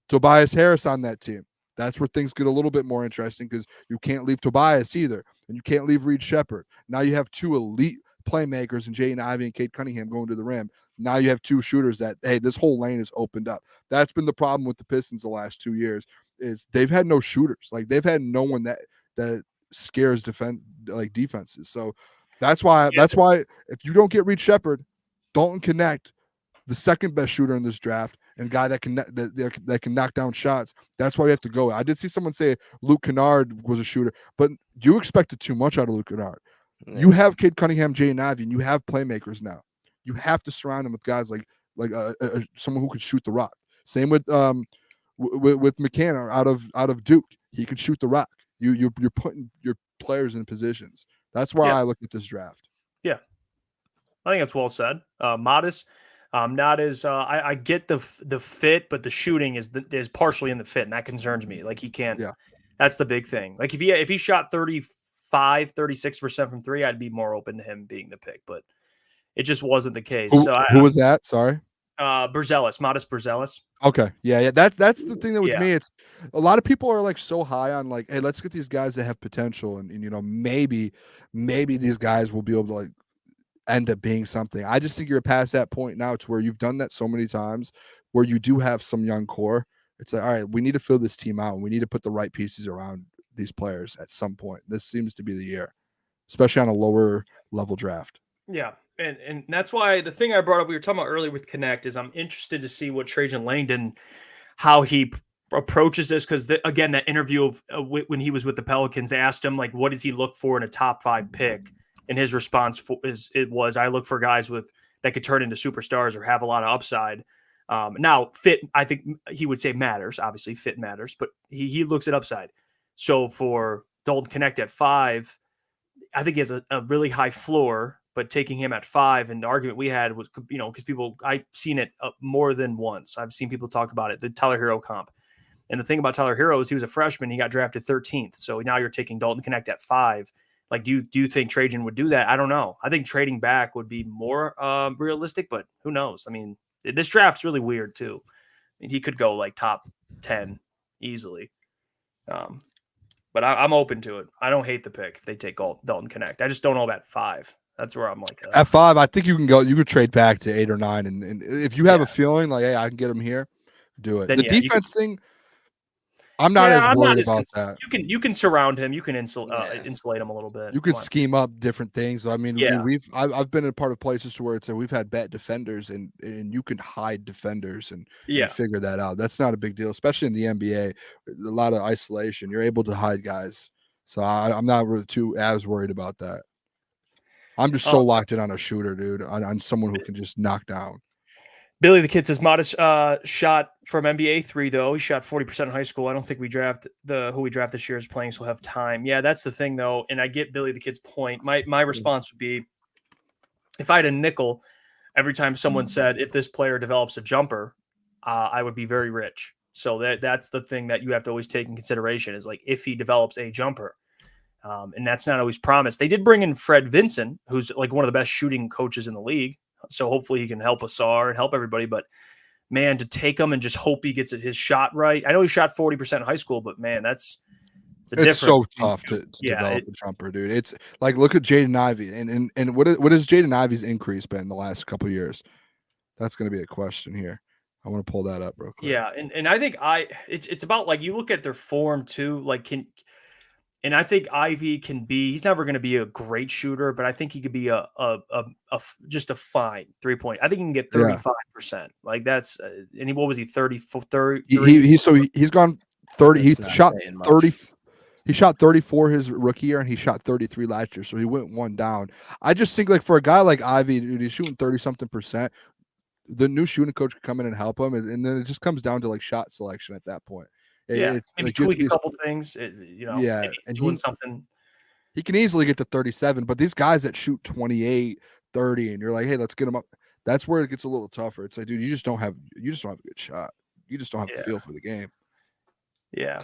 Tobias Harris on that team. That's where things get a little bit more interesting because you can't leave Tobias either, and you can't leave Reed Sheppard. Now you have 2 elite playmakers in Jaden Ivey and Cade Cunningham going to the rim. Now you have 2 shooters that, hey, this whole lane is opened up. That's been the problem with the Pistons the last 2 years. is they've had no shooters. Like they've had no one that scares defenses. So that's why if you don't get Reed Shepherd, Dalton Connect, the second best shooter in this draft, and guy that can knock down shots. That's why we have to go. I did see someone say Luke Kennard was a shooter, but you expected too much out of Luke Kennard. Yeah. You have Cade Cunningham, Jaden Ivey, and you have playmakers now. You have to surround them with guys like someone who can shoot the rock. Same with McCann out of Duke. He can shoot the rock. You're putting your players in positions. That's why I look at this draft. Yeah, I think that's well said. Modest. Not as I get the fit, but the shooting is partially in the fit, and that concerns me. Like he can't. Yeah. That's the big thing. Like if he shot 36% from three, I'd be more open to him being the pick, but it just wasn't the case. Who was that? Sorry. Modest Berzelis. Okay. Yeah. That's the thing that with me, it's a lot of people are like so high on like, hey, let's get these guys that have potential, and maybe these guys will be able to like end up being something. I just think you're past that point now. It's where you've done that so many times where you do have some young core. It's like, all right, we need to fill this team out and we need to put the right pieces around these players at some point. This seems to be the year, especially on a lower level draft. Yeah. And that's why the thing I brought up, we were talking about earlier with Connect, is I'm interested to see what Trajan Langdon, how he approaches this. Cause again, that interview of when he was with the Pelicans, they asked him like, what does he look for in a top 5 pick? And his response was, I look for guys that could turn into superstars or have a lot of upside. Now, fit, I think he would say matters. Obviously, fit matters, but he looks at upside. So for Dalton Connect at 5, I think he has a really high floor, but taking him at 5, and the argument we had was, because I've seen it more than once. I've seen people talk about it, the Tyler Hero comp. And the thing about Tyler Hero is he was a freshman. He got drafted 13th. So now you're taking Dalton Connect at 5. Like, do you think Trajan would do that? I don't know. I think trading back would be more realistic, but who knows? I mean, this draft's really weird too. I mean, he could go like top 10 easily. But I'm open to it. I don't hate the pick if they take Dalton Connect. I just don't know about 5. That's where I'm like at 5. I think you could trade back to 8 or 9, and if you have a feeling like, hey, I can get him here, do it. Then, the defense thing, I'm not as worried about that. You can surround him. You can insulate him a little bit. You can scheme up different things. I mean, I've been a part of places where it's we've had bad defenders, and you can hide defenders and figure that out. That's not a big deal, especially in the NBA. A lot of isolation. You're able to hide guys. So I'm not really too as worried about that. I'm just so locked in on a shooter, dude, on someone who can just knock down. Billy the Kid says Modest shot from NBA 3 though. He shot 40% in high school. I don't think who we draft this year is playing, so we'll have time. Yeah, that's the thing though. And I get Billy the Kid's point. My response would be, if I had a nickel every time someone said if this player develops a jumper, I would be very rich. So that's the thing that you have to always take in consideration is like if he develops a jumper. And that's not always promised. They did bring in Fred Vincent, who's like one of the best shooting coaches in the league. So hopefully he can help Asar and help everybody. But man, to take him and just hope he gets his shot right. I know he shot 40% in high school, but man, it's so tough to develop a jumper, dude. It's like, look at Jaden Ivey and what has Jaden Ivey's increase been the last couple of years? That's going to be a question here. I want to pull that up real quick. Yeah, and I think it's about like you look at their form too. Like and I think Ivy he's never going to be a great shooter, but I think he could be just a fine 3-point. I think he can get 35%. Like that's, and what was he, 30? He's gone 30. He shot 30. He shot 34 his rookie year, and he shot 33 last year. So he went one down. I just think like for a guy like Ivy, dude, he's shooting 30-something%. The new shooting coach could come in and help him. And then it just comes down to like shot selection at that point. Maybe like, tweak a couple things, and doing something. He can easily get to 37, but these guys that shoot 28, 30, and you're like, hey, let's get them up. That's where it gets a little tougher. It's like, dude, you just don't have a good shot. You just don't have a feel for the game. Yeah,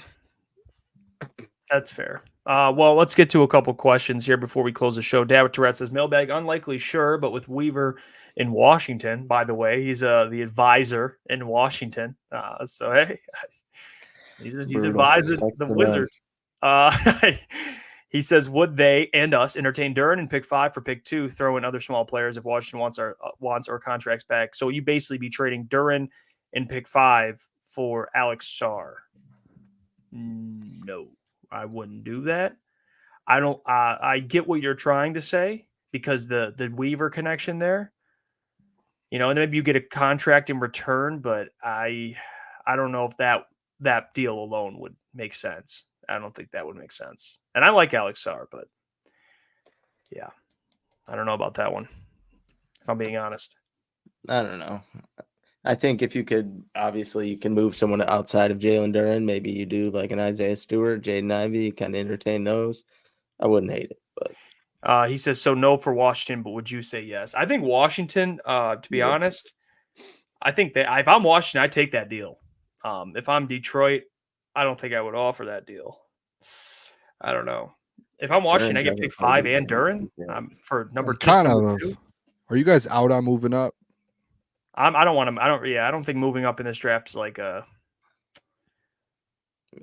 that's fair. Well, let's get to a couple questions here before we close the show. David Tourette says, mailbag, unlikely, sure, but with Weaver in Washington, by the way, he's the advisor in Washington. So, hey, he's advising the Wizards. He says, would they and us entertain Duren in pick 5 for pick 2, throw in other small players if Washington wants our contracts back? So you basically be trading Duren in pick 5 for Alex Sarr. No, I wouldn't do that. I don't. I get what you're trying to say because the Weaver connection there, and maybe you get a contract in return, but I don't know if that deal alone would make sense. I don't think that would make sense. And I like Alex Sarr, but yeah, I don't know about that one. If I'm being honest, I don't know. I think if you could, obviously, you can move someone outside of Jalen Duren. Maybe you do like an Isaiah Stewart, Jaden Ivey, kind of entertain those. I wouldn't hate it, but he says so. No for Washington, but would you say yes? I think Washington. To be honest, I think that if I'm Washington, I'd take that deal. If I'm Detroit, I don't think I would offer that deal. I don't know. If I'm Washington, I get pick 5 and Duren for number two. Are you guys out on moving up? I don't want him. I don't think moving up in this draft is like a.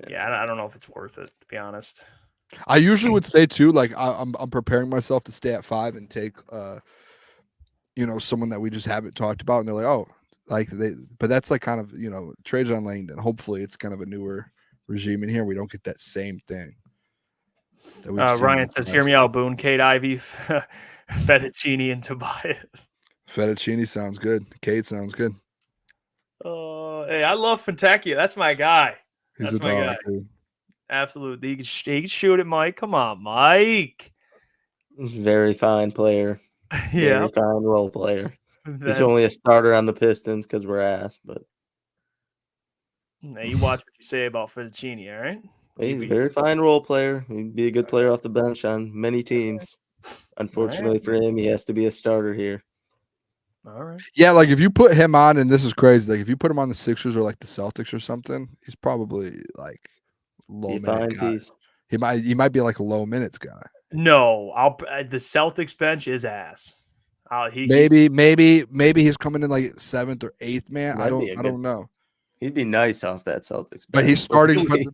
Yeah, I don't know if it's worth it, to be honest. I usually would say too, like I'm preparing myself to stay at 5 and take, someone that we just haven't talked about, and they're like, oh, but that's like kind of trades on Langdon. Hopefully, it's kind of a newer regime in here. We don't get that same thing. Ryan says, "Hear me out, Boone, Kate Ivey, Fettuccine, and Tobias." Fettuccine sounds good. Kate sounds good. Hey, I love Fontecchio. That's my guy. He's That's a my dog, guy. dude. Absolutely. He can shoot it, Mike. Come on, Mike. very fine player. Yeah. Very fine role player. He's only a starter on the Pistons because we're ass, but now you watch what you say about Fettuccine, all right? he's a very fine role player. He'd be a good player off the bench on many teams. Unfortunately for him, he has to be a starter here. All right. Yeah, like if you put him on, and this is crazy, like if you put him on the Sixers or like the Celtics or something, he's probably like low minute guy. He might be like a low minutes guy. No, the Celtics bench is ass. Maybe he's coming in like 7th or 8th man. I don't know. He'd be nice off that Celtics bench. But he's starting because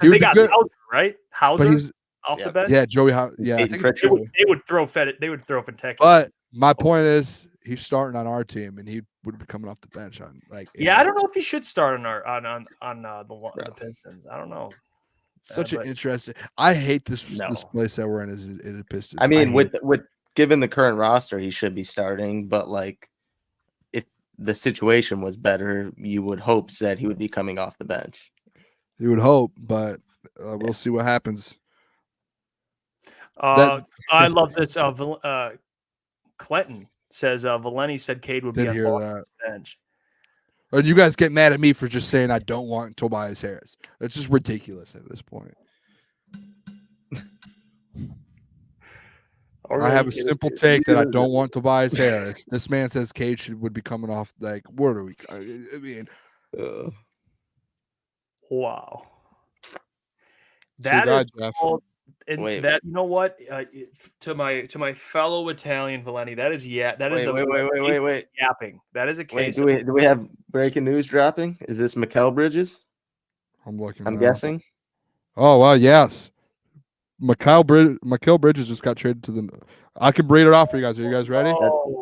they got Hauser, right? Hauser off the bench. Yeah, Joey. Yeah, I think they would throw Fontecchio. But my point is, he's starting on our team, and he would be coming off the bench on like. Yeah, I don't know if he should start on the Pistons. I don't know. Such an interesting. I hate this place that we're in is a Pistons. I mean, with given the current roster, he should be starting. But like, if the situation was better, you would hope that he would be coming off the bench. You would hope, but we'll see what happens. I love this. Clinton says Valenti said Cade would be on the bench. And you guys get mad at me for just saying I don't want Tobias Harris. That's just ridiculous at this point. I have a simple take that I don't want Tobias Harris. This man says Cade would be coming off. Like, what are we? I mean, wow. That is called, wait. That you know what? To my fellow Italian Valenti, that is wait. Yapping. That is a case. Do we have breaking news dropping? Is this Mikal Bridges? I'm guessing. Oh well, yes. Mikal Bridges just got traded to the. I can read it off for you guys. Are you guys ready?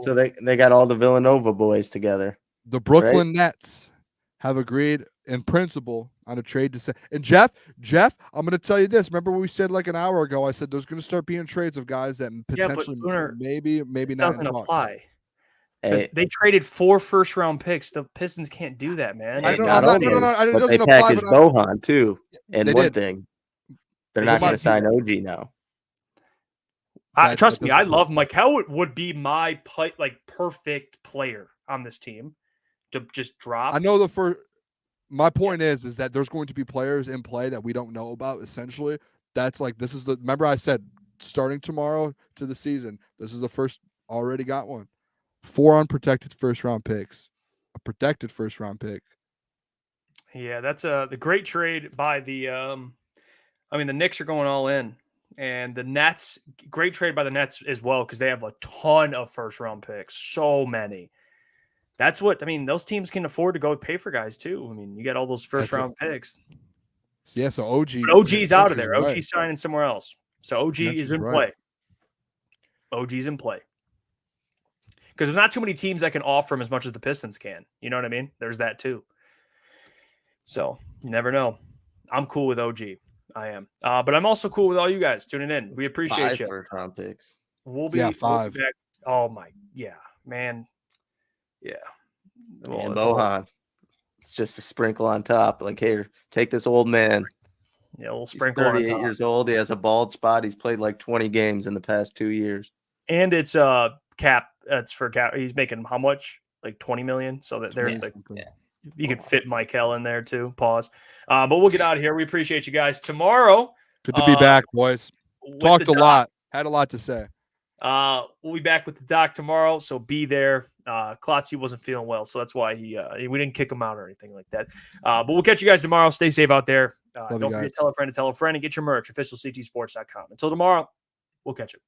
So they got all the Villanova boys together. The Brooklyn Nets have agreed in principle on a trade to say. And Jeff, I'm going to tell you this. Remember what we said like an hour ago? I said there's going to start being trades of guys that potentially maybe not doesn't apply. They traded 4 first-round picks. The Pistons can't do that, man. I know. It doesn't they apply. Packaged Bohan too. And one thing, they're not going to sign OG now. Trust me, I love Mikal. Would be my perfect player on this team to just drop. I know my point is that there's going to be players in play that we don't know about. Essentially, that's like remember I said starting tomorrow to the season. This is the first. Already got one. 4 unprotected first-round picks. A protected first-round pick. Yeah, that's the great trade by the. The Knicks are going all in. And the Nets, great trade by the Nets as well, because they have a ton of first-round picks. So many. That's what, those teams can afford to go pay for guys, too. You got all those first-round picks. Yeah, so OG. But OG's out of there. Right. OG's signing somewhere else. So OG is in play. OG's in play. Because there's not too many teams that can offer him as much as the Pistons can. You know what I mean? There's that, too. So, you never know. I'm cool with OG. I am. But I'm also cool with all you guys tuning in. We appreciate 5 you. first-round picks. We'll be 5. back. Oh my, yeah, man, yeah. Well, And it's all- Bohan. It's just a sprinkle on top. Like, here, take this old man. yeah, a little He's sprinkle on 38 top. years old. He has a bald spot. He's played like 20 games in the past 2 years. And it's cap. That's for cap. He's making how much? Like 20 million. So that there's the you could fit Michael in there too. Pause. But we'll get out of here. We appreciate you guys. Tomorrow. Good to be back, boys. with Talked the a doc. lot. Had a lot to say. We'll be back with the doc tomorrow, so be there. Klotz, he wasn't feeling well, so that's why we didn't kick him out or anything like that. But we'll catch you guys tomorrow. Stay safe out there. Don't forget to tell a friend, and get your merch, officialctsports.com. Until tomorrow, we'll catch you.